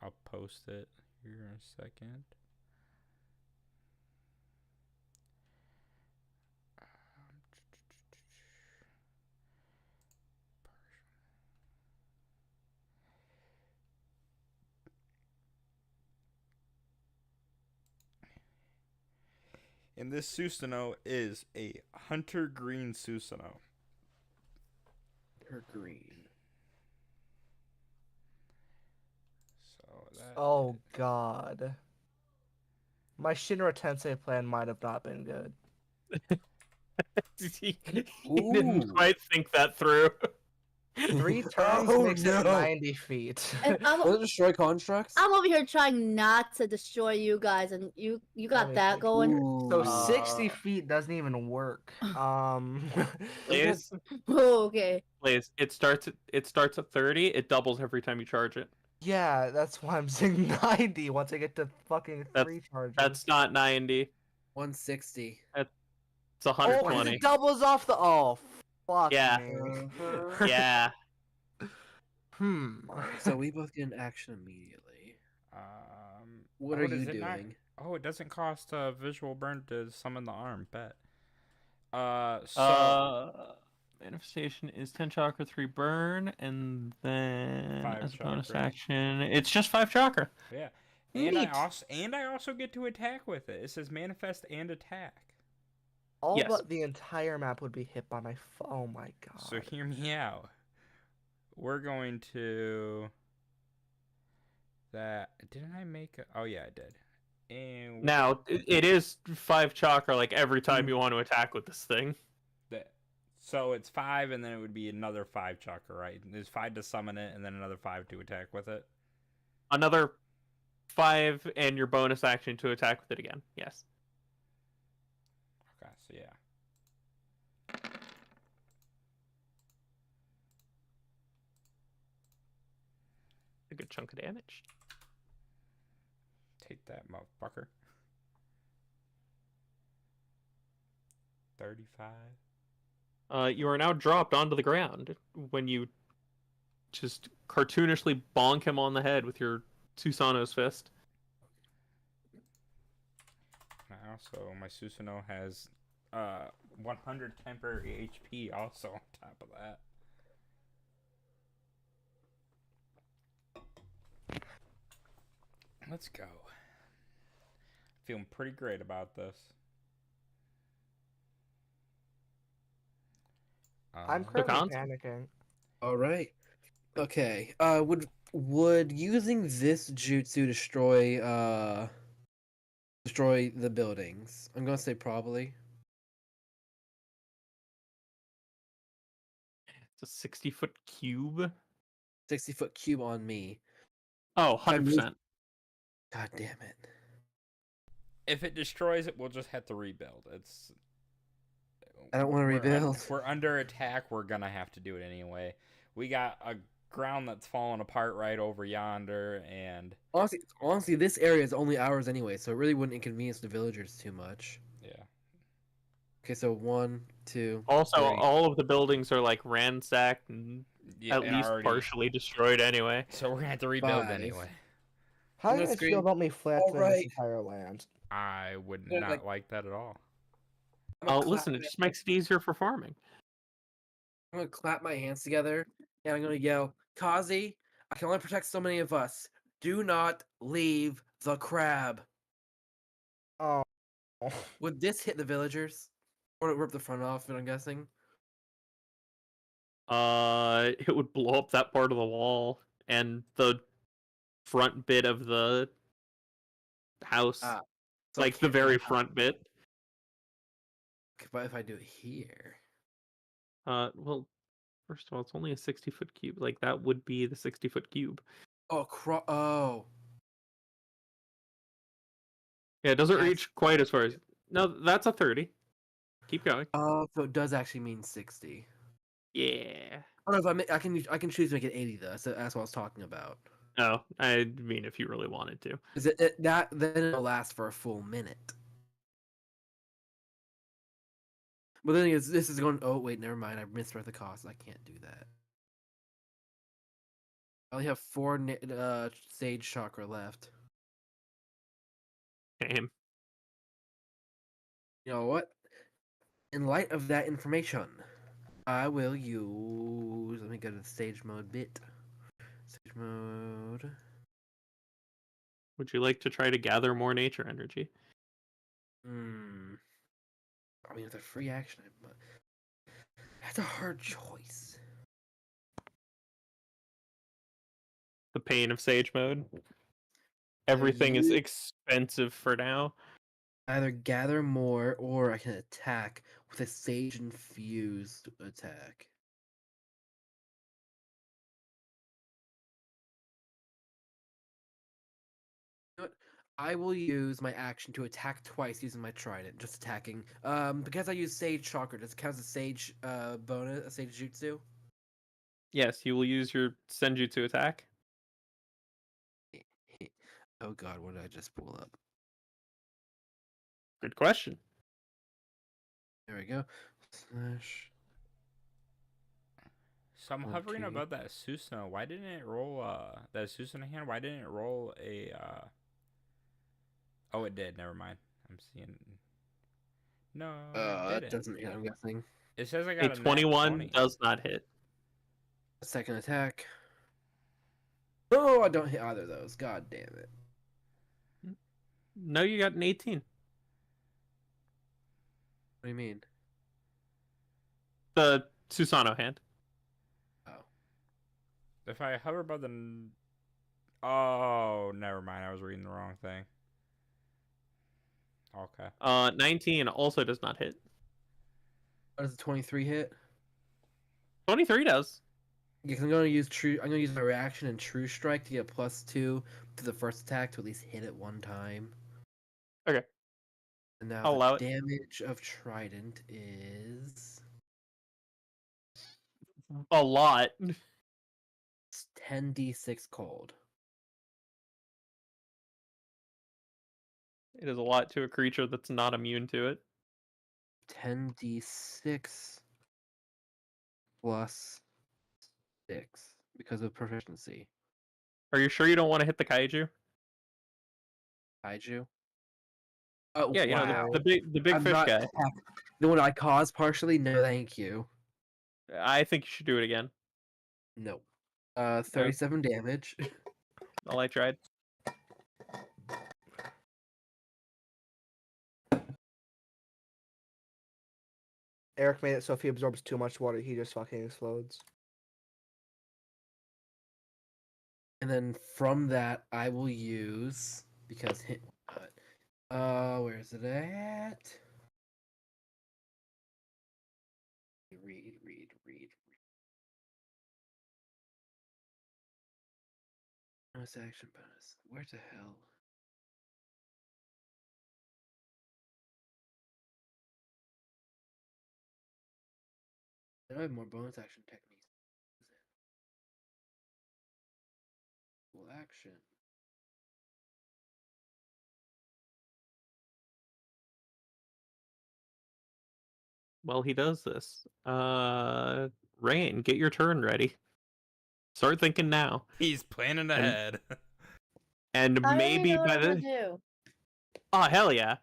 I'll post it here in a second. And this Susanoo is a Hunter Green Susanoo. Her green. So that Oh god. My Shinra Tensei plan might have not been good. He Ooh. didn't quite think that through. 3 turns Oh, makes no. it 90 feet. And Want to destroy constructs? I'm over here trying not to destroy you guys, and you got me that think. going. So Ooh. 60 feet doesn't even work. Blaze, Oh, okay. Blaze, it starts at 30. It doubles every time you charge it. Yeah, that's why I'm saying 90 once I get to fucking 3 charges. That's not 90. 160. It's Oh, 'cause 120. it doubles off the. Oh, fuck Yeah. me. Yeah. So we both get an action immediately. What oh, are does you it not- doing? Oh, it doesn't cost a visual burn to summon the arm. Bet. So Manifestation is 10 chakra, 3 burn, and then 5 as a bonus chakra. action, it's just 5 chakra. yeah, Neat. I also get to attack with it. It says manifest and attack. All Yes. but the entire map would be hit by my. Oh my god. So hear me out. We're going to that. Didn't I make a? Oh yeah, I did. And Now, it is 5 chakra like every time you want to attack with this thing. so it's 5, and then it would be another 5 chakra, right? There's 5 to summon it, and then another 5 to attack with it. Another 5 and your bonus action to attack with it again. Yes. Okay, so yeah. A good chunk of damage. Take that, motherfucker. 35. You are now dropped onto the ground when you just cartoonishly bonk him on the head with your Susanoo's fist. Now, so my Susanoo has 100 temporary HP also on top of that. Let's go. Feeling pretty great about this. I'm currently Cons? panicking. All right. Okay. Would using this jutsu destroy the buildings? I'm gonna say probably. It's a 60-foot cube. 60-foot cube on me. Oh, I moved- 100%. God damn it. If it destroys it, we'll just have to rebuild. I don't want to rebuild. We're under attack. We're gonna have to do it anyway. We got a ground that's falling apart right over yonder, and Honestly, this area is only ours anyway, so it really wouldn't inconvenience the villagers too much. yeah. Okay, so 1, 2, Also, 3. all of the buildings are like ransacked and Yeah, at and least already. partially destroyed anyway. So we're gonna have to rebuild 5. anyway. How do you No guys screen. feel about me flattening this Alright. entire land? I would Yeah, not like- like that at all. I'm gonna, Listen, it just makes it easier for farming. I'm gonna clap my hands together and I'm gonna yell, Kazi, I can only protect so many of us. Do not leave the crab. Oh. Would this hit the villagers? Or rip the front off it, I'm guessing? It would blow up that part of the wall and the front bit of the house, Ah, so like the can't really very have- front bit. But if I do it here. Well, first of all, it's only a 60-foot cube. Like that would be the 60-foot cube. Oh. Yeah, it doesn't That's- reach quite as far as. No, that's a 30. Keep going. Oh, so it does actually mean 60. Yeah. Oh no, if I can choose to make it 80 though. So that's what I was talking about. Oh, I mean, if you really wanted to. Is that then it'll last for a full minute. But the thing is, this is going. Oh wait, never mind. I misread the cost. I can't do that. I only have 4 sage chakra left. Same. You know what? In light of that information, I will use. Let me go to the stage mode bit. Stage mode. Would you like to try to gather more nature energy? I mean, it's a free action. That's a hard choice. The pain of Sage mode. Everything is you- expensive for now. Either gather more, or I can attack with a sage infused attack. You know what? I will use my action to attack twice using my trident, just attacking. Because I use Sage Chakra, does it count as a Sage bonus, a Sage Jutsu? Yes, you will use your Senjutsu attack. Oh god, what did I just pull up? Good question. There we go. Slash. So I'm hovering Okay. about that Susano. Why didn't it roll that Susano hand? Why didn't it roll a Oh, it did. Never mind. I'm seeing. No, it That didn't. doesn't hit, I'm guessing. It says I A got a nat 21 20. does not hit. Second attack. Oh, I don't hit either of those. God damn it. No, you got an 18. What do you mean? The Susano hand. Oh. If I hover above the. Oh, never mind. I was reading the wrong thing. Okay. 19 also does not hit. What does the 23 hit? 23 does. Yeah, 'cause I'm gonna use true. I'm gonna use my reaction and true strike to get +2 to the first attack to at least hit it one time. Okay. And now I'll the allow it. damage of trident is A lot. 10d6 cold. It is a lot to a creature that's not immune to it. 10d6 plus 6 because of proficiency. Are you sure you don't want to hit the kaiju? Kaiju. Oh Yeah, you know wow. the big I'm fish not guy. attack- You know what I caused partially? No, thank you. I think you should do it again. No. 37 damage. All I tried. Eric made it so if he absorbs too much water, he just fucking explodes. And then from that, I will use because hit. Where is it at? Read. Bonus action bonus. Where the hell? I have more bonus action techniques. Full action. while he does this, Rain, get your turn ready. Start thinking now, He's planning ahead. and I already maybe know what by I'm gonna the do. oh hell yeah,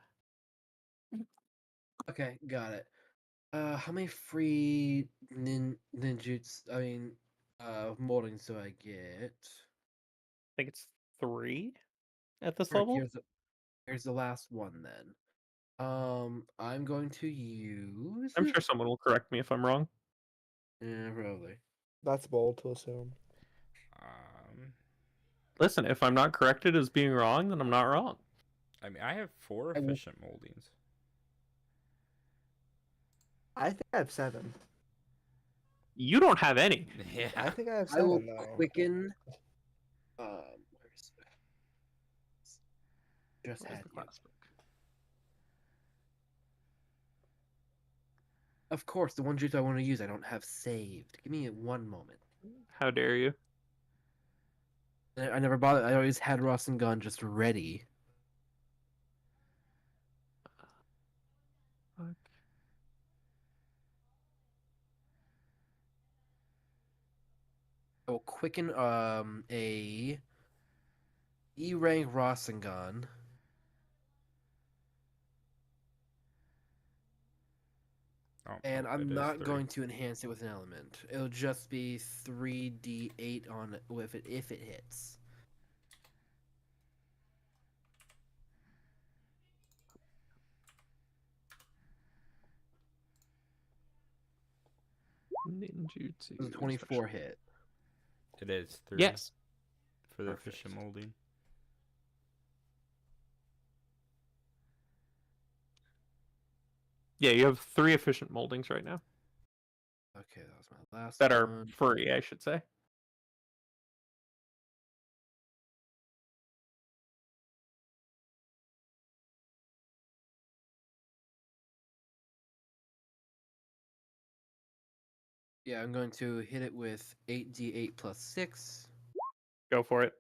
Okay, got it. How many free ninjutsu? I mean, moldings do I get? I think it's 3 at this Alright, level. here's the last one then. I'm going to use. I'm sure someone will correct me if I'm wrong. Yeah, probably. That's bold to assume. um, Listen, if I'm not corrected as being wrong, then I'm not wrong. I mean, I have 4 I will- efficient moldings. I think I have 7. You don't have any. I Yeah. think I have I will 7 though. quicken. Where's just Where's had the you. class book? Of course, the one jutsu I want to use, I don't have saved. Give me one moment. How dare you? I never bothered. I always had Rasengan just ready. Fuck. I will quicken a E rank Rasengan. Oh, And oh, I'm it is not 3. going to enhance it with an element. It'll just be 3d8 on it if it hits. Ninjutsu. It was a 24 hit. It is 3 Yes. for the Perfect. efficient molding. Yeah, you have 3 efficient moldings right now Okay, that was my last that are one. free, I should say. Yeah, I'm going to hit it with 8d8 plus 6, Go for it.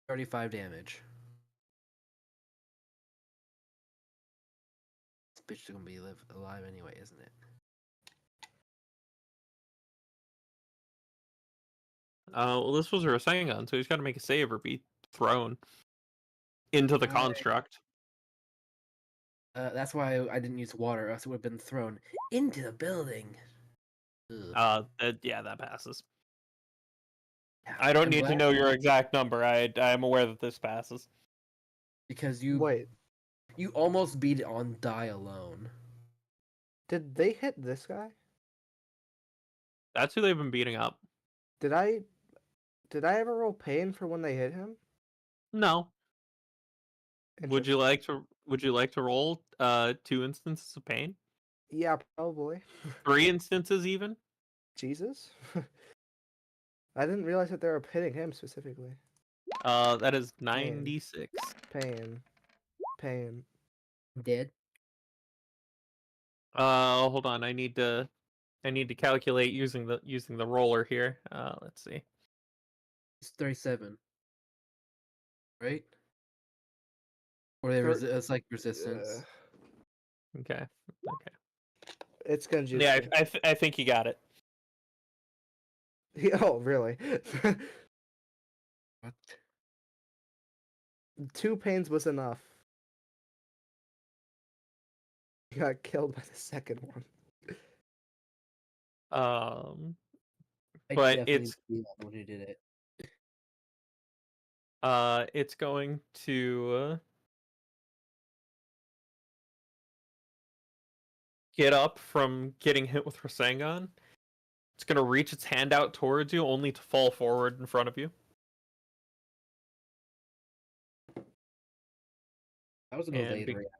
35 damage. This bitch is gonna be alive anyway, isn't it? Well, this was a Rasengan, so he's got to make a save or be thrown into the Right. construct. That's why I didn't use water, or else it would have been thrown into the building. Ugh. Yeah, that passes. Yeah, I don't I'm need to glad- know your exact number. I'm aware that this passes. because you Wait, almost beat it on die alone. did they hit this guy? That's who they've been beating up. Did I ever roll pain for when they hit him? No. Would you Interesting. like to roll 2 instances of pain? Yeah, probably. 3 instances even? Jesus. I didn't realize that they were hitting him specifically. That is 96. Pain. Pain. Dead. Hold on. I need to calculate using the roller here. Let's see. It's 37. Right? Or it's like resistance. Okay. It's Genjutsu. Yeah, I think you got it. Oh, really? What? 2 pains was enough. He got killed by the second one. I But definitely it's see that when he did it. it's going to get up from getting hit with Rasengan. It's going to reach its hand out towards you, only to fall forward in front of you. That was a And delayed be- reaction.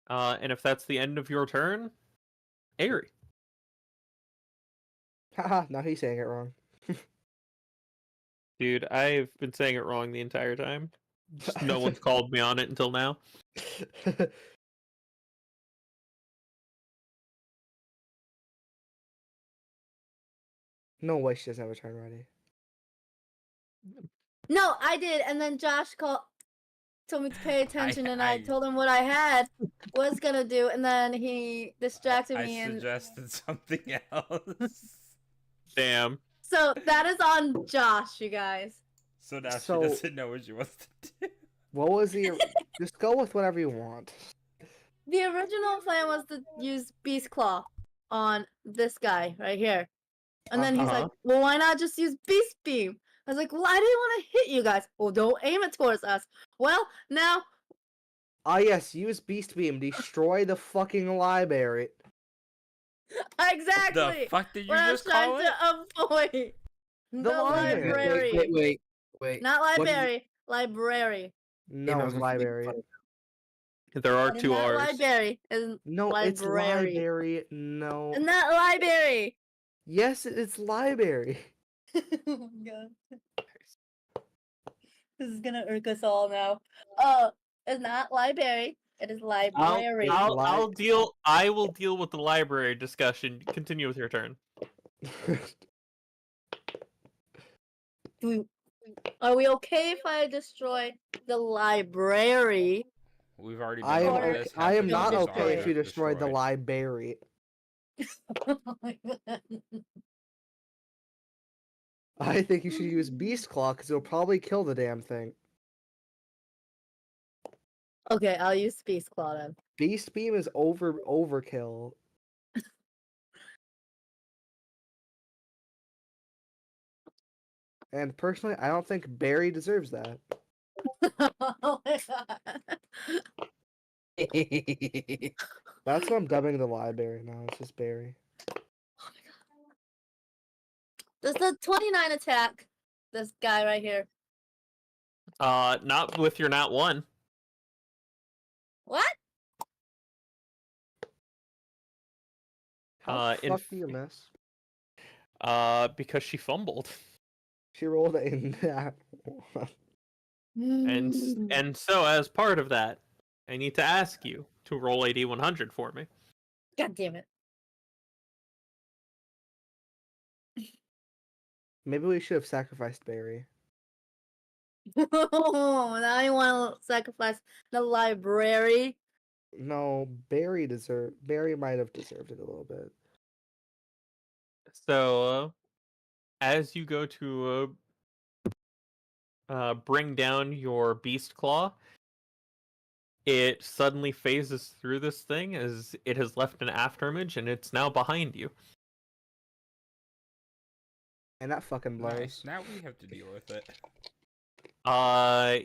And if that's the end of your turn, Aerie. Haha, now he's saying it wrong. Dude, I've been saying it wrong the entire time. Just no one's called me on it until now. No way she doesn't have a turn ready. No, I did, and then Josh told me to pay attention, and I told him what I was gonna do, and then he distracted me. I and suggested something else. Damn. So that is on Josh, you guys. So now So- she doesn't know what she wants to do. What was the? Just go with whatever you want. The original plan was to use Beast Claw on this guy right here. And then he's like, well, why not just use Beast Beam? I was like, well, I didn't want to hit you guys. Well, don't aim it towards us. Well, now. Ah, yes, use Beast Beam. Destroy the fucking library. Exactly. The fuck did you what I was just call it? trying to avoid. The library. library. Wait. Not What is it? library. Library. No, I it's was gonna make library. fun of There are And 2 not R's. library. Is No, it's library. library. No. And not library. Yes, it's library. Oh my god. This is gonna irk us all now. It's not library. It is library. I will deal with the library discussion. Continue with your turn. Are we okay if I destroy the library? We've already been I am. over Or- this. I am Half not the okay building if is you destroy the library. Oh my god. I think you should use Beast Claw because it'll probably kill the damn thing. Okay, I'll use Beast Claw then. Beast Beam is overkill. And personally, I don't think Barry deserves that. Oh my god. it. That's what I'm dubbing the library now. It's just Barry. Oh my god. Does the 29 attack this guy right here? Not with your nat 1. What? How the in fuck do you miss? Because she fumbled. She rolled a nat one. And so as part of that, I need to ask you to roll a D100 for me. God damn it. Maybe we should have sacrificed Barry. Now you want to sacrifice the library? No, Barry might have deserved it a little bit. So, as you go to bring down your Beast Claw, it suddenly phases through this thing as it has left an afterimage and it's now behind you. And that fucking blows. Nice. Now we have to deal with it.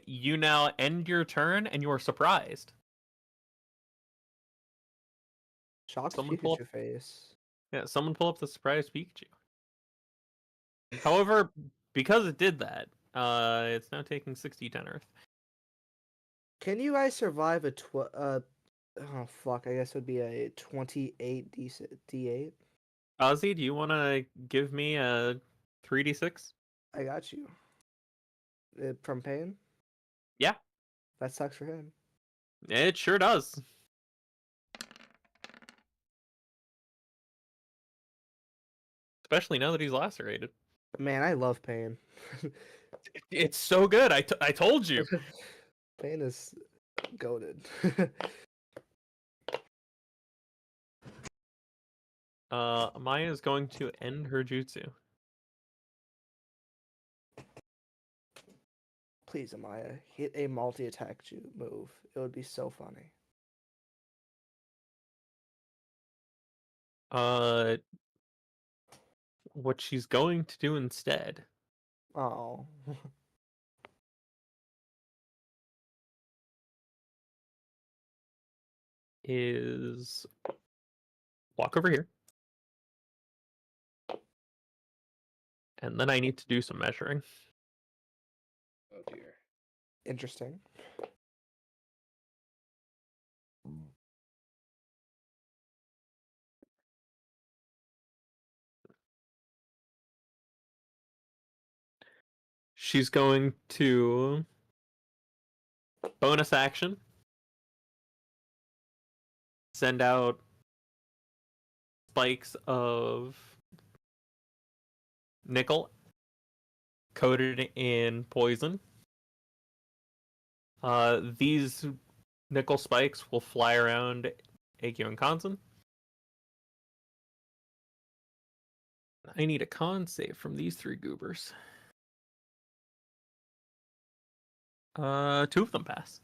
You now end your turn and you're surprised. Shocked Someone pull Pikachu face. Yeah, someone pull up the surprise Pikachu. However, because it did that, it's now taking 60 10 Earth. Can you guys survive a oh fuck, I guess it would be a 28 D8? Ozzy, do you want to give me a 3d6? I got you. From pain? Yeah. That sucks for him. It sure does. Especially now that he's lacerated. Man, I love pain. It's so good. I told you. Pain is goated. Maya is going to end her jutsu. Please, Amaya, hit a multi-attack move. It would be so funny. What she's going to do instead Oh. is walk over here. And then I need to do some measuring. Oh dear. Interesting. She's going to bonus action, send out spikes of nickel coated in poison. These nickel spikes will fly around Akio and Kanzen. I need a con save from these three goobers. Two of them pass.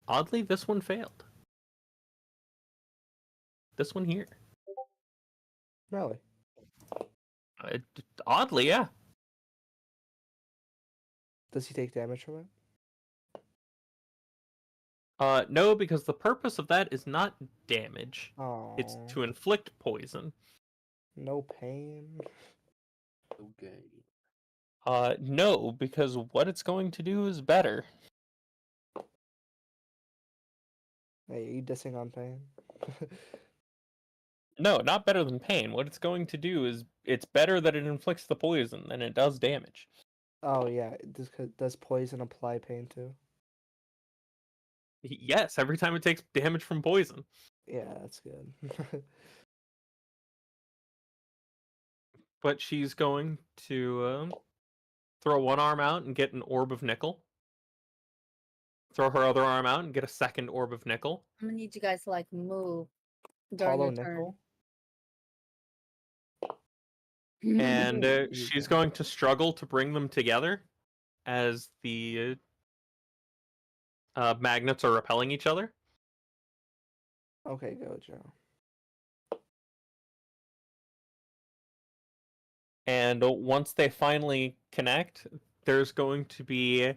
Oddly, this one failed. This one here. Really? Oddly, yeah. Does he take damage from it? No, because the purpose of that is not damage. Oh. It's to inflict poison. No pain. Okay. No, because what it's going to do is better. Hey, are you dissing on pain? No, not better than pain. What it's going to do is it's better that it inflicts the poison than it does damage. Oh yeah, does poison apply pain too? Yes, every time it takes damage from poison. Yeah, that's good. But she's going to throw one arm out and get an orb of nickel. Throw her other arm out and get a second orb of nickel. I'm gonna need you guys to like move during Hollow your turn. nickel. And Ooh, she's okay. going to struggle to bring them together as the magnets are repelling each other. Okay, go, Joe. And once they finally connect, there's going to be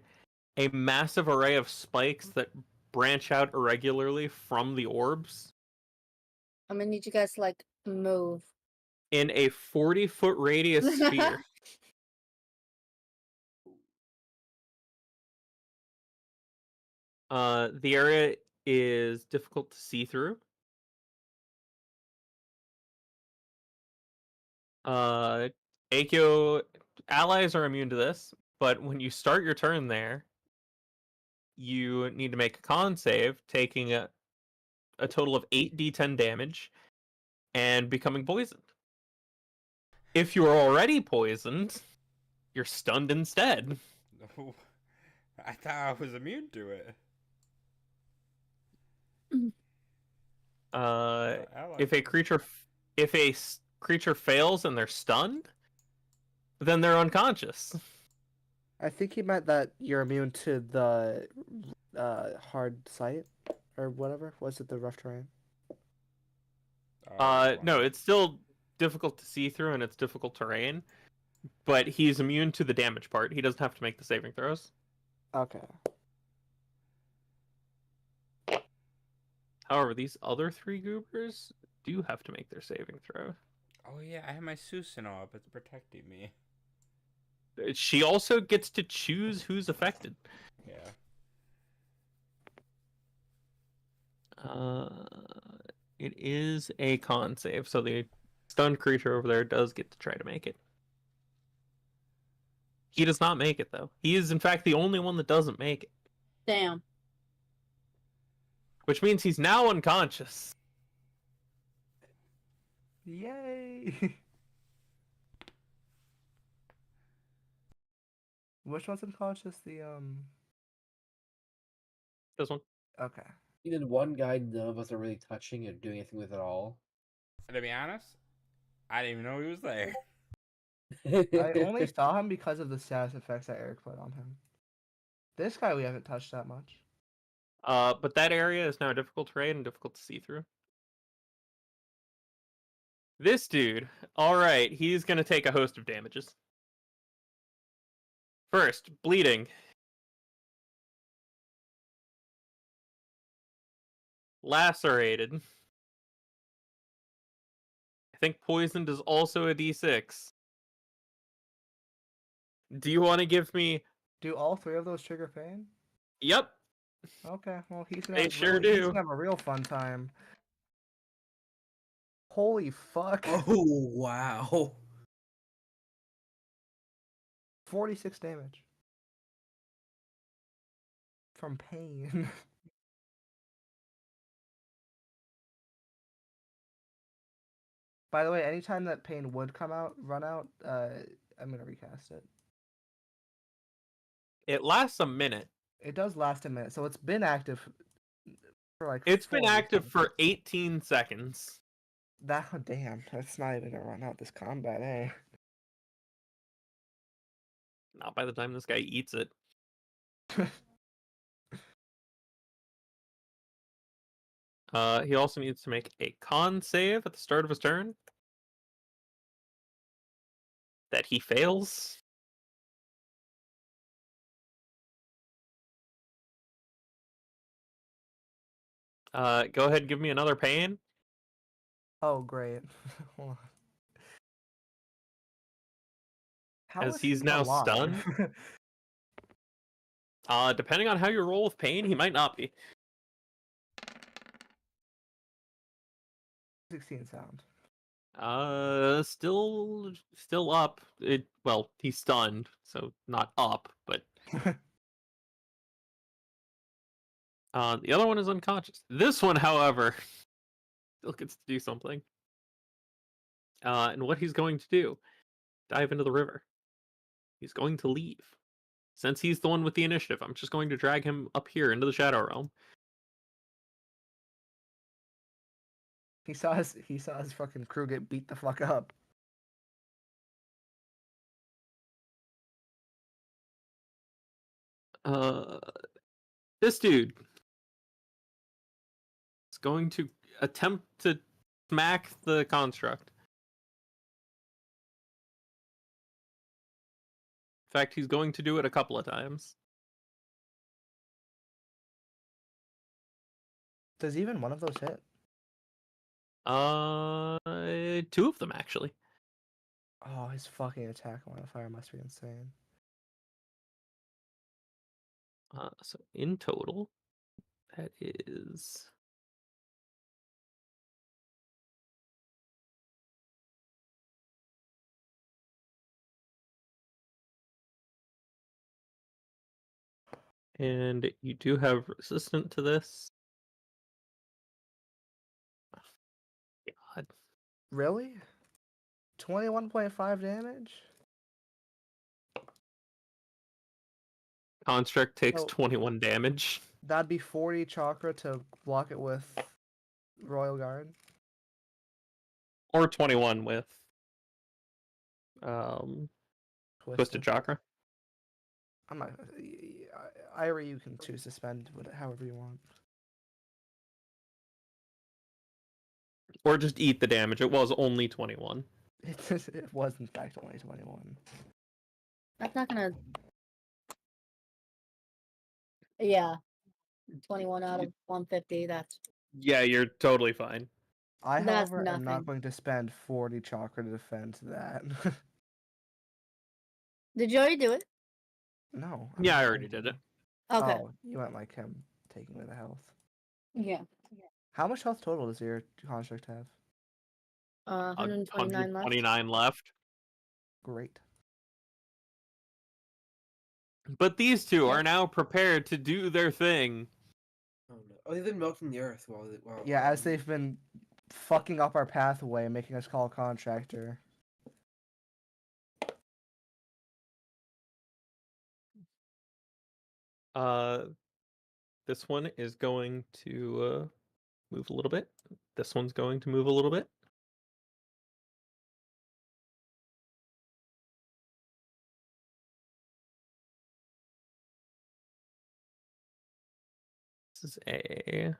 a massive array of spikes that branch out irregularly from the orbs I'm gonna need you guys to like move. in a 40-foot radius sphere. The area is difficult to see through. Akio allies are immune to this, but when you start your turn there, you need to make a con save, taking a total of 8d10 damage and becoming poisoned. If you are already poisoned, you're stunned instead. No, I thought I was immune to it. If a creature fails and they're stunned, then they're unconscious. I think he meant that you're immune to the hard sight or whatever. Was it the rough terrain? No, it's still difficult to see through and it's difficult terrain, but he's immune to the damage part. He doesn't have to make the saving throws. Okay. However, these other three goobers do have to make their saving throw. Oh yeah, I have my Susanoo up. It's protecting me. She also gets to choose who's affected. Yeah. It is a con save, so the stunned creature over there does get to try to make it. He does not make it, though. He is, in fact, the only one that doesn't make it. Damn. Which means he's now unconscious. Yay! Which one's unconscious? This one. Okay. You did one guy none of us are really touching or doing anything with at all. To be honest, I didn't even know he was there. I only saw him because of the status effects that Eric put on him. This guy we haven't touched that much. But that area is now difficult terrain and difficult to see through. This dude, alright, he's gonna take a host of damages. First, bleeding. Lacerated. I think poisoned is also a d6. Do you want to give me... Do all three of those trigger pain? Yep. Okay, well he's gonna They have sure he's do. gonna have a real fun time. Holy fuck. Oh wow. 46 damage. From pain. By the way, anytime that pain would run out, I'm gonna recast it. It lasts a minute. It does last a minute, so it's been active for like. It's been 40 active seconds. for 18 seconds. That damn, that's not even gonna run out this combat, eh? Not by the time this guy eats it. He also needs to make a con save at the start of his turn. That he fails. Go ahead and give me another pain. Oh great. Hold on. How As is he's he now alive? stunned. Depending on how you roll with pain, he might not be. 16 sound. Still up. Well, he's stunned, so not up, but the other one is unconscious. This one, however, still gets to do something. And what he's going to do, dive into the river. He's going to leave. Since he's the one with the initiative, I'm just going to drag him up here into the Shadow Realm. He saw his fucking crew get beat the fuck up. This dude is going to attempt to smack the construct. In fact, he's going to do it a couple of times. Does even one of those hit? Two of them actually. Oh, his fucking attack modifier must be insane. So in total, that is and you do have resistant to this. God. Really? 21.5 damage? Construct takes Oh. 21 damage. That'd be 40 chakra to block it with Royal Guard. Or 21 with Twisted Chakra. I'm not. Ira, you can choose to spend however you want. Or just eat the damage. It was only 21. It was in fact only 21. That's not gonna. Yeah, 21 out of 150. That's Yeah, you're totally fine. I, That's however, am not nothing. going to spend 40 chakra to defend that. Did you already do it? No. I'm Yeah, not I going already to. did it. Okay. Oh, you meant like him taking away the health. Yeah. How much health total does your construct have? 129 left. 129 left. Great. But these two Yeah. are now prepared to do their thing. Oh no! Oh, they've been melting the earth while. Yeah, as they've been fucking up our pathway, making us call a contractor. This one is going to move a little bit. This one's going to move a little bit. This is a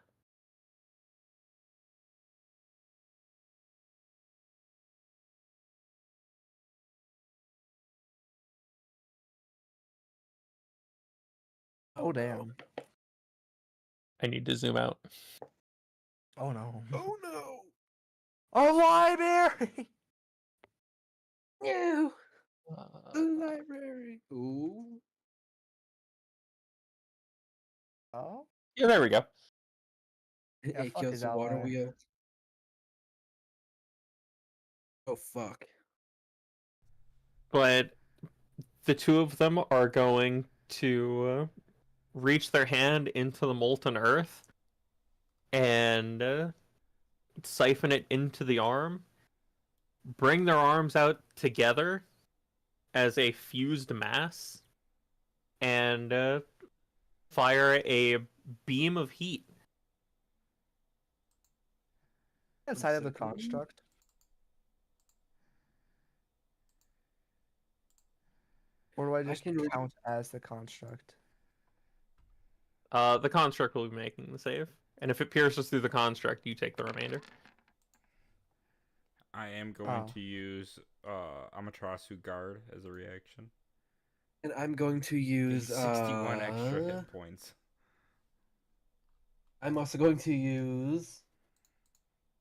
Oh damn. I need to zoom out. Oh no. Oh no! Our library. No! The Uh, library. Ooh. Oh. yeah, there we go. It, Yeah, it fuck kills his the water ally. wheel. Oh fuck! But the two of them are going to reach their hand into the molten earth and siphon it into the arm, bring their arms out together, as a fused mass and fire a beam of heat. Inside of the second. construct. Or do I just can read- count as the construct? The construct will be making the save, and if it pierces through the construct, you take the remainder. I am going to use Amaterasu Guard as a reaction. And I'm going to Gain use 61 extra hit points. I'm also going to use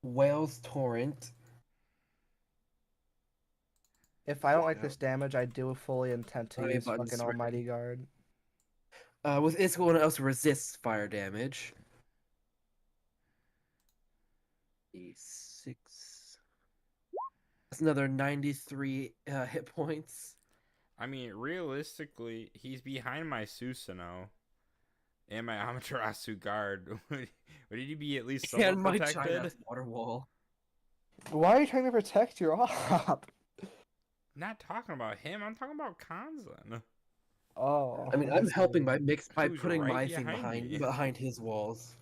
Whale's Torrent. If I don't like this damage, I do fully intend to Alright, use buttons fucking ready. Almighty Guard. With it's going to also resists fire damage. 6. That's another 93 hit points. I mean, realistically, he's behind my Susanoo and my Amaterasu Guard. Would he be at least somewhat And my protected? China's water wall. Why are you trying to protect your op? Not talking about him. I'm talking about Kanzan. Oh. I mean, I'm helping by Who's putting right my thing behind me. behind his walls.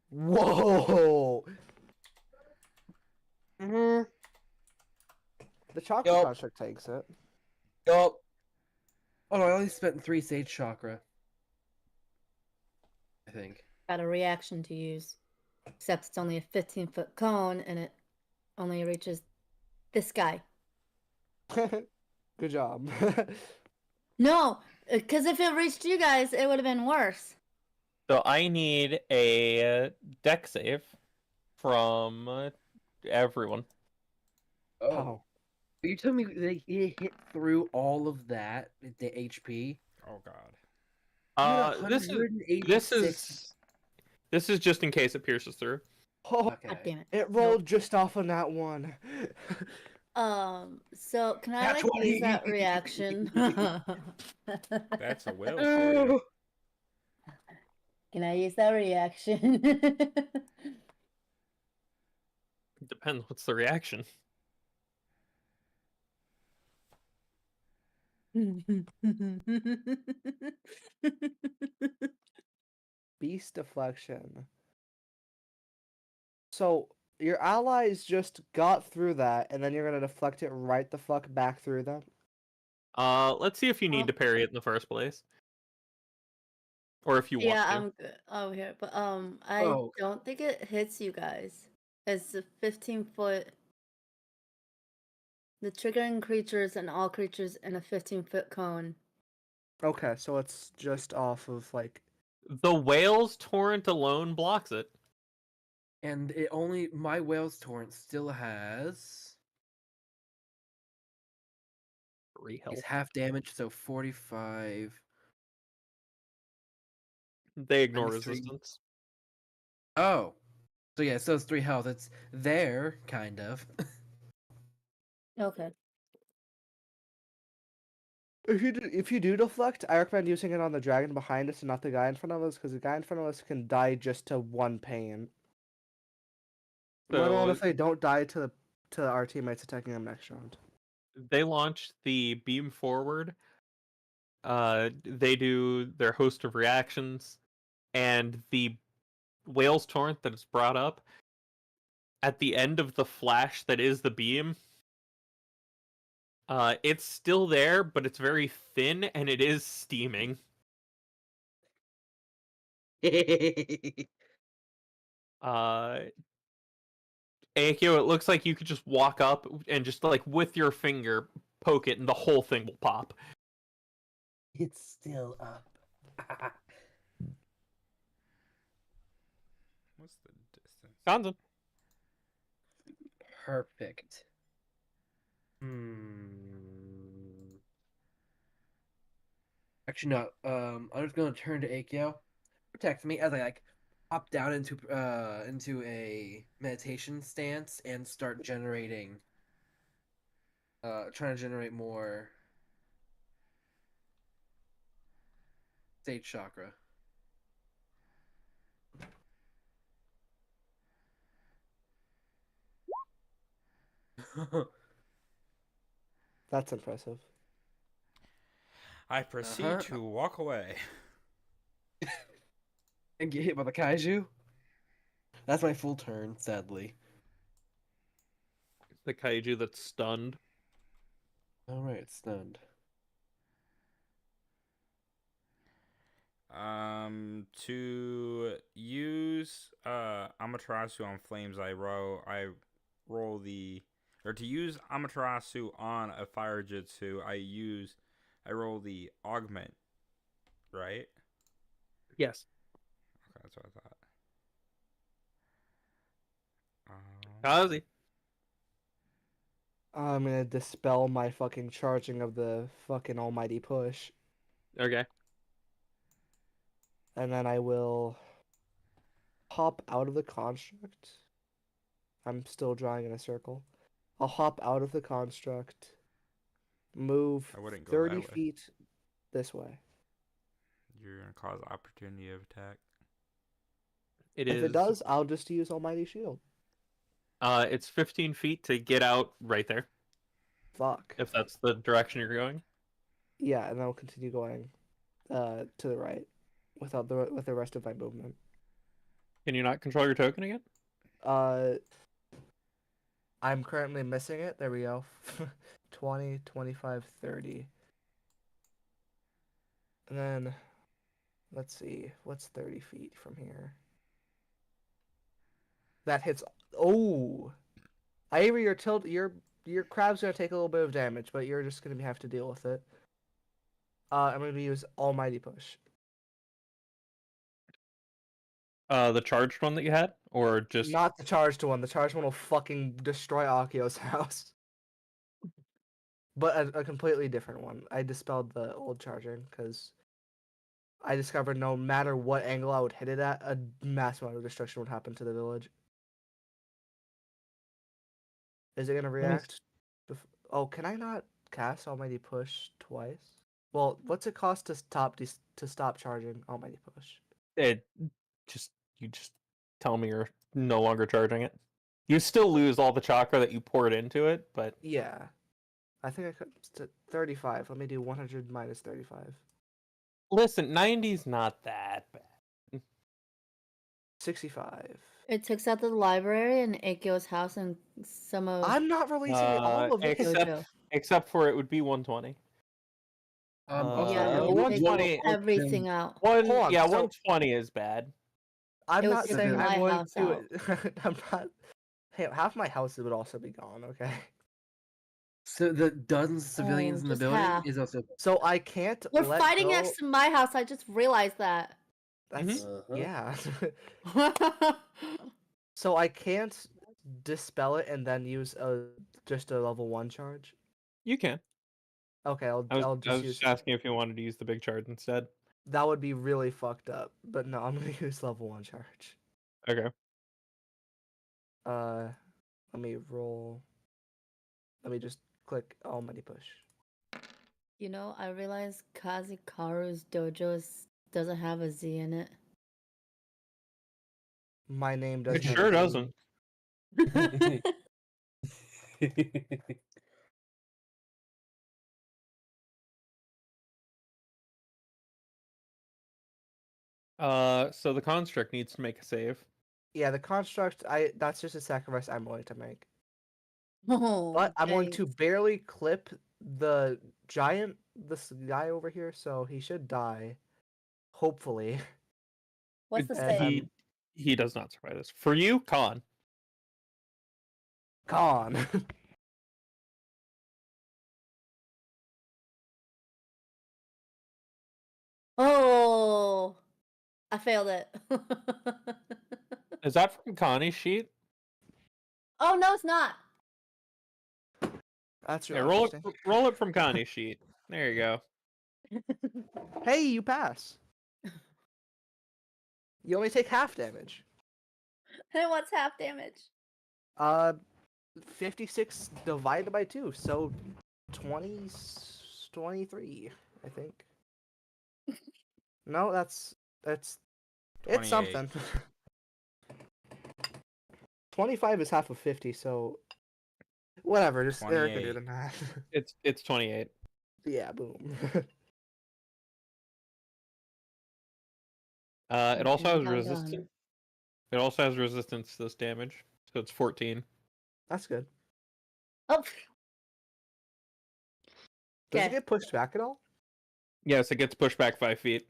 Whoa! Mm-hmm. The chocolate Yup. construct takes it. Yup. Oh no, I only spent 3 Sage Chakra. I think. Got a reaction to use. Except it's only a 15-foot cone and it only reaches this guy. Good job. No, because if it reached you guys, it would have been worse. So I need a deck save from everyone. Oh. Are you telling me they hit through all of that, the HP? Oh god. This is just in case it pierces through. Oh, Okay. God damn it. it rolled just off on that one. So can I That's like why use he- that reaction? That's a will for you. Can I use that reaction? Depends what's the reaction. Beast deflection. So your allies just got through that, and then you're gonna deflect it right the fuck back through them. Let's see if you need to parry it in the first place. Or if you want Yeah, to. I'm good over here, but I Oh. don't think it hits you guys. It's a 15-foot. The triggering creatures and all creatures in a 15-foot cone. Okay, so it's just off of like. The Whale's Torrent alone blocks it. And it only my Whale's Torrent still has 3 health. it's half damage, so 45. They ignore Minus 3. resistance. Oh. So yeah, so it's 3 health. It's there, kind of. Okay. If you do deflect, I recommend using it on the dragon behind us and not the guy in front of us, because the guy in front of us can die just to 1 pain. Let alone if they don't die to our teammates attacking them next round. They launched the beam forward. They do their host of reactions, and the Whale's Torrent that is brought up at the end of the flash that is the beam. It's still there, but it's very thin, and it is steaming. Akio, it looks like you could just walk up and just like with your finger poke it, and the whole thing will pop. It's still up. What's the distance? Kanzan. Perfect. Actually, no. I'm just gonna turn to Akio. Protect me as I like hop down into a meditation stance and start generating. Trying to generate more Sage Chakra. That's impressive. I proceed Uh-huh. to walk away. And get hit by the kaiju? That's my full turn, sadly. The kaiju that's stunned. Alright, it's stunned. To use Amaterasu on flames, I roll the, or to use Amaterasu on a fire jutsu, I roll the augment, right? Yes. Okay, that's what I thought. Kazi. I'm gonna dispel my fucking charging of the fucking almighty push. Okay. And then I will hop out of the construct. I'm still drawing in a circle. I'll hop out of the construct, move I wouldn't go 30 that way. feet this way. You're gonna cause opportunity of attack. It If is. it does, I'll just use Almighty Shield. It's 15 feet to get out right there, Fuck. if that's the direction you're going. Yeah, and then I'll continue going to the right with the rest of my movement. Can you not control your token again? I'm currently missing it. There we go. 20, 25, 30. And then let's see. What's 30 feet from here? That hits. Oh, Avery, your crab's gonna take a little bit of damage, but you're just gonna have to deal with it. I'm gonna use Almighty Push. The charged one that you had, or just Not the charged one. The charged one will fucking destroy Akio's house. But a completely different one. I dispelled the old charging because I discovered no matter what angle I would hit it at, a mass amount of destruction would happen to the village. Is it gonna react? Oh, can I not cast Almighty Push twice? Well, what's it cost to stop charging Almighty Push? it you just tell me you're no longer charging it. You still lose all the chakra that you poured into it, but Yeah, I think I could. 35. Let me do 100 minus 35. listen, 90's not that bad. 65. It takes out the library and Akio's house and some of I'm not releasing all of it. Except for it would be 120. Also, yeah, no, it one takes twenty- everything out. Hold on, so- 120 is bad. I'm It would not take saying my I'm going house to. out. I'm not. Hey, half my house would also be gone. Okay. So the dozens of civilians in the just building half. is also. So I can't. We're let fighting go. next to my house. I just realized that. That's Uh-huh. yeah. So I can't dispel it and then use just a level 1 charge. You can. Okay, I'll I was just use. just asking if you wanted to use the big charge instead. That would be really fucked up. But no, I'm gonna use level 1 charge. Okay. Let me roll. Let me just click Almighty Push. You know, I realized Kazikaru's dojo doesn't have a Z in it. My name doesn't. It have sure a Z. doesn't. So the construct needs to make a save. Yeah, the construct. That's just a sacrifice I'm willing to make. Oh, But I'm going thanks. to barely clip the giant, this guy over here, so he should die. Hopefully. What's the And save? He does not survive this. For you, Khan. Gone. Oh, I failed it. Is that from Connie's sheet? Oh no, it's not. That's Yeah, really interesting. roll it from Connie's sheet. There you go. Hey, you pass. You only take half damage. And what's half damage? 56 divided by 2, so 23, I think. No, it's 28. something. 25 is half of 50, so Whatever, just Eric can do 28. the math. It's 28. Yeah, boom. It also Okay, has got it resistance. done. It also has resistance to this damage, so it's 14. That's good. Oh, Does it okay. get pushed back at all? Yes, it gets pushed back 5 feet.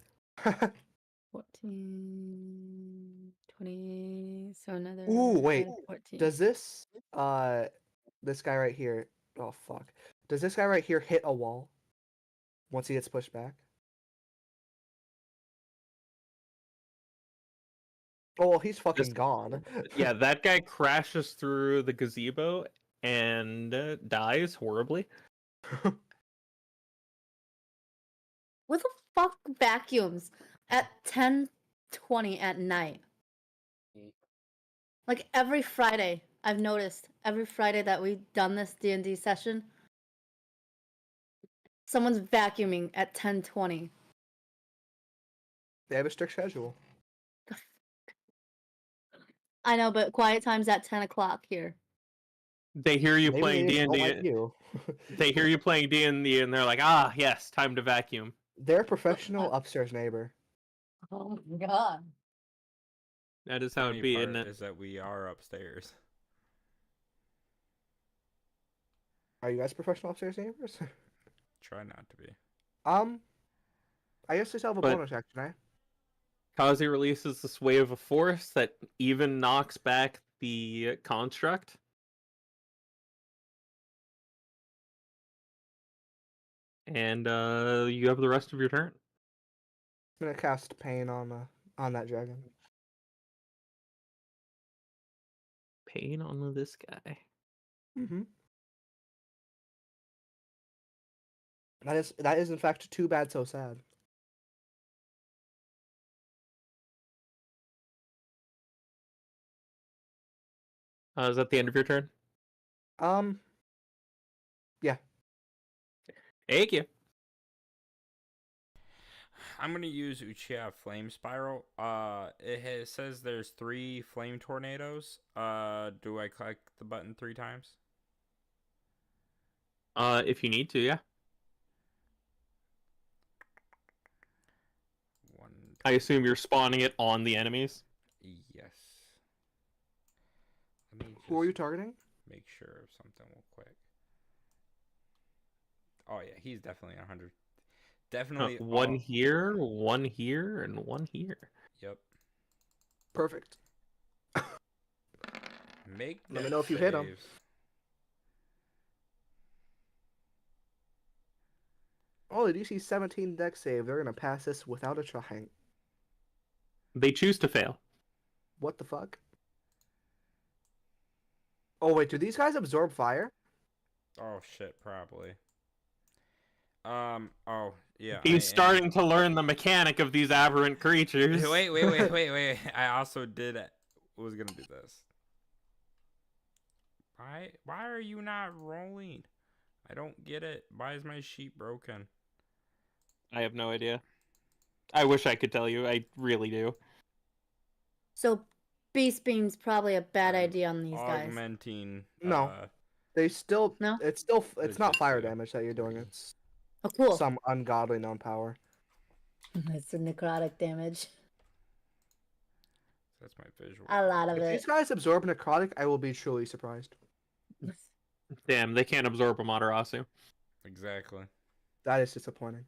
14, 20, so another Ooh, wait. 14. Does this this guy right here? Oh fuck. Does this guy right here hit a wall once he gets pushed back? Oh, well, he's fucking This- gone. Yeah, that guy crashes through the gazebo and dies horribly. What the fuck vacuums at 10:20 at night? Like every Friday, I've noticed every Friday that we've done this D&D session, someone's vacuuming at 10:20. They have a strict schedule. I know, but quiet time's at 10 o'clock here. They hear you Maybe playing they just don't D&D. like you. They hear you playing D&D and they're like, "Ah, yes, time to vacuum." They're a professional upstairs neighbor. Oh my god. That is how Funny it be, part isn't it? is that we are upstairs. Are you guys professional upstairs neighbors? Try not to be. I guess they still have a But- bonus action, eh? Kazi releases this wave of force that even knocks back the construct. And you have the rest of your turn. I'm gonna cast pain on that dragon. Pain on this guy. Mm-hmm. That is in fact too bad, so sad. Is that the end of your turn? Yeah. Thank you. I'm gonna use Uchiha Flame Spiral. Says there's 3 flame tornadoes. Do I click the button 3 times? If you need to, yeah. 1. I assume you're spawning it on the enemies. Yes. Let me Who are you just targeting? make sure of something real quick. Oh yeah, he's definitely 100. Definitely One all- here, and one here. Yep. Perfect. Make Let me death know if you hit 'em. saves. Oh, the DC 17 deck save. They're gonna pass this without a trying. They choose to fail. What the fuck? Oh wait, do these guys absorb fire? Oh shit, probably. Oh yeah. He's I am- starting to learn the mechanic of these aberrant creatures. Wait. I also was gonna do this. Why are you not rolling? I don't get it. Why is my sheet broken? I have no idea. I wish I could tell you. I really do. So Beast Beam's probably a bad I'm idea on these guys. Augmenting. No. They still No? it's There's not just fire 2, damage that you're doing. 3. It's Oh, cool. some ungodly known power. It's a necrotic damage. That's my visual. A lot of If it. these guys absorb necrotic, I will be truly surprised. Damn, they can't absorb Amaterasu. Exactly. That is disappointing.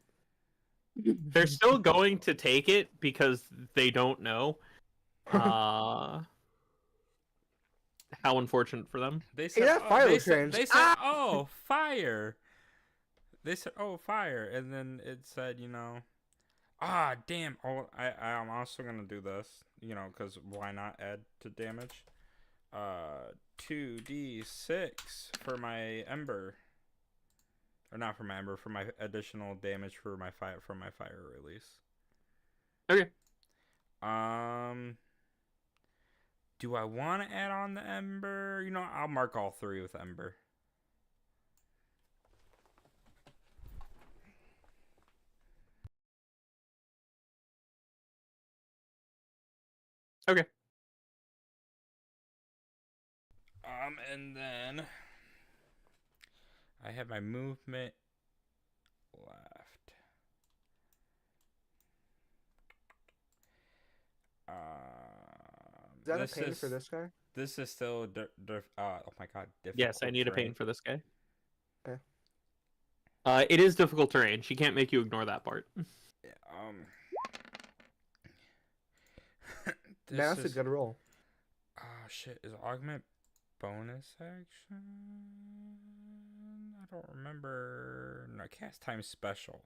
They're still going to take it because they don't know. How unfortunate for them. They Hey, said, that fire looks strange. they said, oh, fire. They said, oh, fire. And then it said, ah, damn. Oh, I'm also going to do this, because why not add to damage? 2d6 for my ember. Or not for my ember, for my additional damage from my fire release. Okay. Do I want to add on the ember? I'll mark all 3 with ember. Okay. And then I have my movement left. Is that a pain for this guy? This is still oh my god, difficult. Yes, I need a terrain. pain for this guy. Okay. It is difficult terrain. She can't make you ignore that part. Yeah, Man, that's a good roll. Oh shit, is augment bonus action? I don't remember. No, cast time special.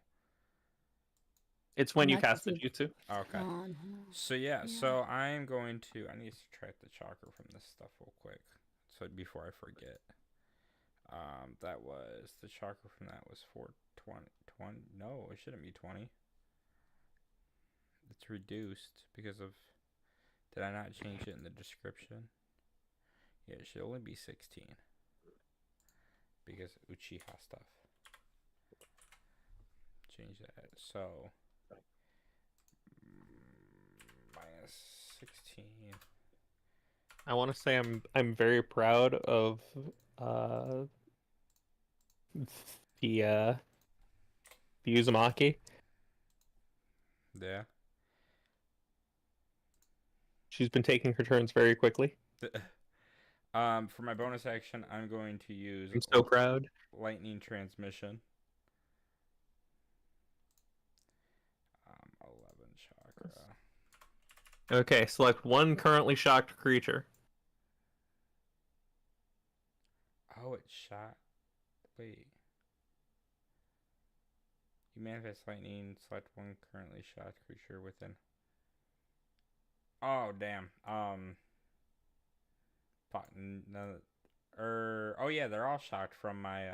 It's when you Not to cast the see- jutsu. Okay. On. So yeah, so I'm going to. I need to subtract the chakra from this stuff real quick, so before I forget. That was the chakra from that was 420. No, it shouldn't be 20. It's reduced because of. Did I not change it in the description? Yeah, it should only be 16 because Uchiha stuff. Change that. So minus 16. I want to say I'm very proud of the Uzumaki. Yeah. She's been taking her turns very quickly. For my bonus action, I'm going to use I'm so proud. lightning transmission. 11 chakra. Okay, select one currently shocked creature. Oh, it shot. Wait. You manifest lightning. Select one currently shocked creature within. Oh damn. No, oh yeah, they're all shocked from my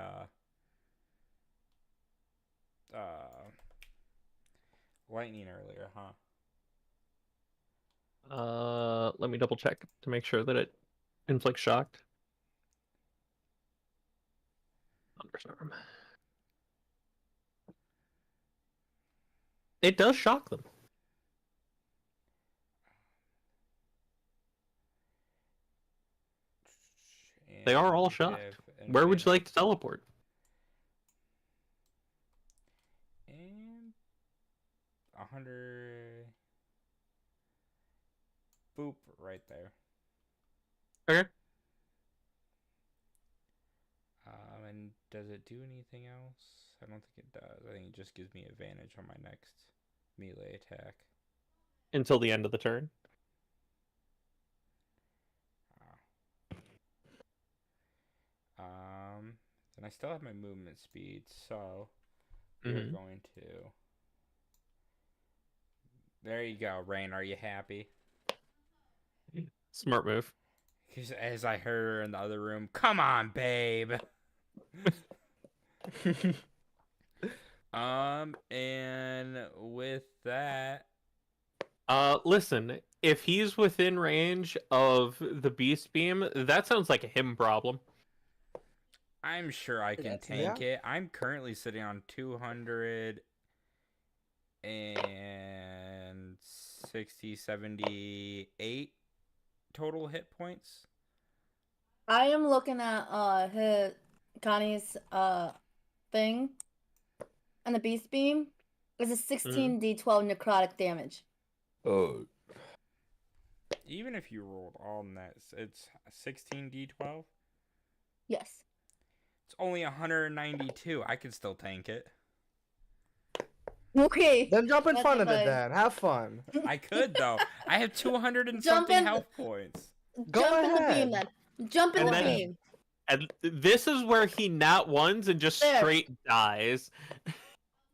lightning earlier, huh? Let me double check to make sure that it inflicts shocked. Thunderstorm. It does shock them. They are all shocked. Where would you like to teleport? And 100. Boop, right there. Okay. And does it do anything else? I don't think it does. I think it just gives me advantage on my next melee attack. Until the end of the turn. Then I still have my movement speed, so we're going to. There you go, Rain. Are you happy? Smart move. Because as I heard her in the other room, come on, babe. And with that, listen, if he's within range of the beast beam, that sounds like a him problem. I'm sure I can tank it. I'm currently sitting on 278 total hit points. I am looking at Connie's thing, and the beast beam is a 16d12 necrotic damage. Oh. Even if you rolled all nets, it's 16d12. Yes. It's only 192. I can still tank it. Okay. Then jump in That's front of it fine. then. Have fun. I could though. I have 200 and Jump something in- health points. Go Jump in the ahead. beam then. Jump in And the then- beam. And this is where he not ones and just There. straight dies.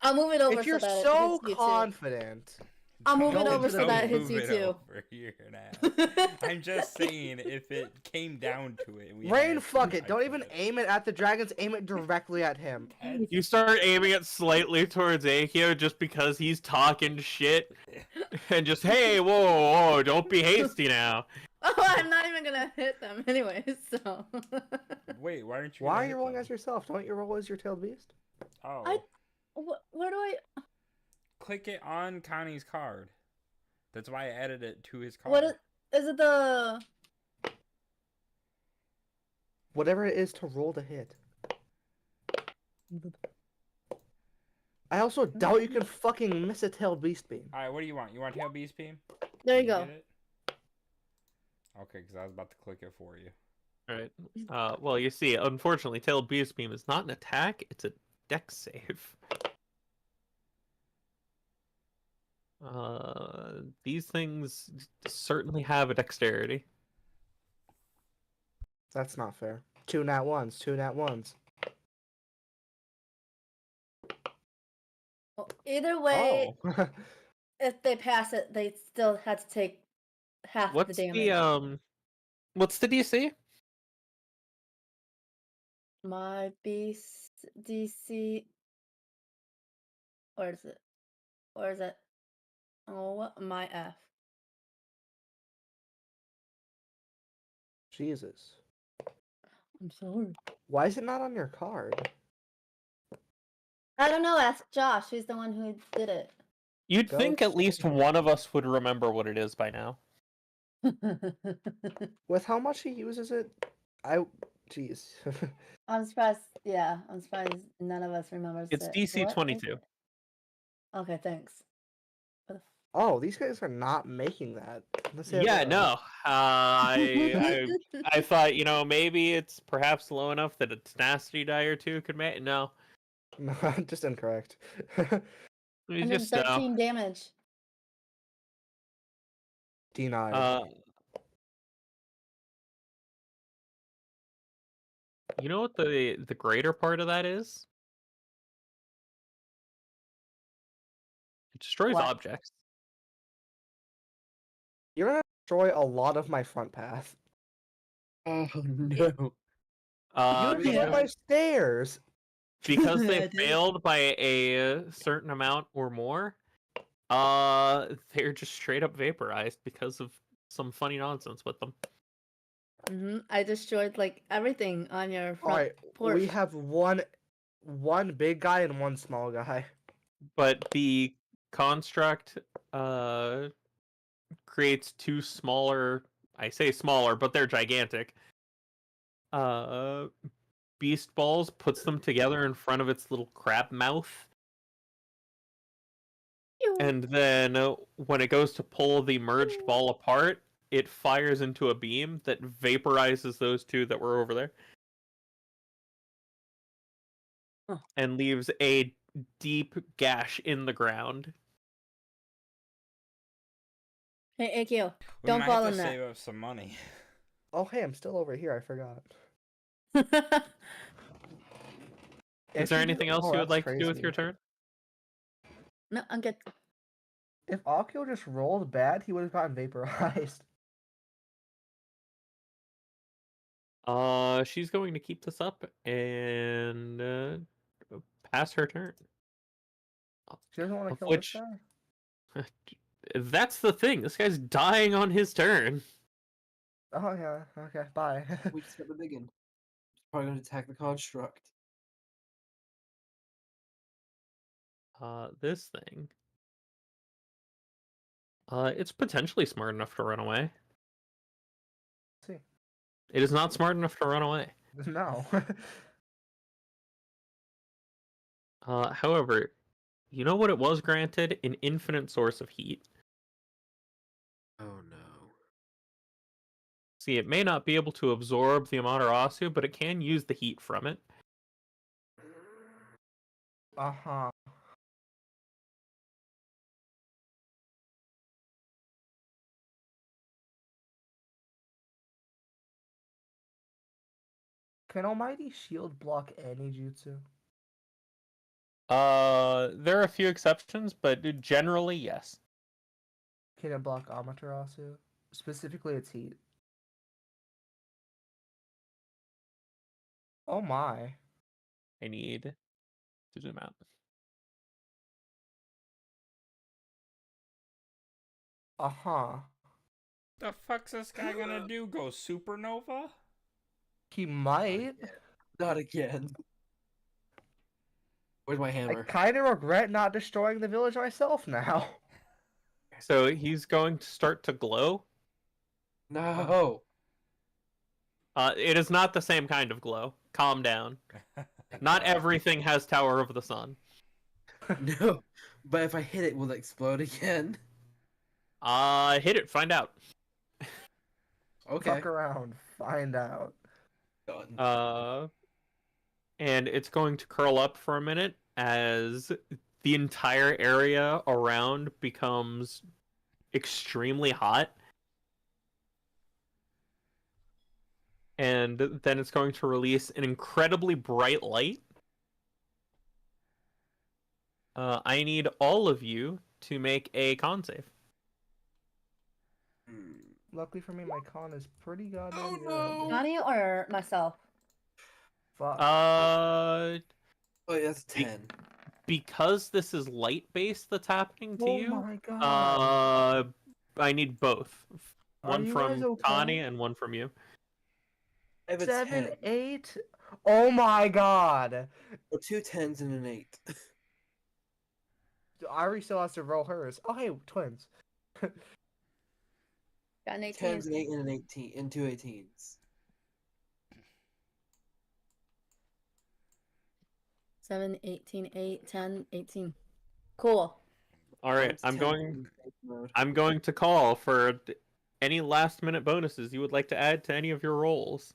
I'll move it over If you're so that it so hits you too. confident, I'll move it Don't over so move that it hits you it too. over here now. I'm just saying, if it came down to it, we Rain, had fuck to, it. I Don't even could. aim it at the dragons. Aim it directly at him. You start aiming it slightly towards Akio just because he's talking shit. And just, hey, whoa, don't be hasty now. Oh, I'm not even gonna hit them anyways, so. Wait, why aren't you? Why gonna are you hit rolling them? as yourself? Don't you roll as your tailed beast? Oh, Where do I? click it on Connie's card. That's why I added it to his card. What is it? The Whatever it is to roll to hit. I also doubt you can fucking miss a tailed beast beam. All right, what do you want? You want tail beast beam? There you Can go. get it? Okay, because I was about to click it for you. Right. Well, you see, unfortunately, Tailed Beast Beam is not an attack; it's a dex save. These things certainly have a dexterity. That's not fair. 2 nat 1s, 2 nat 1s. Well, either way, Oh. if they pass it, they still had to take half What's the damage. what's the DC? My beast DC. Where is it? Where is it? Oh, what? My F. Jesus. I'm sorry. Why is it not on your card? I don't know. Ask Josh. He's the one who did it. You'd Go think at least check. one of us would remember what it is by now. With how much he uses it, jeez. I'm surprised. Yeah, I'm surprised none of us remembers It's it. DC What is 22. it? Okay, thanks. What the Oh, these guys are not making that. Unless they have Yeah, a- no. I thought, you know, maybe it's perhaps low enough that a tenacity die or two could make. No, No, just incorrect. you just no. 113 damage. Denied. You know what the greater part of that is? It destroys What? objects. You're gonna destroy a lot of my front path. Oh no. You Because, destroyed my stairs. because Yeah, they I did. failed by a certain amount or more, they're just straight up vaporized because of some funny nonsense with them. I destroyed like everything on your front Alright, porch. we have one big guy and one small guy. But the construct creates two smaller, I say smaller, but they're gigantic. Beast balls, puts them together in front of its little crab mouth, Ew. and then when it goes to pull the merged ball apart, it fires into a beam that vaporizes those two that were over there. Huh. And leaves a deep gash in the ground. Hey, AQ, We don't might fall have in to that. save up some money. Oh hey, I'm still over here, I forgot. Is there anything else you would that's like to do with crazy. your turn? No, I'm good. If Akio just rolled bad, he would have gotten vaporized. She's going to keep this up and pass her turn. She doesn't want to Of kill which- this guy? That's the thing. This guy's dying on his turn. Oh yeah, okay, bye. We just got the big one. Probably gonna attack the construct. This thing. It's potentially smart enough to run away. See. It is not smart enough to run away. No. However, you know what it was granted? An infinite source of heat. Oh no. See, it may not be able to absorb the Amaterasu, but it can use the heat from it. Uh-huh. Can Almighty Shield block any jutsu? There are a few exceptions, but generally, yes. Can it block Amaterasu? Specifically its heat. Oh my. I need to zoom out. Uh-huh. The fuck's this guy gonna do? Go supernova? He might. Not again. Where's my I hammer? kind of regret not destroying the village myself now. So he's going to start to glow. No. It is not the same kind of glow. Calm down. Not everything has Tower of the Sun. No, but if I hit it, will it explode again? Hit it, find out. Okay. Fuck around, find out. Done. And it's going to curl up for a minute as the entire area around becomes extremely hot. And then it's going to release an incredibly bright light. I need all of you to make a con save. Luckily for me, my con is pretty goddamn Oh, good. no. Johnny or myself? Fuck. Uh, Oh, that's 10. because this is light based that's happening to Oh you. my god. I need both. Are One you from guys okay? Connie and one from you. I have a 7, 10. 8. Oh my god. Or 2 10s and an 8. Ari still has to roll hers. Oh hey, twins. Got an 18. 10s, an 8, and an 18, and 2 18s. 7, 18, 8, 10, 18. Cool. All right, Mine's I'm 10 going. in safe mode. I'm going to call for any last minute bonuses you would like to add to any of your rolls.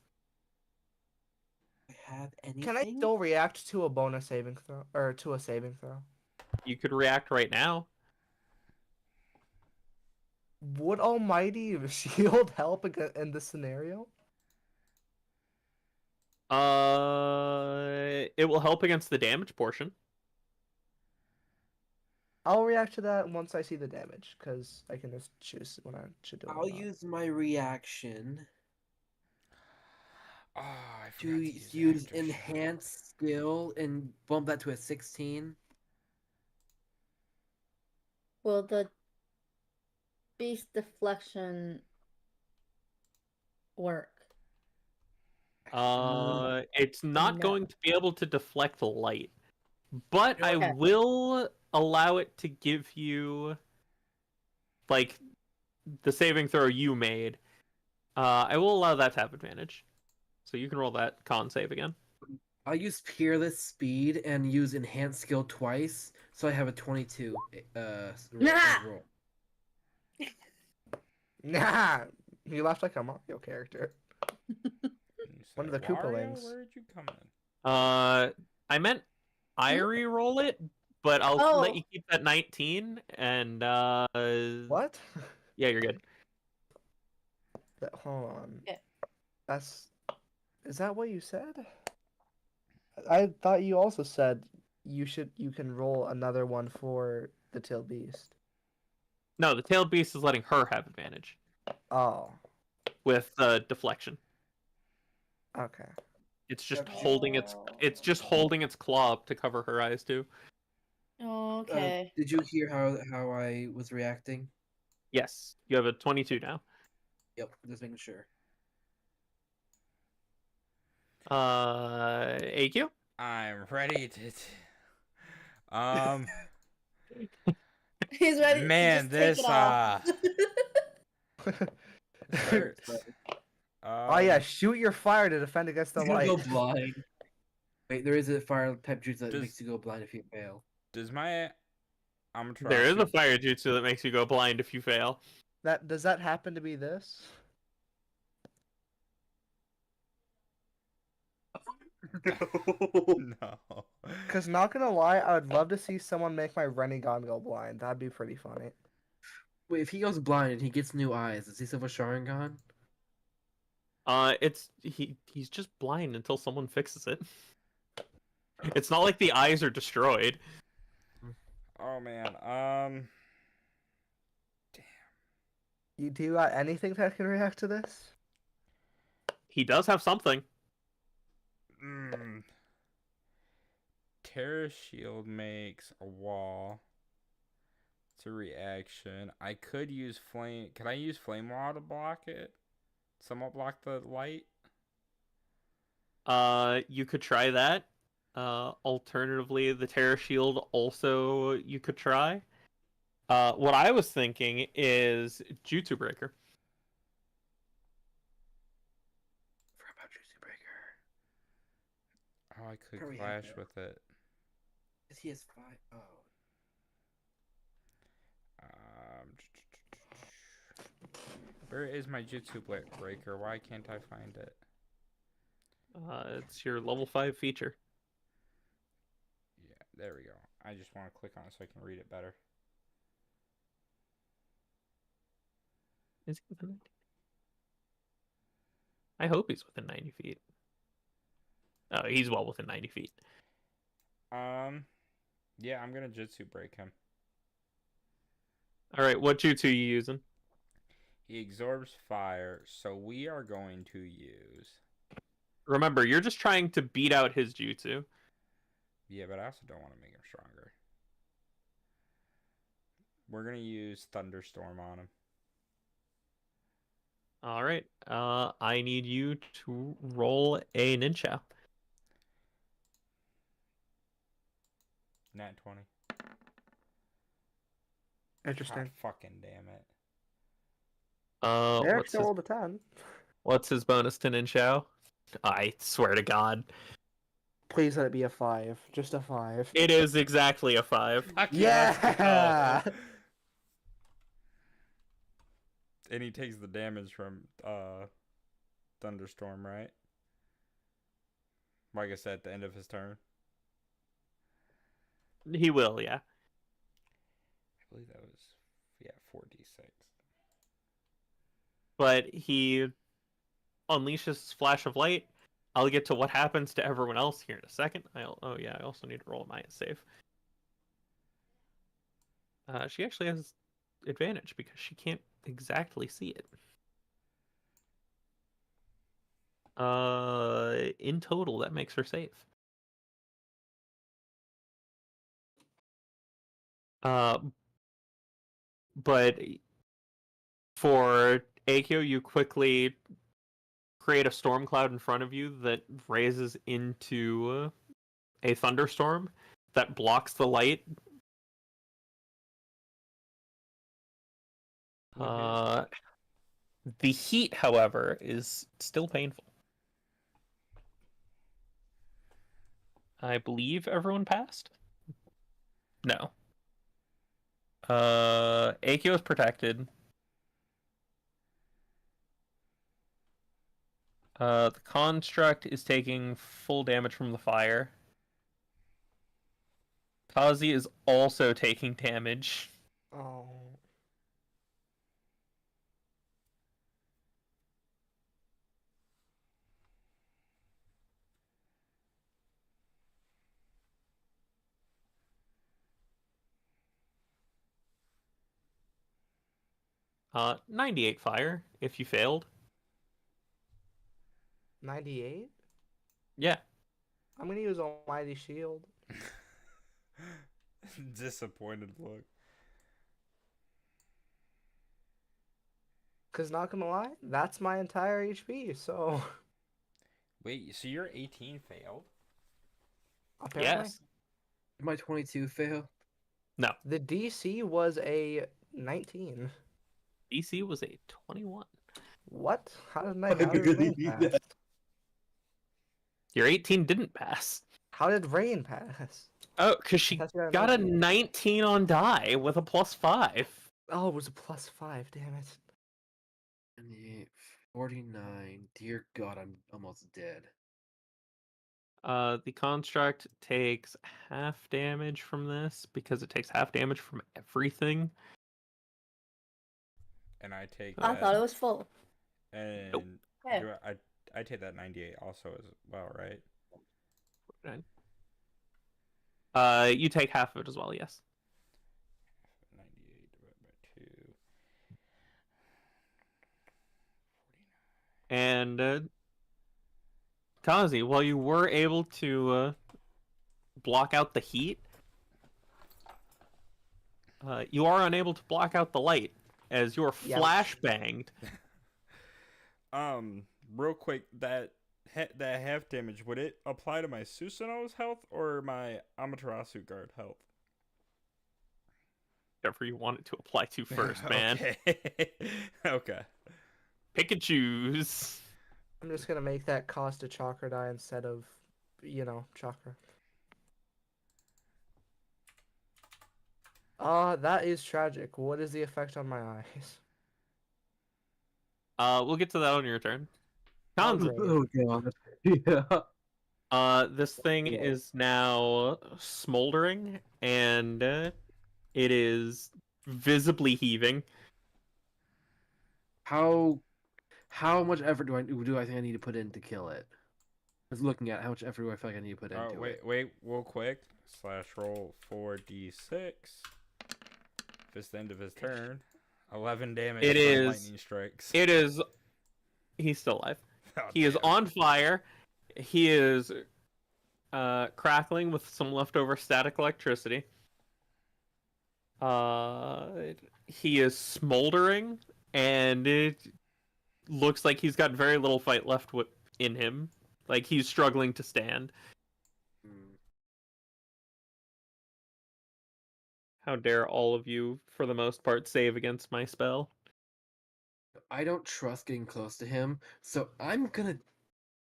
I have anything? Can I still react to a bonus saving throw or to a saving throw? You could react right now. Would Almighty Shield help in this scenario? It will help against the damage portion. I'll react to that once I see the damage, because I can just choose when I should do it. or I'll not. use my reaction Oh, I forgot to use use Aftershock. enhanced skill and bump that to a 16. Will the beast deflection work? It's not No. going to be able to deflect light, but I Okay. will allow it to give you, like, the saving throw you made. I will allow that to have advantage, so you can roll that con save again. I'll use Peerless Speed and use Enhanced Skill twice, so I have a 22 roll. Nah, you laughed like a Mario character. You One of said, the "Wario, Koopalings." Where'd you come in? I meant I re-roll it, but I'll let Oh. you keep that 19, and What? yeah, you're good. Hold on. Okay. Is that what you said? I thought you also said you can roll another one for the tail beast. No, the tailed beast is letting her have advantage Oh, with deflection. okay. It's just Okay. holding its claw up to cover her eyes too. Okay. Did you hear how I was reacting? Yes, you have a 22 now. Yep, just making sure. AQ? I'm ready to. He's ready. to Man, just take this it off. hurts. Oh yeah, shoot your fire to defend against the He's gonna light. go blind. Wait, there is a fire type juice that Does- makes you go blind if you fail. Does my Amaterasu... There is a fire jutsu that makes you go blind if you fail. Does that happen to be this? No. Cause not gonna lie, I would love to see someone make my Renegon go blind. That'd be pretty funny. Wait, if he goes blind and he gets new eyes, does he still have a Sharingan? He's just blind until someone fixes it. It's not like the eyes are destroyed. Oh man. Do you got anything that can react to this? He does have something. Terra Shield makes a wall. It's a reaction. I could use flame. Can I use flame wall to block it? Somewhat block the light. You could try that. Alternatively, the Terra Shield also you could try. What I was thinking is Jutsu Breaker. Forgot about Juicy Breaker. Oh, I could Probably have clash that. with it. He has 5. Oh. Um, where is my Jutsu Breaker? Why can't I find it? It's your level 5 feature. Yeah, there we go. I just want to click on it so I can read it better. Is he within 90? I hope he's within 90 feet. Oh, he's well within 90 feet. Yeah, I'm gonna Jutsu break him. All right, what jutsu are you using? He absorbs fire, so we are going to use. Remember, you're just trying to beat out his jutsu. Yeah, but I also don't want to make him stronger. We're gonna use Thunderstorm on him. All right, I need you to roll a ninja. Nat 20. Interesting. God fucking damn it. Eric still rolled a 10. What's his bonus to ninja? I swear to God, Please let it be a 5. Just a 5. it is exactly a 5. Fuck Yeah! let's go. And he takes the damage from Thunderstorm, right? Like I said, at the end of his turn. He will, yeah. I believe that was 4d6. But he unleashes Flash of Light. I'll get to what happens to everyone else here in a second. I also need to roll a Maya save. She actually has advantage because she can't exactly see it. In total, that makes her safe. But for Akio, you quickly create a storm cloud in front of you that raises into a thunderstorm that blocks the light. The heat, however, is still painful. I believe everyone passed? No. Akio is protected. The construct is taking full damage from the fire. Kazi is also taking damage. Oh. Uh, 98 fire if you failed. 98? Yeah. I'm gonna use Almighty Shield. Disappointed look. Cause not gonna lie, that's my entire HP, so Wait, so your 18 failed? apparently Yes. Did my 22 fail? No. the DC was a 19. DC was a 21. What? How did my I barely rain knew pass? that. Your 18 didn't pass. How did rain pass? Oh, because she I thought you got a 19. 19 on die with a +5. Oh, it was a +5. Damn it. 28, 49. Dear God, I'm almost dead. The construct takes half damage from this because it takes half damage from everything. And I take I that. thought it was full. And Okay. do I take that 98 also as well, right? You take half of it as well, yes. 98 divided by 2. 49. And Kazi, while you were able to block out the heat, you are unable to block out the light as you're Yep. flashbanged. Real quick, that half damage, would it apply to my Susanoo's health or my Amaterasu guard health? Whatever you want it to apply to first, man. Okay. Okay. Pick and choose. I'm just gonna make that cost a chakra die instead of chakra. That is tragic. What is the effect on my eyes? We'll get to that on your turn. Oh, Kanzi. great. Oh god. Yeah. This thing Yeah. is now smoldering, and it is visibly heaving. How much effort do I think I need to put in to kill it? I was looking at how much effort do I feel like I need to put into Oh, it. wait, real quick. / roll 4d6. If it's the end of his turn, 11 damage It from is- lightning strikes. It is. He's still alive. Oh, He is damn. on fire. He is crackling with some leftover static electricity. He is smoldering, and it looks like he's got very little fight left in him. Like he's struggling to stand. Hmm. How dare all of you, for the most part, save against my spell? I don't trust getting close to him, so I'm gonna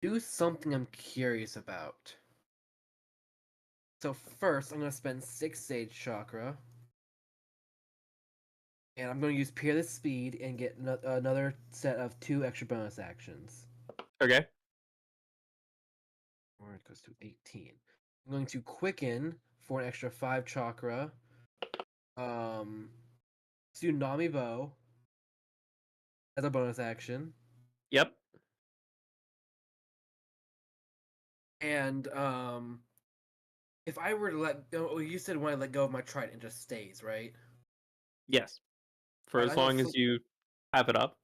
do something I'm curious about. So first, I'm gonna spend 6 Sage Chakra, and I'm gonna use Peerless Speed and get another set of 2 extra bonus actions. Okay. Or it goes to 18. I'm going to Quicken for an extra 5 Chakra. Tsunami Bow as a bonus action. Yep. And if I were to let go, you said when I let go of my trident, it just stays, right? Yes. For Alright, as I long got as you have it up.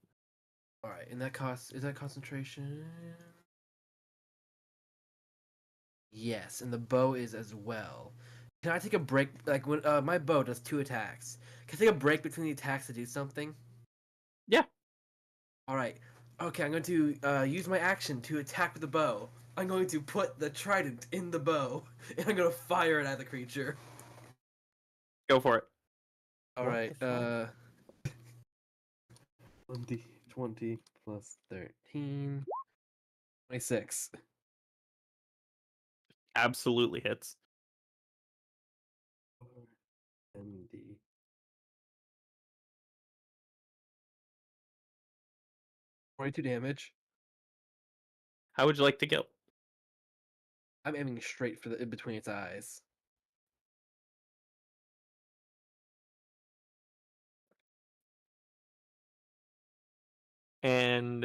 All right, and is that concentration? Yes, and the bow is as well. Can I take a break? Like when my bow does 2 attacks, can I take a break between the attacks to do something? Yeah. All right. Okay, I'm going to use my action to attack with the bow. I'm going to put the trident in the bow, and I'm going to fire it at the creature. Go for it. All What right. the 20 plus 13. 26. Absolutely hits. MD. 22 damage. How would you like to kill? I'm aiming straight for the in between its eyes. And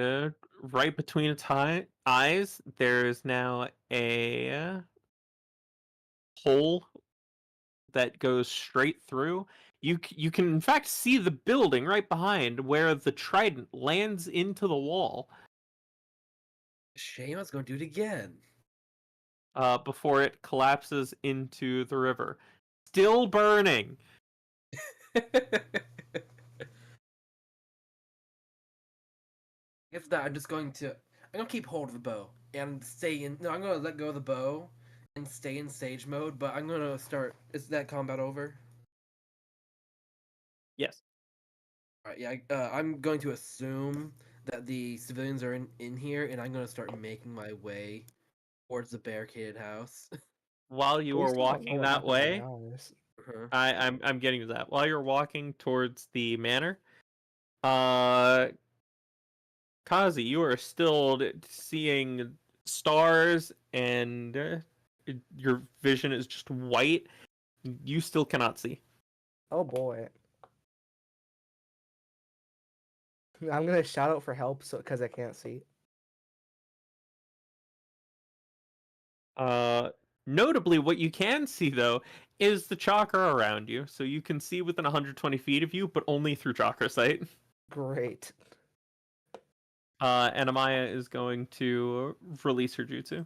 right between its eyes, there's now a hole that goes straight through. You can in fact see the building right behind where the trident lands into the wall Shame I was going to do it again. before it collapses into the river. Still burning. If that, I'm gonna keep hold of the bow and stay in. No, I'm gonna let go of the bow and stay in sage mode. But I'm gonna start. Is that combat over? Yes. All right. Yeah. I'm going to assume that the civilians are in here, and I'm gonna start making my way towards the barricaded house. While you are Please don't know walking what that happened to way, my eyes. I'm getting to that. While you're walking towards the manor, Kazi, you are still seeing stars, and your vision is just white. You still cannot see. Oh boy. I'm gonna shout out for help because I can't see. Notably, what you can see though is the chakra around you, so you can see within 120 feet of you, but only through chakra sight. Great. And Amaya is going to release her jutsu.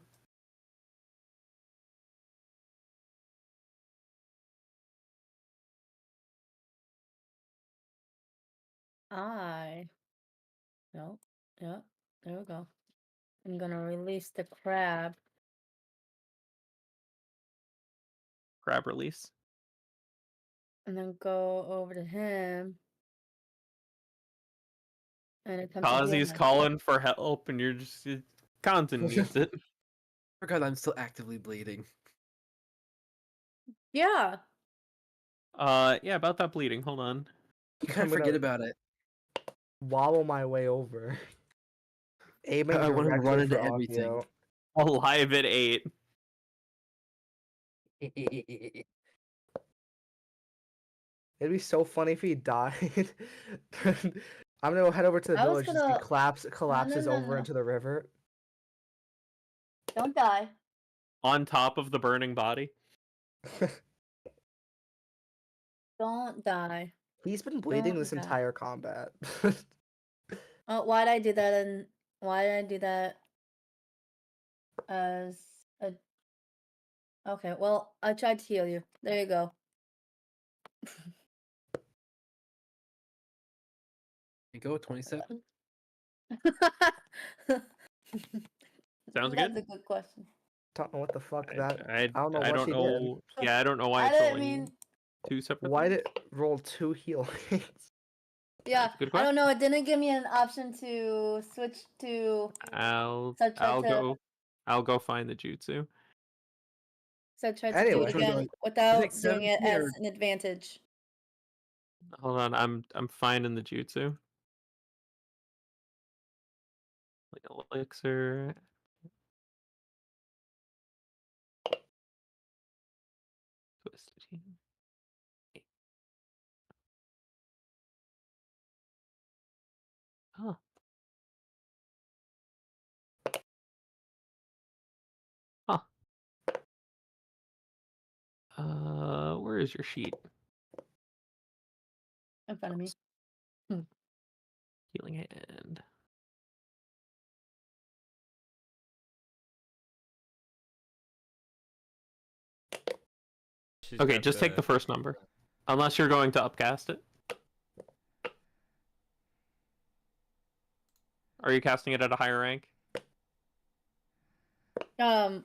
No. Yeah. There we go. I'm gonna release the crab. Grab release. And then go over to him. And it comes to Kazi's him. calling for help, and you're just Kanzan needs it. Forgot I'm still actively bleeding. Yeah. Yeah, about that bleeding. Hold on. You kind I'm of gonna forget about it. wobble my way over. Aiming I wanna directly run into for everything. Akio. Alive at 8. It'd be so funny if he died. I'm gonna go head over to the I was village as he gonna- collapses no, over no. into the river. Don't die. On top of the burning body. Don't die. He's been bleeding Don't this die. entire combat. Oh, why'd I do that? And why did I do that? As a. Okay, well, I tried to heal you. There you go. You go with 27. Sounds That's good. a good question. Don't know what the fuck that. I don't know I what don't she know. Yeah, I don't know why I it's didn't only mean. 2 separate. Why things. did it roll 2 heal hits? Yeah, That's a good I don't question. know. It didn't give me an option to switch to. So I tried to. I'll go find the jutsu. So I tried to do Anyway. it Which one do again I- without like doing it 17 as or- an advantage. Hold on, I'm finding the jutsu. Like elixir. Twisted Heat. Huh. Huh. Where is your sheet? In front of me. Healing hand. She's Okay, got just take the first number. Unless you're going to upcast it. Are you casting it at a higher rank? Mm,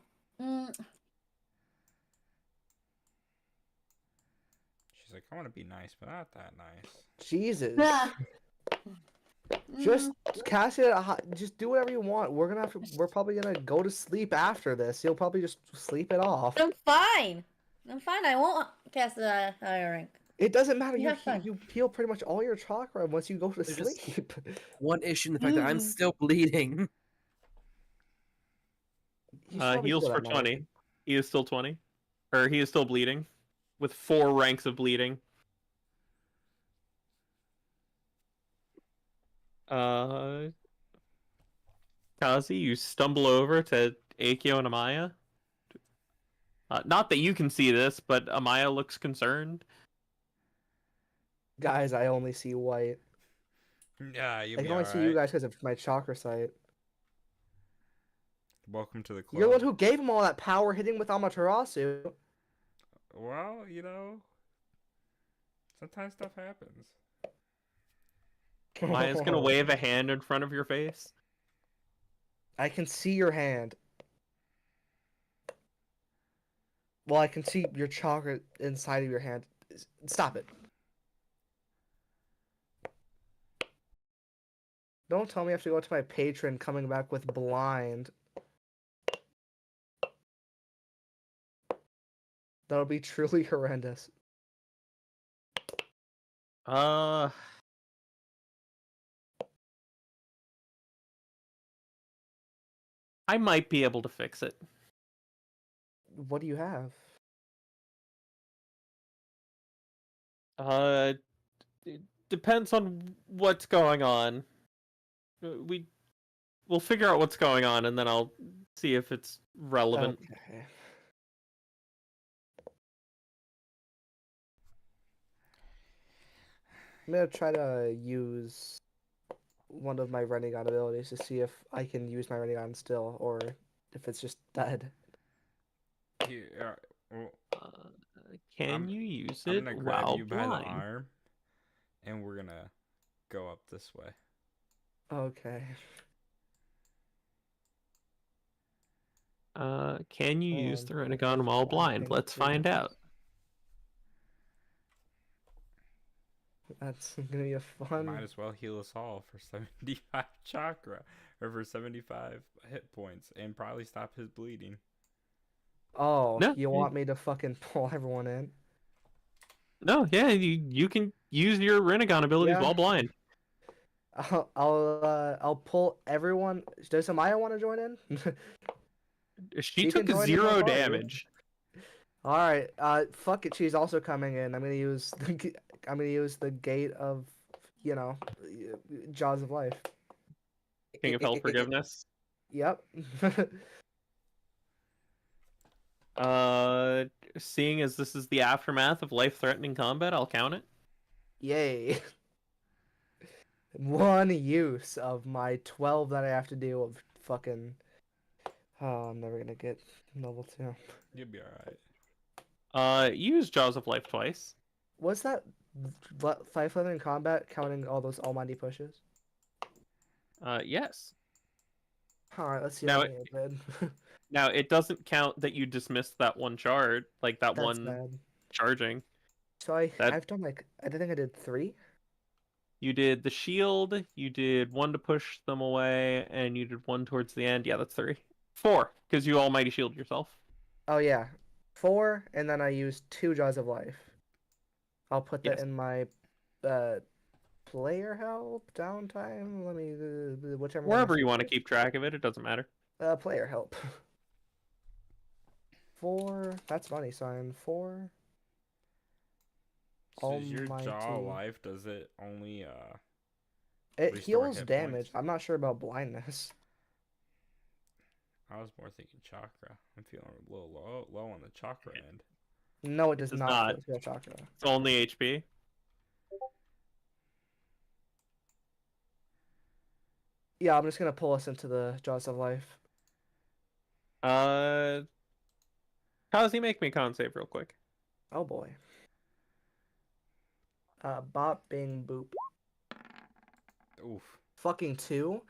She's like, I want to be nice, but not that nice. Jesus. nah. Just cast it. Just do whatever you want. We're probably gonna go to sleep after this. You'll probably just sleep it off. I'm fine. I'm fine. I won't cast it at a higher rank. It doesn't matter. Yeah, fine. You heal pretty much all your chakra once you go to There's just- sleep. One issue in the fact that I'm Mhm. still bleeding. You should probably Heals heal for that night. 20. He is still 20. Or he is still bleeding. With 4 ranks of bleeding. Kazi, you stumble over to Akio and Amaya. Not that you can see this, but Amaya looks concerned. Guys, I only see white. Yeah, I you'll can be only see you alright. guys because of my chakra sight. Welcome to the club. You're the one who gave him all that power hitting with Amaterasu. Well, you know, sometimes stuff happens. Amaya's gonna wave a hand in front of your face. I can see your hand. Well, I can see your chakra inside of your hand. Stop it. Don't tell me I have to go to my patron coming back with blind. That'll be truly horrendous. I might be able to fix it. What do you have? It depends on what's going on. We'll figure out what's going on, and then I'll see if it's relevant. Okay. I'm gonna try to use one of my Renegon abilities to see if I can use my Renegon still, or if it's just dead. Here, well, Can I'm- you use I'm it gonna grab while you by blind? the arm, and we're gonna go up this way. Okay. Can you use the And Renegon while one blind? thing Let's to find do. out. That's gonna be a fun. Might as well heal us all for 75 chakra, or for 75 hit points, and probably stop his bleeding. Oh, No, you want me to fucking pull everyone in? No, yeah, you can use your Rinnegan abilities Yeah. while blind. I'll pull everyone. Does Amaya want to join in? She She can took join in my 0 party. damage. All right. Fuck it. She's also coming in. I'm gonna use the gate of, you know, Jaws of Life. King of Hell Forgiveness. Yep. Uh, Seeing as this is the aftermath of life-threatening combat, I'll count it. Yay. One use of my 12 that I have to do of fucking. Oh, I'm never gonna get level 2. You'll be alright. Use Jaws of Life twice. Was that 5 in combat counting all those almighty pushes? Yes. Alright, let's see Now how many I did. Now it doesn't count that you dismissed that one charge, like that That's one bad. charging. So That- I've done like I think I did 3. You did the shield, you did one to push them away, and you did one towards the end. Yeah, that's 3. 4, because you almighty shield yourself. Oh yeah, 4, and then I used 2 Jaws of Life. I'll put that Yes. in my player help downtime. Let me whichever one Wherever is you want to first. keep track of it, it doesn't matter. Player help. 4. That's money sign. 4. So is your jaw Almighty. life? Does it only It Restore heals hit damage. points. I'm not sure about blindness. I was more thinking chakra. I'm feeling a little low on the chakra end. No, it does does not not. heal chakra. It's only HP. Yeah, I'm just gonna pull us into the Jaws of Life. Kazi, make me a con save real quick. Oh boy. Bop, bing, boop. Oof. Fucking 2?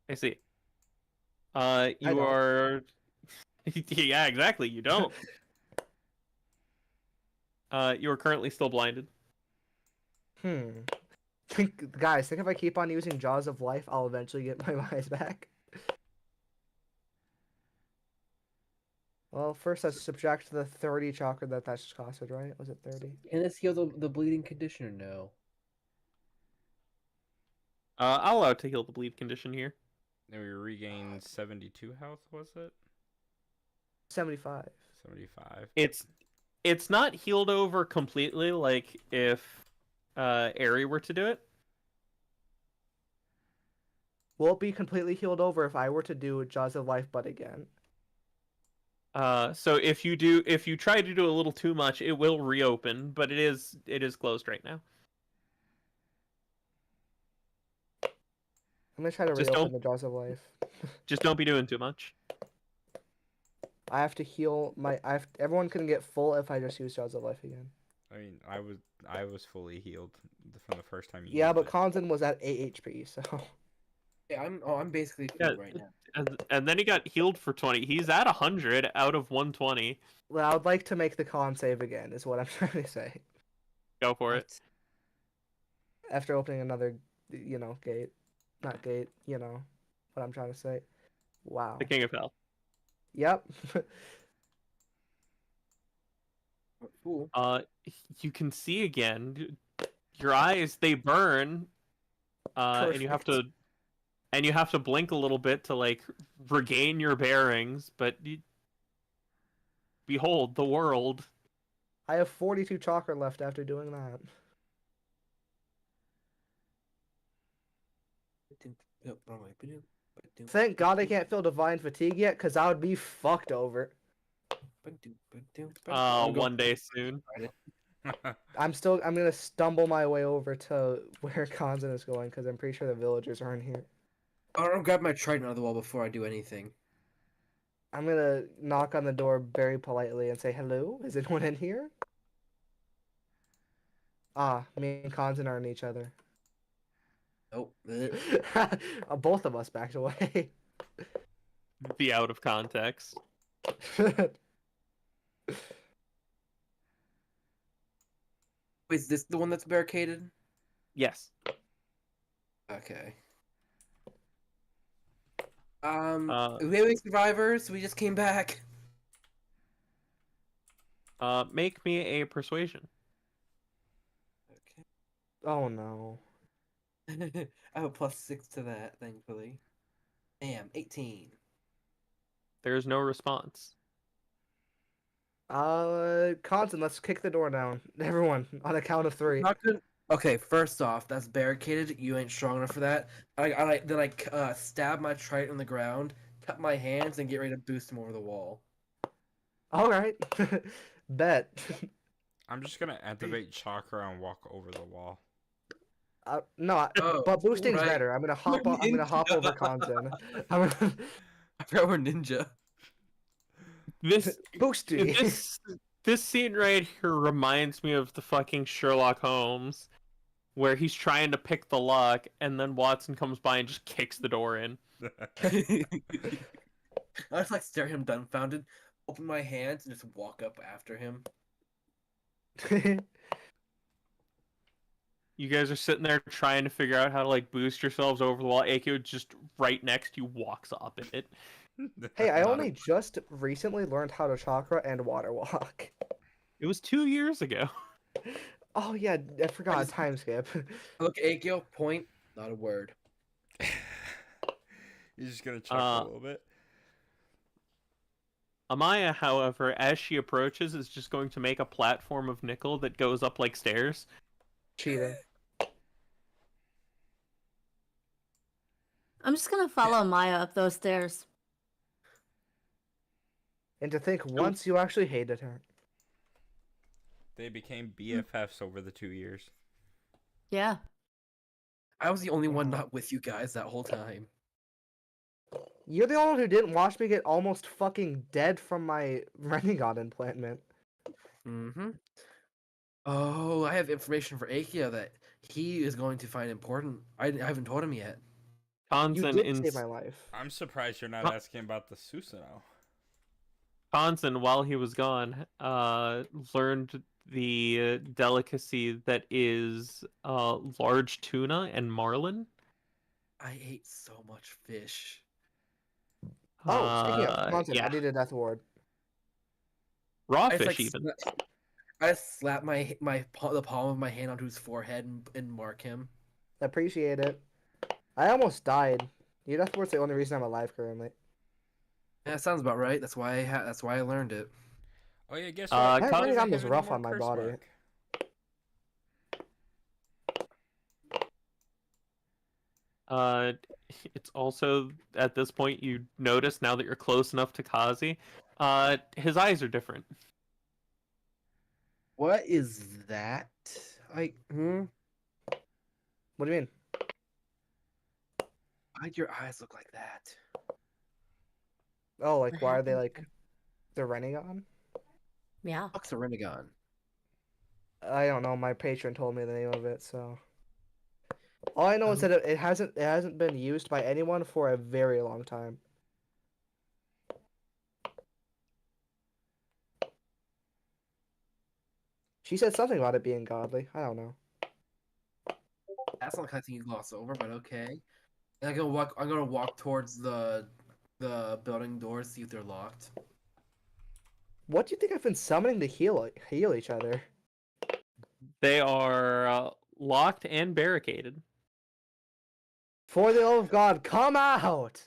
I see. I You don't. are. Yeah, exactly. You don't. You are currently still blinded. Guys, think if I keep on using Jaws of Life, I'll eventually get my eyes back. Well, first let's subtract the 30 chakra that just costed, right? Was it 30? Can this heal the bleeding condition or no? I'll allow it to heal the bleed condition here. And we regained 72 health, was it? 75. 75. It's not healed over completely, like if Aerie were to do it. Will it be completely healed over if I were to do Jaws of Life but again? So if you try to do a little too much, it will reopen, but it is closed right now. I'm gonna try to Just reopen don't- the Jaws of Life. Just don't be doing too much. I have to heal my. Everyone can get full if I just use Jaws of Life again. I mean, I was fully healed from the first time you Yeah, used but it. Konzan was at 8 HP, so. Yeah, I'm basically Yeah, filled right now. and then he got healed for 20. He's at 100 out of 120. Well, I would like to make the con save again, is what I'm trying to say. Go for it. After opening another, gate. Not gate, what I'm trying to say. Wow. The King of Hell. Yep. Cool. You can see again. Your eyes, they burn. And you have to blink a little bit to like regain your bearings, but behold the world. I have 42 chakra left after doing that. Thank God I can't feel divine fatigue yet, because I would be fucked over. One day soon. I'm gonna stumble my way over to where Konzan is going, because I'm pretty sure the villagers aren't here. I'll grab my trident out of the wall before I do anything. I'm gonna knock on the door very politely and say, hello, is anyone in here? Ah, me and Konzan aren't each other. Nope. Both of us backed away. Be out of context. Wait, is this the one that's barricaded? Yes. Okay. We have any survivors. We just came back. Make me a persuasion. Okay. Oh no. I have a +6 to that, thankfully. Damn, 18. There's no response. Constance, let's kick the door down. Everyone, on a count of 3. Not good. Okay, first off, that's barricaded. You ain't strong enough for that. Then I stab my trident in the ground, cut my hands, and get ready to boost him over the wall. All right. Bet. I'm just gonna activate chakra and walk over the wall. No, Oh, but boosting's right. better. I'm gonna hop. I'm gonna hop over Constance. I'm gonna I forgot we're ninja. This boosty. this scene right here reminds me of the fucking Sherlock Holmes, where he's trying to pick the lock, and then Watson comes by and just kicks the door in. I just like stare at him dumbfounded, open my hands, and just walk up after him. You guys are sitting there trying to figure out how to like boost yourselves over the wall. Akio just right next to you walks up it. Hey, I only just recently learned how to chakra and water walk. It was 2 years ago. Oh yeah, I forgot time skip. Look, Akio, point, not a word. You're just gonna chuckle a little bit. Amaya, however, as she approaches, is just going to make a platform of nickel that goes up like stairs. Cheating. I'm just gonna follow Maya up those stairs. And to think, once you actually hated her. They became BFFs over the 2 years. Yeah. I was the only one not with you guys that whole time. You're the only one who didn't watch me get almost fucking dead from my Renegon implantment. Mm-hmm. Oh, I have information for Akio that he is going to find important. I haven't told him yet. You Kanzen, did save my life. I'm surprised you're not asking about the Susanoo. Kanzen, while he was gone, learned the delicacy that is large tuna and marlin. I ate so much fish. Oh, speaking of content, yeah. I need a death ward. Raw I just, fish even. I just slap the palm of my hand onto his forehead and mark him. Appreciate it. I almost died. Your death ward's the only reason I'm alive currently. Yeah, that sounds about right. That's why I learned it. Oh yeah, guess Uh, what? That He doesn't Renegon was have any rough more on my curse body. mark. It's also at this point you notice now that you're close enough to Kazi, his eyes are different. What is that? What do you mean? Why'd your eyes look like that? Oh, like why are they like the Renegon? Yeah. Fuck's a Renegon. I don't know. My patron told me the name of it, so all I know is that it hasn't been used by anyone for a very long time. She said something about it being godly. I don't know. That's not the kind of thing you gloss over, but okay. And I'm gonna walk towards the building doors, see if they're locked. What do you think I've been summoning to heal each other? They are locked and barricaded. For the love of God, come out!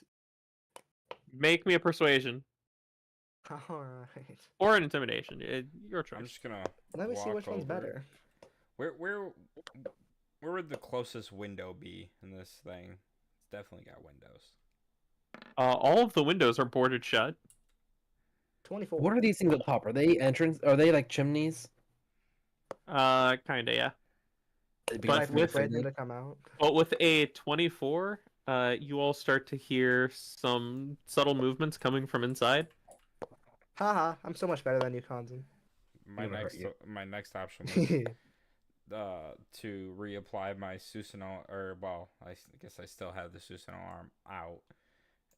Make me a persuasion Alright. or an intimidation. Your I'm choice. just gonna. Let me see walk which one's over. better. Where would the closest window be in this thing? It's definitely got windows. All of the windows are boarded shut. 24. What are these things up top? Are they entrance? Are they like chimneys? Kinda, yeah. They'd be Can I But like with- persuade them to come out? But with a 24, you all start to hear some subtle movements coming from inside. Haha, I'm so much better than you, Kanzen. My next option was to reapply my Susanoo, or well, I guess I still have the Susanoo arm out.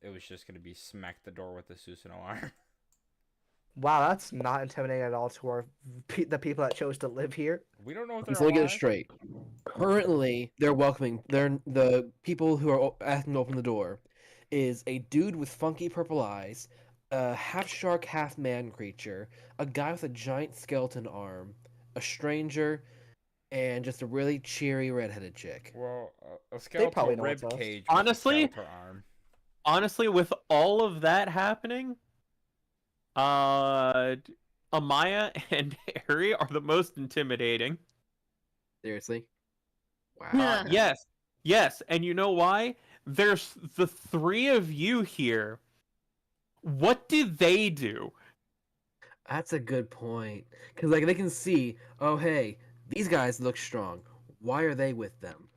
It was just gonna be smack the door with the Susanoo arm. Wow, that's not intimidating at all to the people that chose to live here. We don't know if they're So let me get it alive. straight. Currently, they're welcoming. They're the people who are asking to open the door. is a dude with funky purple eyes, a half shark, half man creature, a guy with a giant skeleton arm, a stranger, and just a really cheery redheaded chick. Well, a They skeletal probably know rib it's us. cage. Honestly- with a skeletal arm. Honestly, with all of that happening, Amaya and Harry are the most intimidating. Seriously? Wow. Yeah. Yes, and you know why? There's the three of you here. What did they do? That's a good point. Because, like, they can see, oh, hey, these guys look strong. Why are they with them?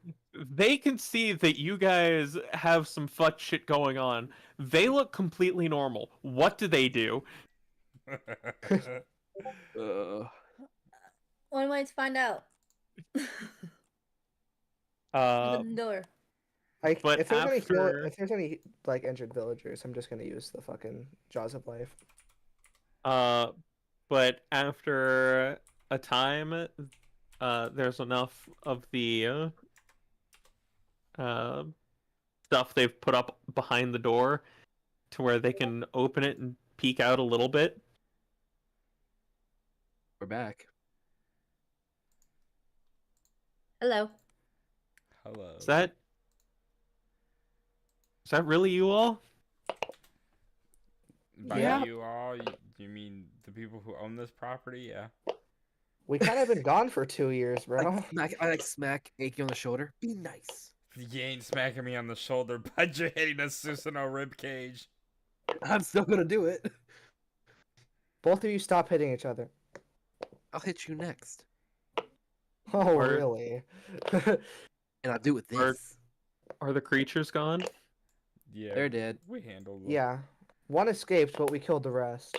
They can see that you guys have some fuck shit going on. They look completely normal. What do they do? One way to find out. Uh, Open the door. Like, But if after- if there's any like injured villagers, I'm just gonna use the fucking Jaws of Life. but after a time, there's enough of the stuff they've put up behind the door to where they can open it and peek out a little bit. We're back. Hello. Hello. Is that really you all? By Yeah. you all, you mean the people who own this property? Yeah. We kind of been gone for 2 years, bro. I smack Aki on the shoulder. Be nice. You ain't smacking me on the shoulder, but you're hitting a Susanoo rib cage. I'm still gonna do it. Both of you stop hitting each other. I'll hit you next. Oh, Or- really? And I'll do it with Or- this. Are the creatures gone? Yeah. They're dead. We handled them. Yeah. One escaped, but we killed the rest.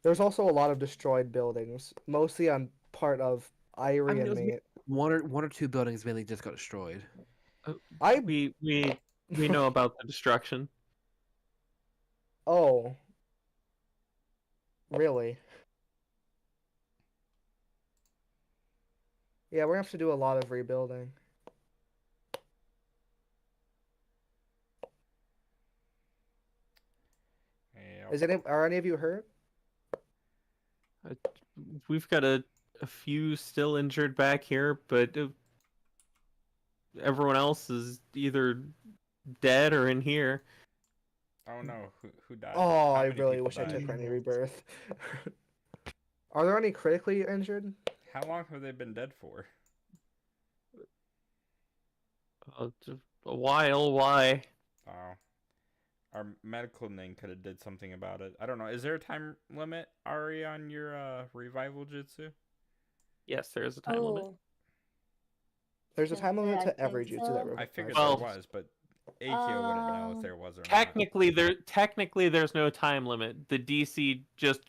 There's also a lot of destroyed buildings, mostly on part of Irie I mean, and it was me. One or two buildings mainly just got destroyed. I We know about the destruction. oh. Really? Yeah, we're gonna have to do a lot of rebuilding. Yeah. Are any of you hurt? We've got a few still injured back here, but everyone else is either dead or in here. Oh no, who died? Oh, How I many really people wish I died? took any rebirth. Are there any critically injured? How long have they been dead for? Just a while. Why? Oh. Our medical thing could have did something about it. I don't know. Is there a time limit, Ari, on your revival jutsu? Yes, there is a time limit. Oh. There's a Yeah, time limit I to every think jutsu so. that I revives. figured Well- there was, but Akio wouldn't know if there was or not. Technically, there's no time limit. The DC just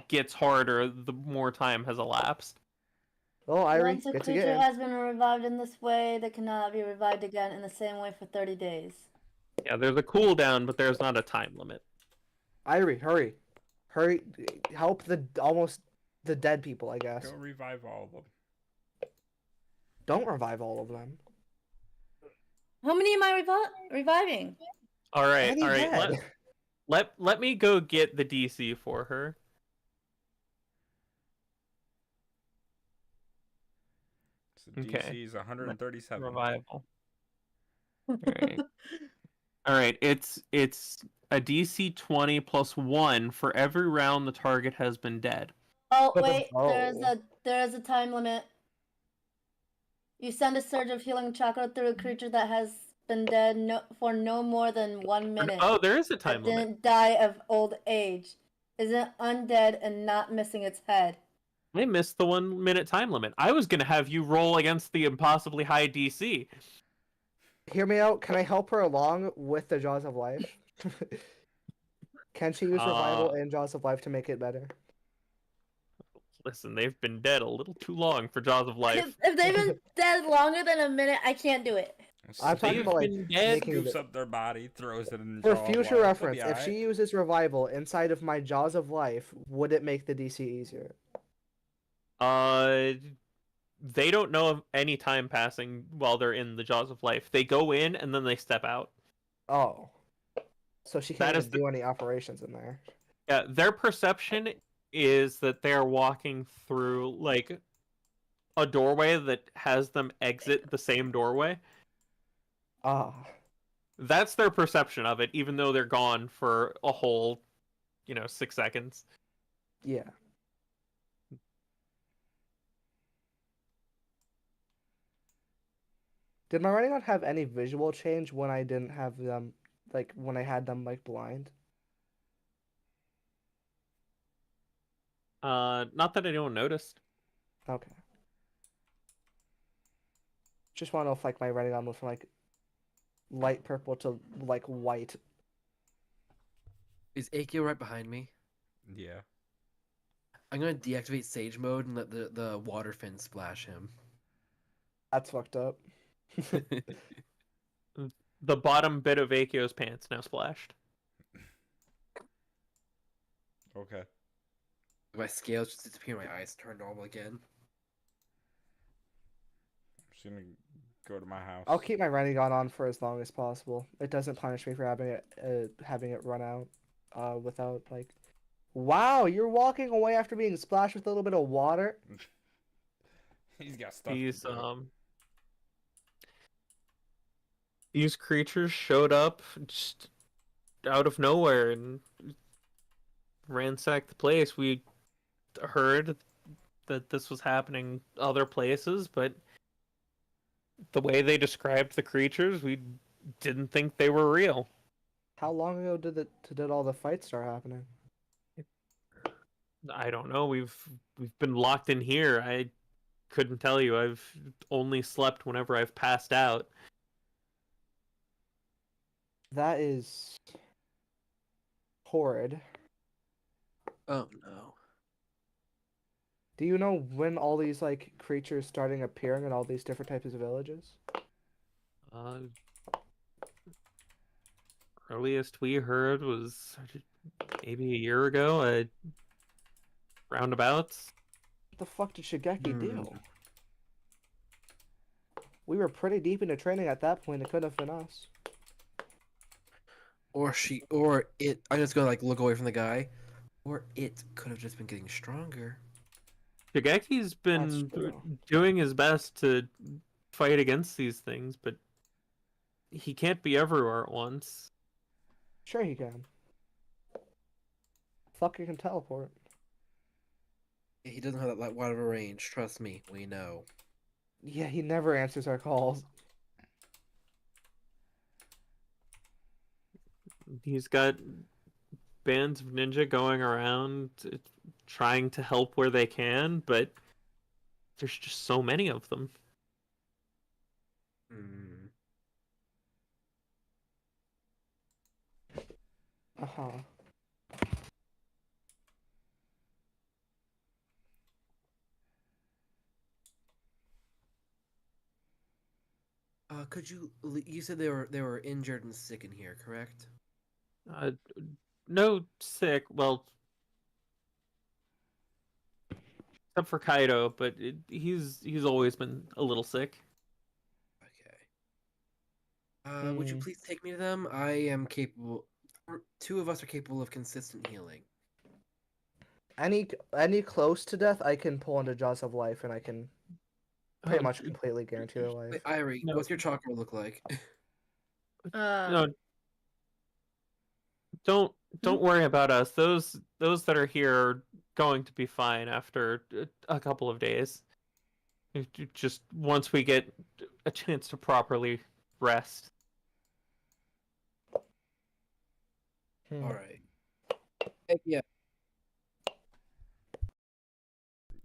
gets harder the more time has elapsed. Oh, Irie, Once a get to creature get in. has been revived in this way, they cannot be revived again in the same way for 30 days. Yeah, there's a cooldown, but there's not a time limit. Irie, hurry. Hurry, help the dead people, I guess. Go revive all of them. Don't revive all of them. How many am I reviving? All right, Any all right. dead. Let me go get the DC for her. So Okay. DC is 137. Revival. Alright. Alright, it's a DC 20 plus 1 for every round the target has been dead. Oh But the wait, bow- there is a time limit. You send a surge of healing chakra through a creature that has been dead for no more than 1 minute. Oh, there is a that time limit. didn't die of old age, isn't undead and not missing its head. I missed the 1 minute time limit. I was gonna have you roll against the impossibly high DC. Hear me out. Can I help her along with the Jaws of Life? Can she use revival and Jaws of Life to make it better? Listen, they've been dead a little too long for Jaws of Life. If they've been dead longer than a minute, I can't do it. I'm talking They've about like been dead. making Goofs it up their body, throws it in the for jaw of future life. reference. They'll be If she alright. uses revival inside of my Jaws of Life, would it make the DC easier? they don't know of any time passing while they're in the jaws of life. They go in and then they step out. Oh. So she That can't is even do any operations in there. Yeah, their perception is that they're walking through like a doorway that has them exit the same doorway. Ah. That's their perception of it, even though they're gone for a whole, 6 seconds. Yeah. Did my Renegade have any visual change when I didn't have them, like, when I had them, like, blind? Not that anyone noticed. Okay. Just want to know if, like, my Renegade went from, like, light purple to, like, white. Is Akio right behind me? Yeah. I'm gonna deactivate Sage Mode and let the water fin splash him. That's fucked up. The bottom bit of Akio's pants now splashed. Okay. My scales just disappear, my eyes turn normal again. I'm just gonna go to my house. I'll keep my Renegade on for as long as possible. It doesn't punish me for having it run out without, like... Wow, you're walking away after being splashed with a little bit of water? He's got stuff. These to do. These creatures showed up just out of nowhere and ransacked the place. We heard that this was happening other places, but the way they described the creatures, we didn't think they were real. How long ago did all the fights start happening? I don't know. We've been locked in here. I couldn't tell you. I've only slept whenever I've passed out. That is horrid. Oh no. Do you know when all these like creatures starting appearing in all these different types of villages? Earliest we heard was maybe a year ago. Roundabouts. What the fuck did Shigeki do? Hmm. We were pretty deep into training at that point. It could have been us. Or it. I'm just gonna like look away from the guy. Or it could have just been getting stronger. Shigeki's been That's true. doing his best to fight against these things, but he can't be everywhere at once. Sure he can. Fuck, he can teleport. He doesn't have that wide of a range. Trust me, we know. Yeah, he never answers our calls. He's got bands of ninja going around trying to help where they can, but there's just so many of them. Hmm. Uh-huh. Could you? You said they were injured and sick in here, correct? Uh, no sick, well, except for Kaido, but he's always been a little sick. Okay. Would you Hmm. please take me to them? I am capable. Two of us are capable of consistent healing. Any close to death, I can pull into Jaws of Life, and I can pretty Um, much completely guarantee their life. Wait, Irie, No. what's your chakra look like? No, don't worry about us. Those that are here are going to be fine after a couple of days. Just once we get a chance to properly rest. Hmm. All right. Yeah.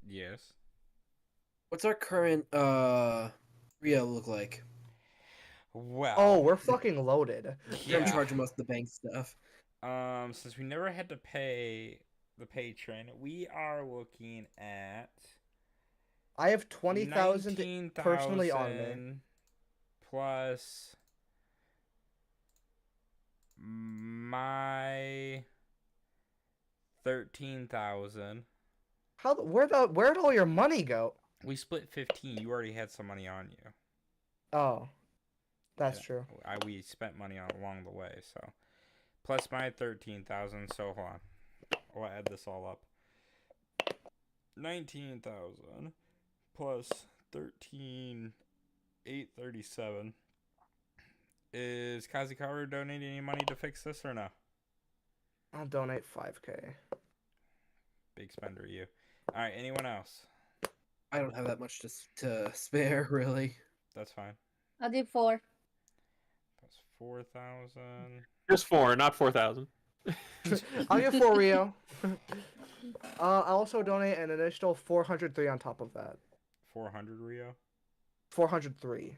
Yes. What's our current Rio look like? Well. Oh, we're fucking loaded. You're in Yeah. charge of most of the bank stuff. Since we never had to pay the patron, we are looking at I have 20,000 personally on me. 19,000 plus my 13,000. Where'd all your money go? We split 15. You already had some money on you. Oh, that's Yeah, true. we spent money on along the way, so plus my 13,000. So hold on, I'll add this all up. 19,000 plus 13,837. Is Kazikaru donating any money to fix this or no? I'll donate 5K. Big spender, you. All right, anyone else? I don't have that much to spare, really. That's fine. I'll do 4. That's 4,000. Just 4, not 4,000. I'll get 4 Rio. I'll also donate an additional 403 on top of that. 400 Rio. 403.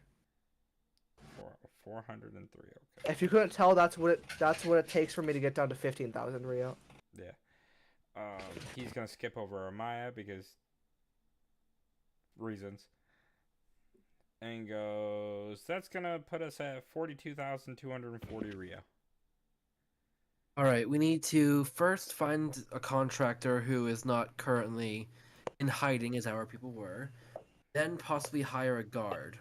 403. Okay. If you couldn't tell, that's what it takes for me to get down to 15,000 Rio. Yeah. He's gonna skip over Amaya because reasons. And goes. That's gonna put us at 42,240 Rio. All right, we need to first find a contractor who is not currently in hiding, as our people were. Then possibly hire a guard,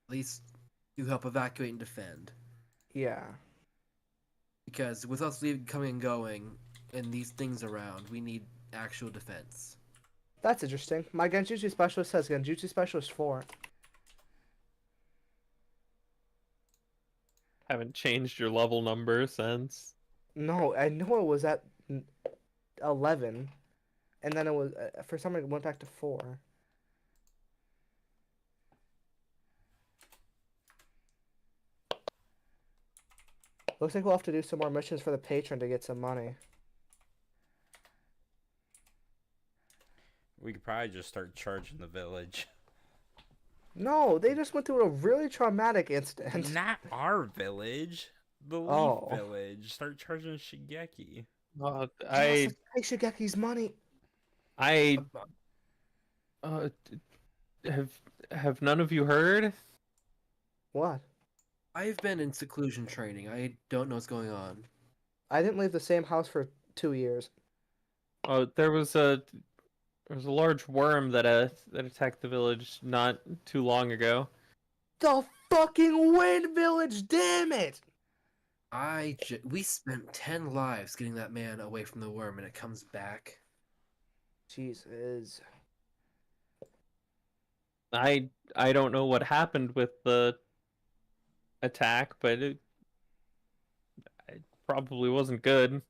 at least to help evacuate and defend. Yeah. Because with us leaving, coming and going, and these things around, we need actual defense. That's interesting. My Genjutsu specialist says Genjutsu specialist 4. Haven't changed your level number since. No, I know it was at 11, and then it was for some reason it went back to 4. Looks like we'll have to do some more missions for the patron to get some money. We could probably just start charging the village. No, they just went through a really traumatic incident. Not our village. The Leaf Oh. Village. Start charging Shigeki. Yes, take Shigeki's money. Have none of you heard? What? I've been in seclusion training. I don't know what's going on. I didn't leave the same house for 2 years. Oh, there was a large worm that attacked the village not too long ago. The fucking Wind Village, damn it! We spent 10 lives getting that man away from the worm, and it comes back. Jesus. I don't know what happened with the attack, but it probably wasn't good.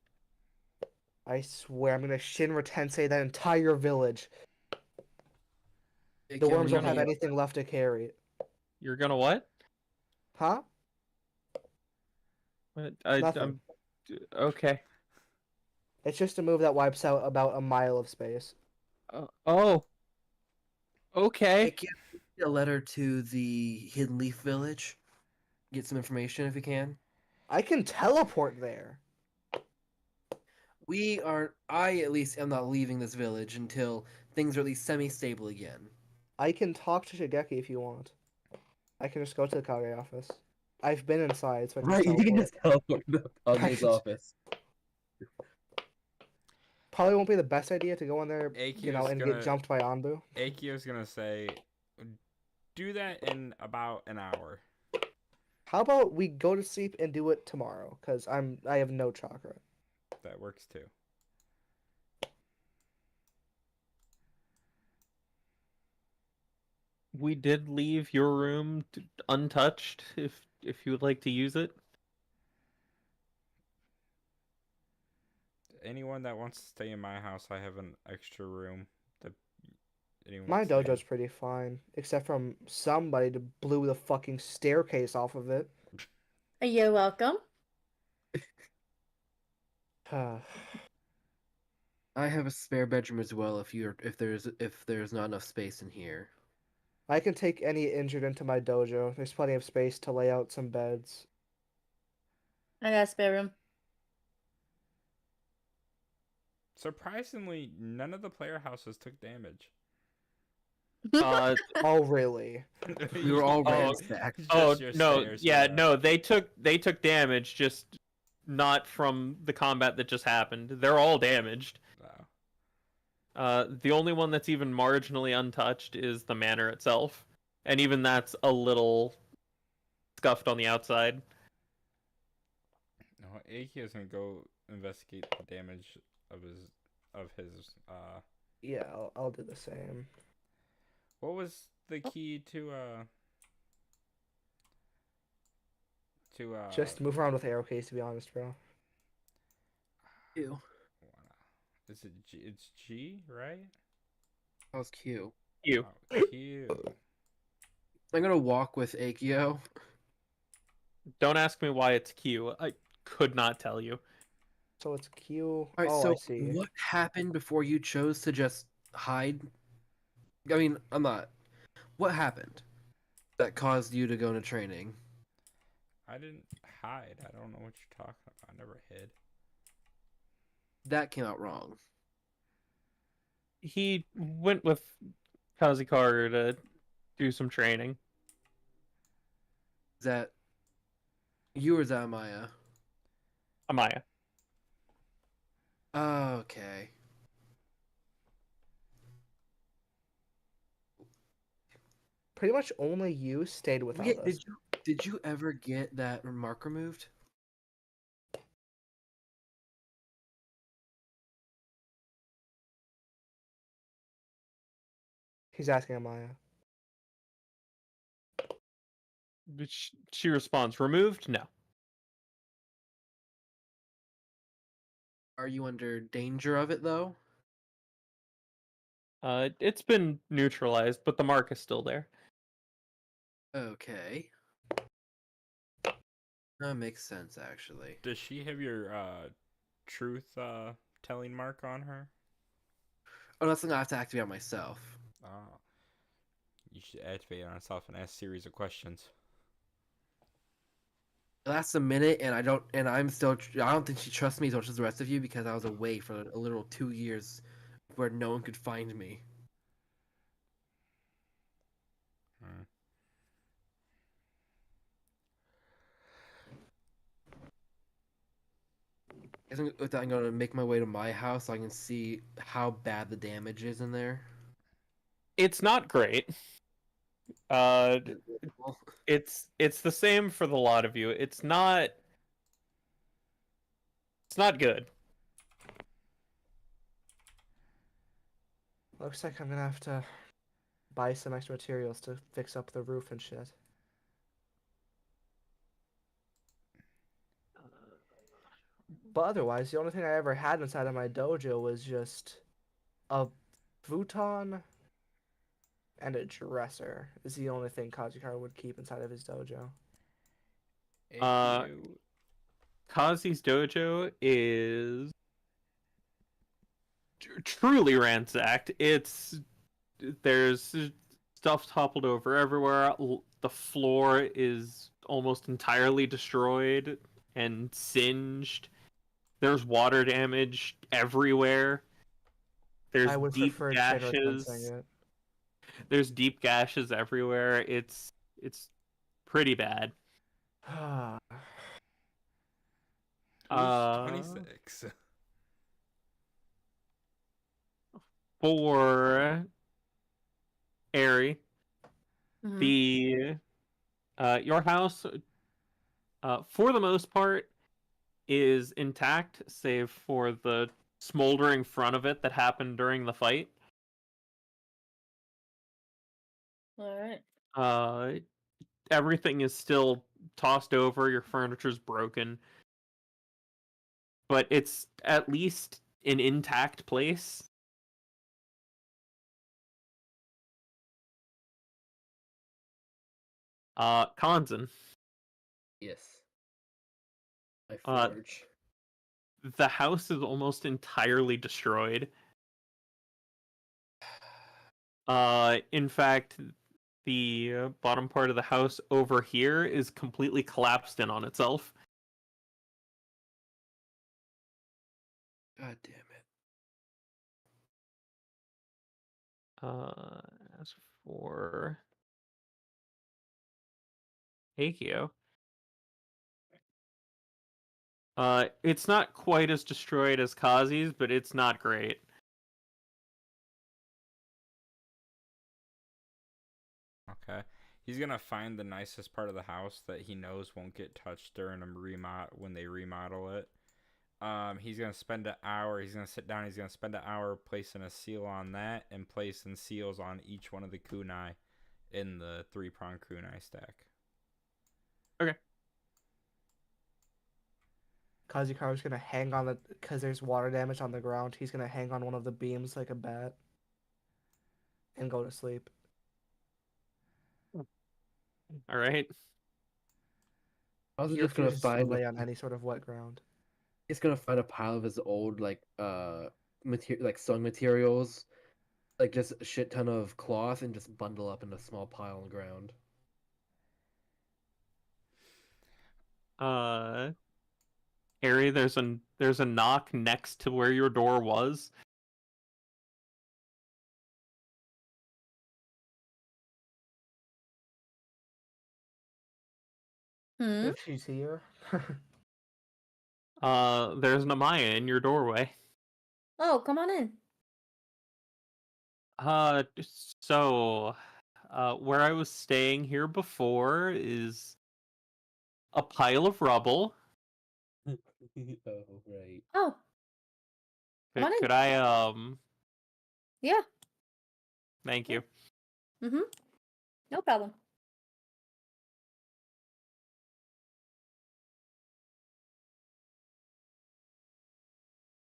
I swear I'm gonna Shinra Tensei that entire village. The worms don't have anything left to carry. You're gonna what? Huh? Nothing. Okay. It's just a move that wipes out about a mile of space. Oh. Okay. Hey, can you write a letter to the Hidden Leaf Village? Get some information if you can. I can teleport there. I at least am not leaving this village until things are at least semi-stable again. I can talk to Shigeki if you want. I can just go to the Kage office. I've been inside, so I can Right, you can teleport. just teleport to Kage's office. Probably won't be the best idea to go in there, Aikio's and gonna- get jumped by Anbu. Aikio's gonna say, do that in about an hour. How about we go to sleep and do it tomorrow? Because I have no chakra. That works too. We did leave your room untouched if you would like to use it. Anyone that wants to stay in my house, I have an extra room. That anyone My wants to stay in. dojo's pretty fine, except from somebody to blew the fucking staircase off of it. You're welcome. I have a spare bedroom as well if there's not enough space in here. I can take any injured into my dojo. There's plenty of space to lay out some beds. I got a spare room. Surprisingly, none of the player houses took damage. Oh, really? We were all Oh, ransacked. Just your no, stairs, yeah, no, they took damage, just not from the combat that just happened. They're all damaged. Wow. The only one that's even marginally untouched is the manor itself, and even that's a little scuffed on the outside. No, Akio's gonna go investigate the damage of his. Yeah, I'll do the same. What was the key to Just move around with arrow keys, to be honest, bro. Q. Is it G? It's G, right? That was Q. You. Oh, Q. I'm gonna walk with Akio. Don't ask me why it's Q. I could not tell you. So it's Q. Alright, Oh, so I see. what happened before you chose to just hide? I mean, I'm not. What happened that caused you to go into training? I didn't hide. I don't know what you're talking about. I never hid. That came out wrong. He went with Kazikaru to do some training. Is that you or is that Maya? Amaya. Okay. Pretty much only you stayed without Yeah, us. did you ever get that mark removed? He's asking Amaya. She responds, removed? No. Are you under danger of it though? It's been neutralized, but the mark is still there. Okay. That makes sense actually. Does she have your truth telling mark on her? Oh, that's something I have to activate on myself. Oh. You should activate it on yourself and ask a series of questions. It lasts a minute, and I don't think she trusts me as much as the rest of you because I was away for a literal 2 years, where no one could find me. Hmm. I think with that, I'm gonna make my way to my house so I can see how bad the damage is in there. It's not great. It's the same for the lot of you. It's not good. Looks like I'm gonna have to buy some extra materials to fix up the roof and shit. But otherwise, the only thing I ever had inside of my dojo was just a futon and a dresser. Is the only thing Kazikaru would keep inside of his dojo. AQ. Kazi's dojo is truly ransacked. There's stuff toppled over everywhere. The floor is almost entirely destroyed and singed. There's water damage everywhere. There's I would deep prefer Cedric gashes. fencing it. There's deep gashes everywhere. It's pretty bad. Who's 26? For Airy, Mhm. the your house, for the most part, is intact, save for the smoldering front of it that happened during the fight. All right. Everything is still tossed over. Your furniture's broken, but it's at least an intact place. Kanzen, Yes. My Uh, forge. the house is almost entirely destroyed. In fact, the bottom part of the house over here is completely collapsed in on itself. God damn it. As for Akio, it's not quite as destroyed as Kazi's, but it's not great. He's gonna find the nicest part of the house that he knows won't get touched during a when they remodel it. He's gonna spend an hour. He's gonna sit down. He's gonna spend an hour placing a seal on that and placing seals on each one of the kunai in the 3-prong kunai stack. Kazukaru's gonna hang on the, because there's water damage on the ground. He's gonna hang on one of the beams like a bat and go to sleep. All right. I was He just gonna refuses to find lay on any sort of wet ground. he's gonna find a pile of his old sewing materials, like just a shit ton of cloth, and just bundle up in a small pile on the ground. Harry, there's a knock next to where your door was. Hmm? If she's here. There's Namaya in your doorway. Oh, come on in. So, where I was staying here before is a pile of rubble. Oh, right. Oh, come on in. Could I, Yeah. Thank you. Mm-hmm. No problem.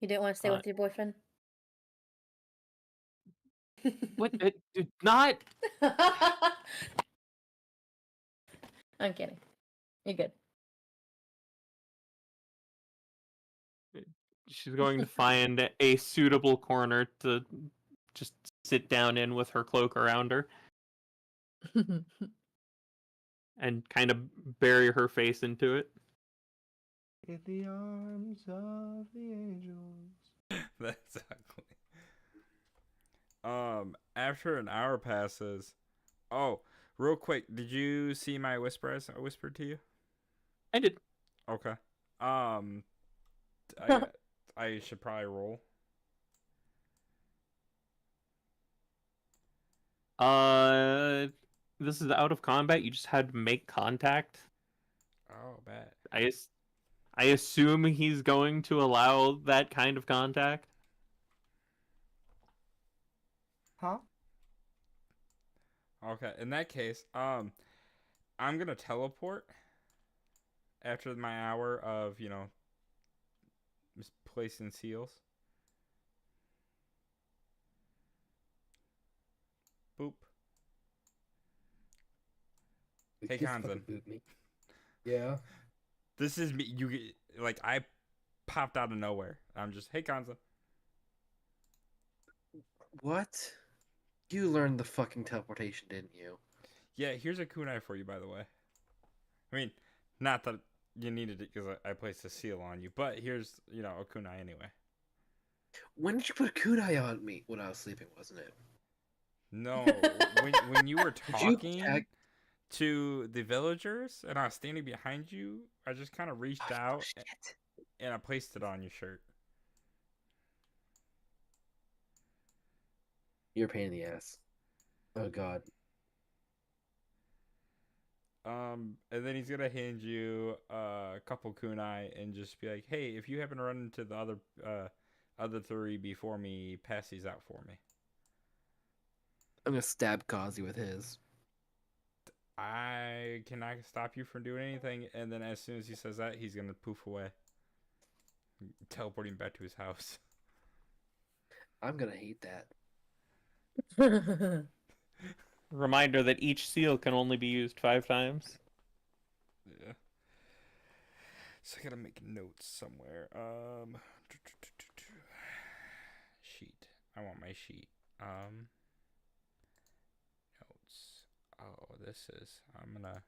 You didn't want to stay with your boyfriend? What? Not. I'm kidding. You're good. She's going to find a suitable corner to just sit down in with her cloak around her and kind of bury her face into it. In the arms of the angels. That's ugly. After an hour passes. Oh, real quick, did you see my whisper as I whispered to you? I did. Okay. I should probably roll. This is out of combat. You just had to make contact. Oh, bad. I assume he's going to allow that kind of contact. Huh? Okay, in that case, I'm gonna teleport after my hour of, just placing seals. Boop. Hey, Just Kanzan. fucking boot me. Yeah. This is me. I popped out of nowhere. I'm just, hey, Kanzan. What? You learned the fucking teleportation, didn't you? Yeah, here's a kunai for you, by the way. I mean, not that you needed it because I placed a seal on you, but here's, a kunai anyway. When did you put a kunai on me? When I was sleeping, wasn't it? No, when you were Did you talking tag- to the villagers and I was standing behind you, I just kind of reached out Shit. and I placed it on your shirt. You're a pain in the ass. Oh god. And then he's gonna hand you a couple kunai and just be like, "Hey, if you happen to run into the other 3 before me, pass these out for me." I'm gonna stab Kazi with his. I cannot stop you from doing anything. And then as soon as he says that, he's gonna poof away, teleporting back to his house. I'm gonna hate that. Reminder that each seal can only be used 5 times. Yeah. So I gotta make notes somewhere. Sheet. I want my sheet. Notes. Oh, this is. I'm gonna.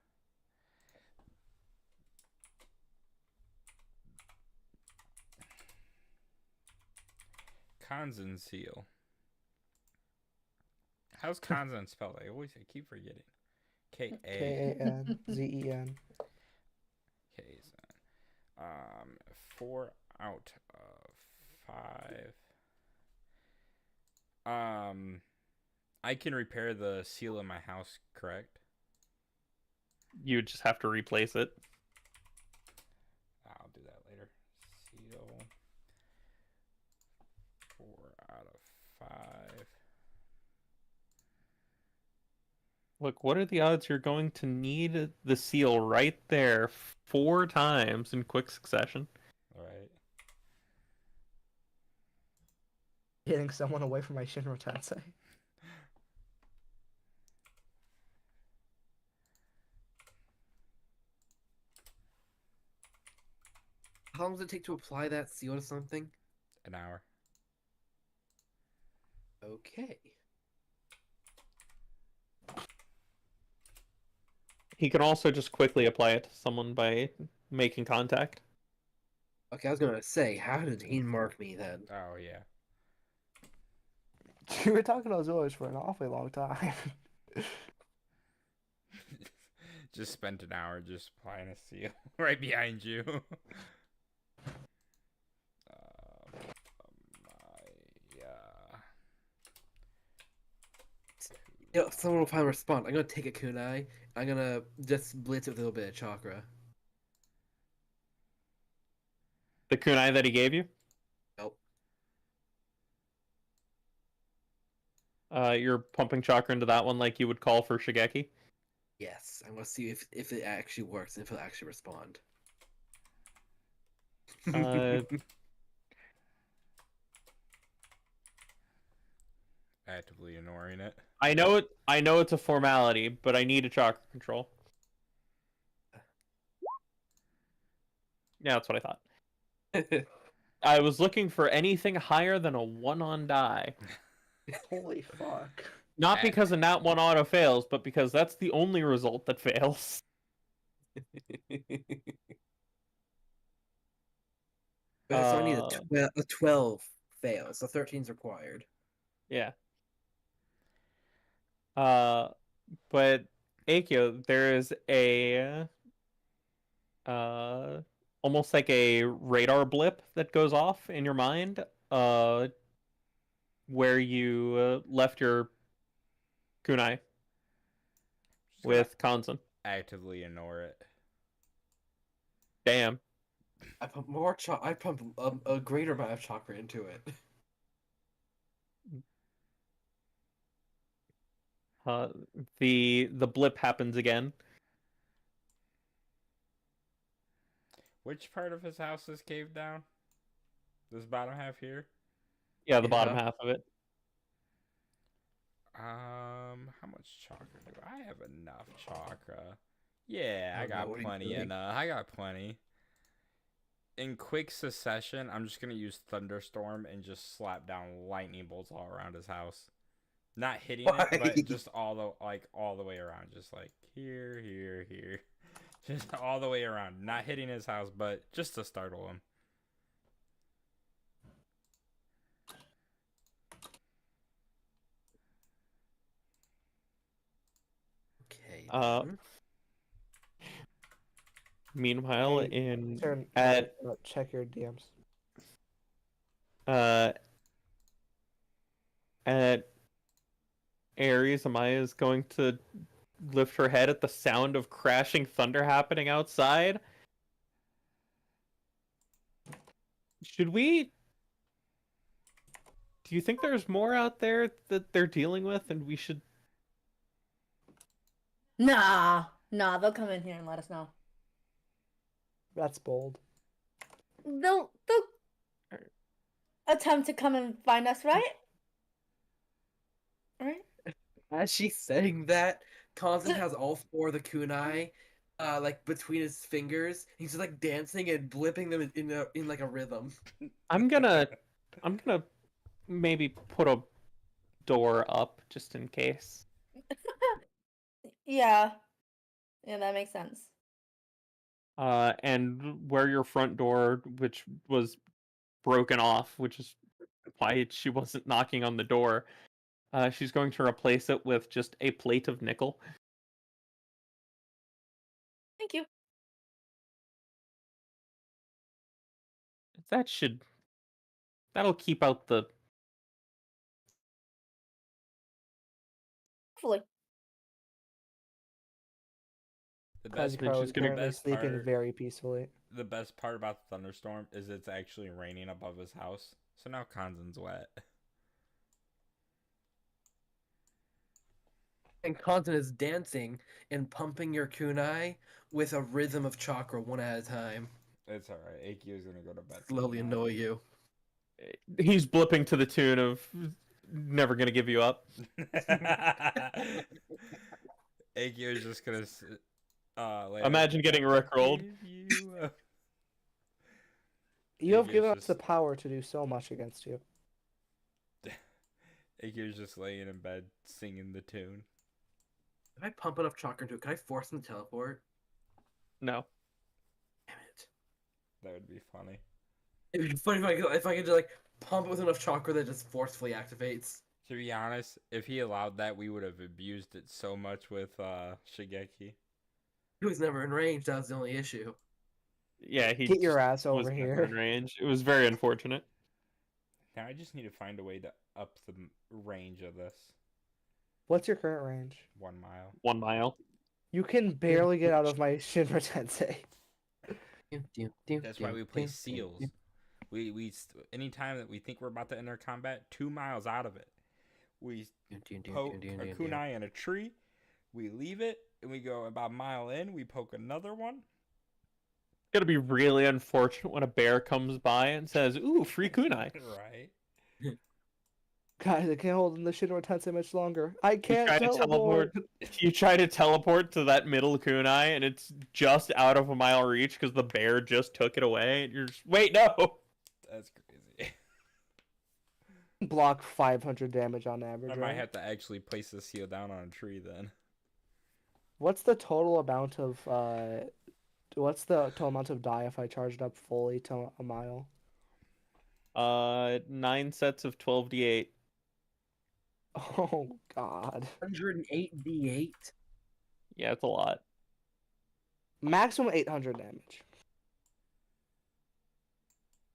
Kanzen seal. How's Kanzen spelled? I keep forgetting. Kanzen. K-Z. 4 out of 5. I can repair the seal in my house, correct? you would just have to replace it. I'll do that later. Seal. 4 out of 5. Look, what are the odds you're going to need the seal right there 4 times in quick succession? Right. Getting someone away from my Shinra Tensei. How long does it take to apply that seal to something? An hour. Okay. He can also just quickly apply it to someone by making contact. Okay, I was gonna say, how did he mark me then? Oh yeah. We were talking to Azores for an awfully long time. Just spent an hour just applying a seal right behind you. You know, someone will finally respond. I'm gonna take a kunai. I'm gonna just blitz it with a little bit of chakra. The kunai that he gave you? Nope. You're pumping chakra into that one like you would call for Shigeki? Yes, I want to see if it actually works and if it'll actually respond. Uh, Actively ignoring it. I know it's a formality, but I need a chakra control. Yeah, that's what I thought. I was looking for anything higher than a 1 on die. Holy fuck. Not because a nat 1 auto fails, but because that's the only result that fails. So I need a 12 fail, so 13's required. Yeah. But Akio, there is a almost like a radar blip that goes off in your mind, where you left your kunai Just gonna with Kanzen. actively ignore it. Damn. I pump I pump a greater amount of chakra into it. The blip happens again. Which part of his house is caved down? This bottom half here? Yeah, the bottom Yeah. half of it. How much chakra do I have? Enough chakra. Yeah, I I don't know got what he's plenty doing. enough. I got plenty. In quick succession, I'm just gonna use thunderstorm and just slap down lightning bolts all around his house. Not hitting Why? it, but just all the way around, just like here, here, here, just all the way around. Not hitting his house, but just to startle him. Okay. Uh, Meanwhile, Hey, Turn, at check your DMs. uh at Ares, Amaya is going to lift her head at the sound of crashing thunder happening outside. Should we? Do you think there's more out there that they're dealing with, and we should? Nah, they'll come in here and let us know. That's bold. They'll attempt to come and find us, right? Right? As she's saying that, Kanzen has all 4 of the kunai, like between his fingers. He's just like dancing and blipping them in like a rhythm. I'm gonna maybe put a door up just in case. Yeah, that makes sense. And where your front door, which was broken off, which is why she wasn't knocking on the door, she's going to replace it with just a plate of nickel. Thank you. That'll keep out the. Hopefully. The best, Kazuko is just gonna- currently best sleeping part- very peacefully. the best part about the thunderstorm is it's actually raining above his house. So now Kanzen's wet. And Content is dancing and pumping your kunai with a rhythm of chakra one at a time. It's alright. Aikio's gonna go to bed. Slowly tonight. annoy you. He's blipping to the tune of "Never Gonna Give You Up." Aikio's just gonna lay Imagine getting rickrolled. You have Aikio's given us just- the power to do so much against you. Aikio's just laying in bed singing the tune. If I pump enough chakra into it, can I force him to teleport? No. Damn it. That would be funny. It'd be funny if I could just like pump it with enough chakra that it just forcefully activates. To be honest, if he allowed that, we would have abused it so much with Shigeki. He was never in range, that was the only issue. Yeah, he Get your just ass over was never here. in range. It was very unfortunate. Now I just need to find a way to up the range of this. What's your current range? 1 mile. 1 mile. You can barely get out of my Shinra Tensei. That's why we play seals. Anytime that we think we're about to enter combat, 2 miles out of it, we poke a kunai in a tree, we leave it, and we go about a mile in, we poke another one. It's gonna be really unfortunate when a bear comes by and says, "Ooh, free kunai." Right. Guys, I can't hold in the Shinra Tensei much longer. I can't try to teleport. You try to teleport to that middle kunai, and it's just out of a mile reach because the bear just took it away. And you're just, wait, no. That's crazy. Block 500 damage on average. I might right? have to actually place the seal down on a tree then. What's the total amount of die if I charged up fully to a mile? 9 sets of 12d8. Oh God. 108 d8. Yeah, it's a lot. Maximum 800 damage.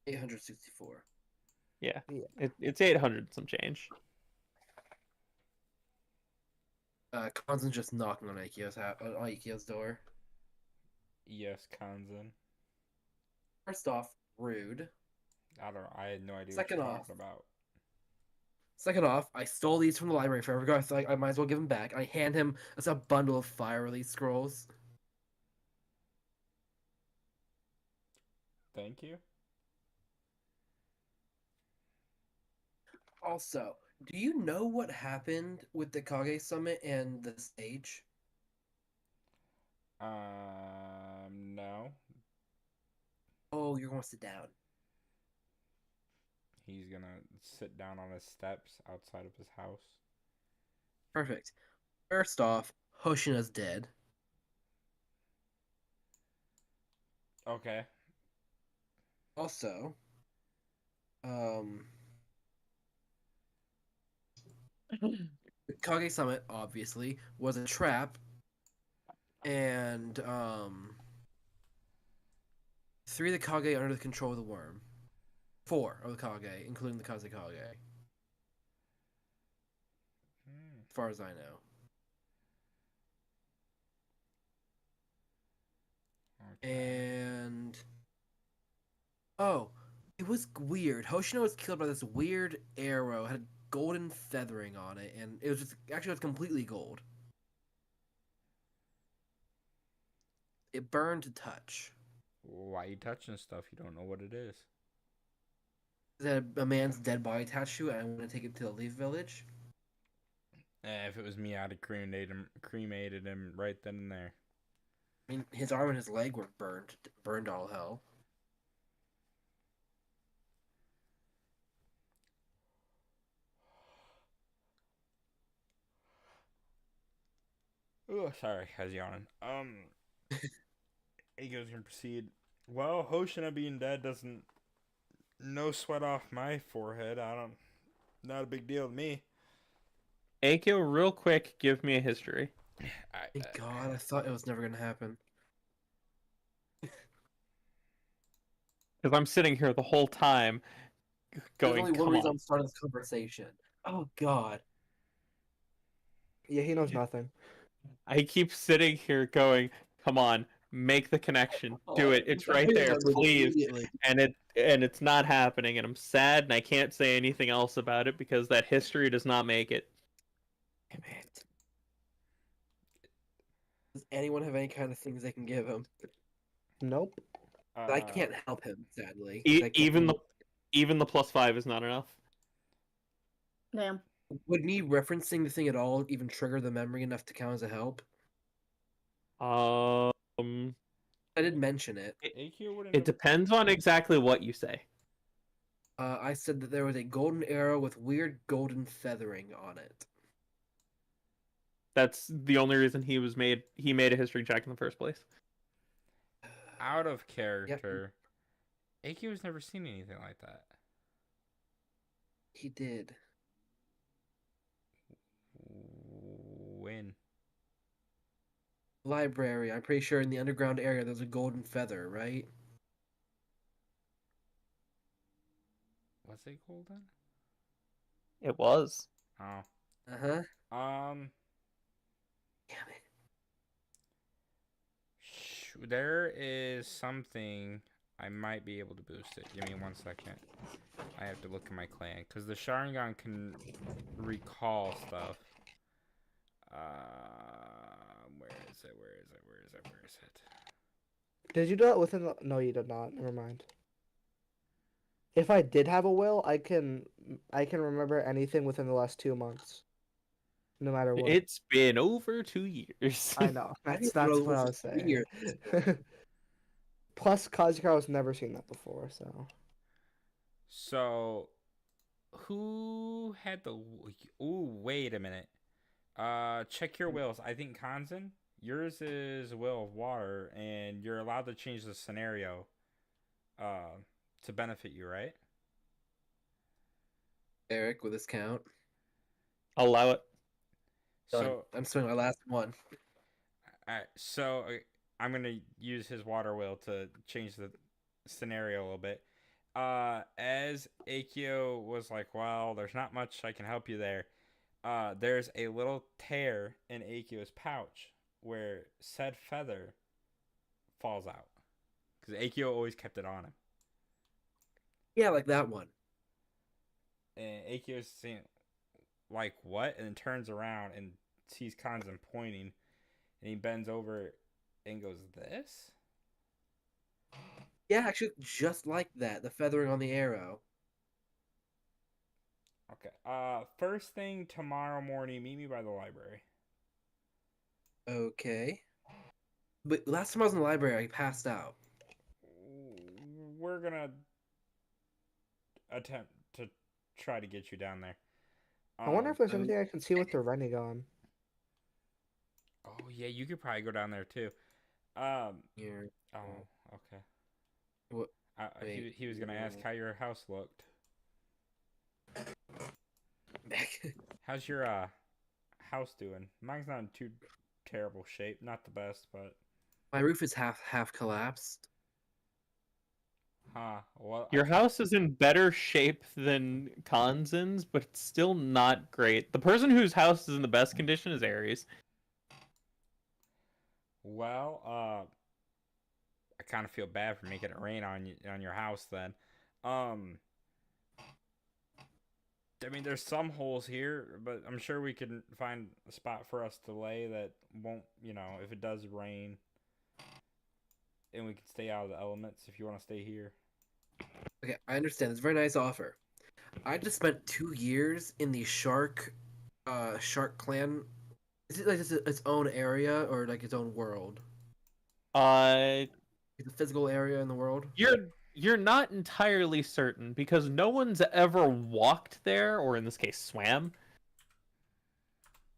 864. Yeah, Yeah. it's 800 some change. Kanzen's just knocking on Aikio's door. Yes, Kanzen. First off, rude. I had no idea Second what you're off. talking about. Second off, I stole these from the library forever ago. I thought I might as well give them back. I hand him a bundle of fire release scrolls. Thank you. Also, do you know what happened with the Kage Summit and the stage? No. Oh, you're gonna sit down. He's gonna sit down on his steps outside of his house. Perfect. First off, Hoshina's dead. Okay. Also, the Kage Summit obviously was a trap, and 3 of the Kage are under the control of the worm. 4 of the Kage, including the Kazekage, as far as I know. And oh, it was weird. Hoshino was killed by this weird arrow, had golden feathering on it, and it was just actually it was completely gold. It burned to touch. Why are you touching stuff? You don't know what it is. It had a man's dead body attached to it, and I want to take it to the Leaf Village. If it was me, I'd have cremated him right then and there. I mean, his arm and his leg were burned all hell. Oh, sorry, I was yawning. Ego's gonna proceed. Well, Hoshina being dead doesn't no sweat off my forehead. Not a big deal to me. Akio, real quick, give me a history. Thank God, I thought it was never gonna happen. Because I'm sitting here the whole time There's going, only one come reason on. I'm starting this conversation. Oh God. Yeah, he knows nothing. I keep sitting here going, Come on, make the connection. Do Oh, it. It's I right there, remembered please. immediately. And it's not happening, and I'm sad, and I can't say anything else about it because that history does not make it. Damn it. Does anyone have any kind of things they can give him? Nope. I can't help him, sadly. E- I can't even the do- even the +5 is not enough. Damn. Would me referencing the thing at all even trigger the memory enough to count as a help? Um, I did mention it. AQ wouldn't it have- depends on exactly what you say. I said that there was a golden arrow with weird golden feathering on it. That's the only reason he made a history check in the first place. out of character. AQ has never seen anything like that. He did. When? Library. I'm pretty sure in the underground area there's a golden feather, right? Was it golden? It was. Oh. Uh-huh. Damn it. There is something I might be able to boost it. Give me 1 second. I have to look at my clan because the Sharingan can recall stuff. Where is it? Where is it? Where is it? Where is it? Did you do that within the... No, you did not. Never mind. If I did have a will, I can remember anything within the last 2 months. No matter what. It's been over 2 years. I know. I That's didn't know it what I was was 3 saying. years. Plus, Kazukawa's never seen that before, so... So, who had the? Ooh, wait a minute. Check your wills. I think Kanzen, yours is will of water, and you're allowed to change the scenario, to benefit you, right? Eric, with his count. Allow it. Done. So, I'm spending my last one. alright, so I'm gonna use his water will to change the scenario a little bit. As Akio was like, well, there's not much I can help you there. There's a little tear in Akio's pouch where said feather falls out. Because Akio always kept it on him. Yeah, like that one. And Akio's saying, like, what? And then turns around and sees Kanzen pointing. And he bends over and goes, this? Yeah, actually, just like that. The feathering on the arrow. Okay. First thing tomorrow morning, meet me by the library. Okay. But last time I was in the library, I passed out. We're gonna attempt to try to get you down there. I wonder if there's um, anything I can see with the Renegon. Oh yeah, you could probably go down there too. Here. Oh, okay. What? He Wait, he was gonna ask how your house looked. How's your house doing? Mine's not in too terrible shape. Not the best, but My roof is half collapsed. well, Your house is in better shape than Kanzen's, but it's still not great. The person whose house is in the best condition is Aries. well, I kind of feel bad for making it rain on you on your house then. I mean, there's some holes here, but I'm sure we can find a spot for us to lay that won't, if it does rain, and we can stay out of the elements if you want to stay here. Okay, I understand. It's a very nice offer. I just spent 2 years in the Shark clan. Is it like its own area or like its own world? Uh, It's a physical area in the world? you're not entirely certain because no one's ever walked there, or in this case, swam.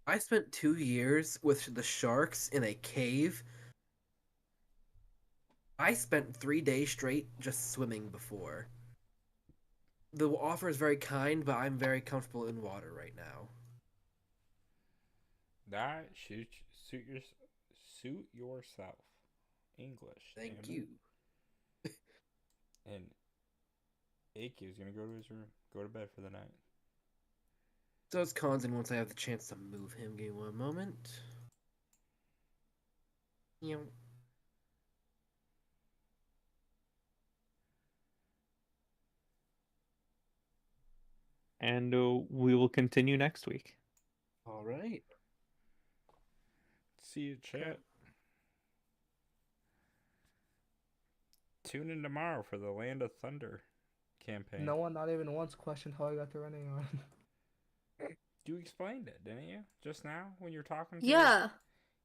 I spent 2 years with the sharks in a cave. I spent 3 days straight just swimming before. The offer is very kind, but I'm very comfortable in water right now. That suit yourself. English. Thank damn it. you. And Aki is gonna go to his room, go to bed for the night. So is Kanzen once I have the chance to move him. Give me one moment. You know, and we will continue next week. All right. See you, chat. Tune in tomorrow for the Land of Thunder campaign. No one, not even once, questioned how I got the running on. You explained it, didn't you? Just now when you were talking to Yeah.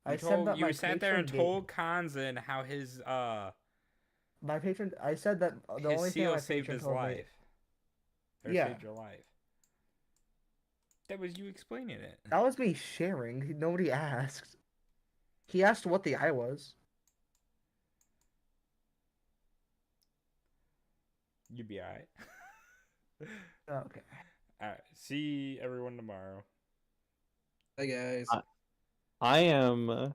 I You said that my you sat there patron and told Kanzan how his my patron. I said that the his only thing seal my saved patron his told me. life. Or Yeah. saved your life. That was you explaining it. That was me sharing. Nobody asked. He asked what the eye was. You'd be alright. Okay. Alright. See everyone tomorrow. Hey guys. I am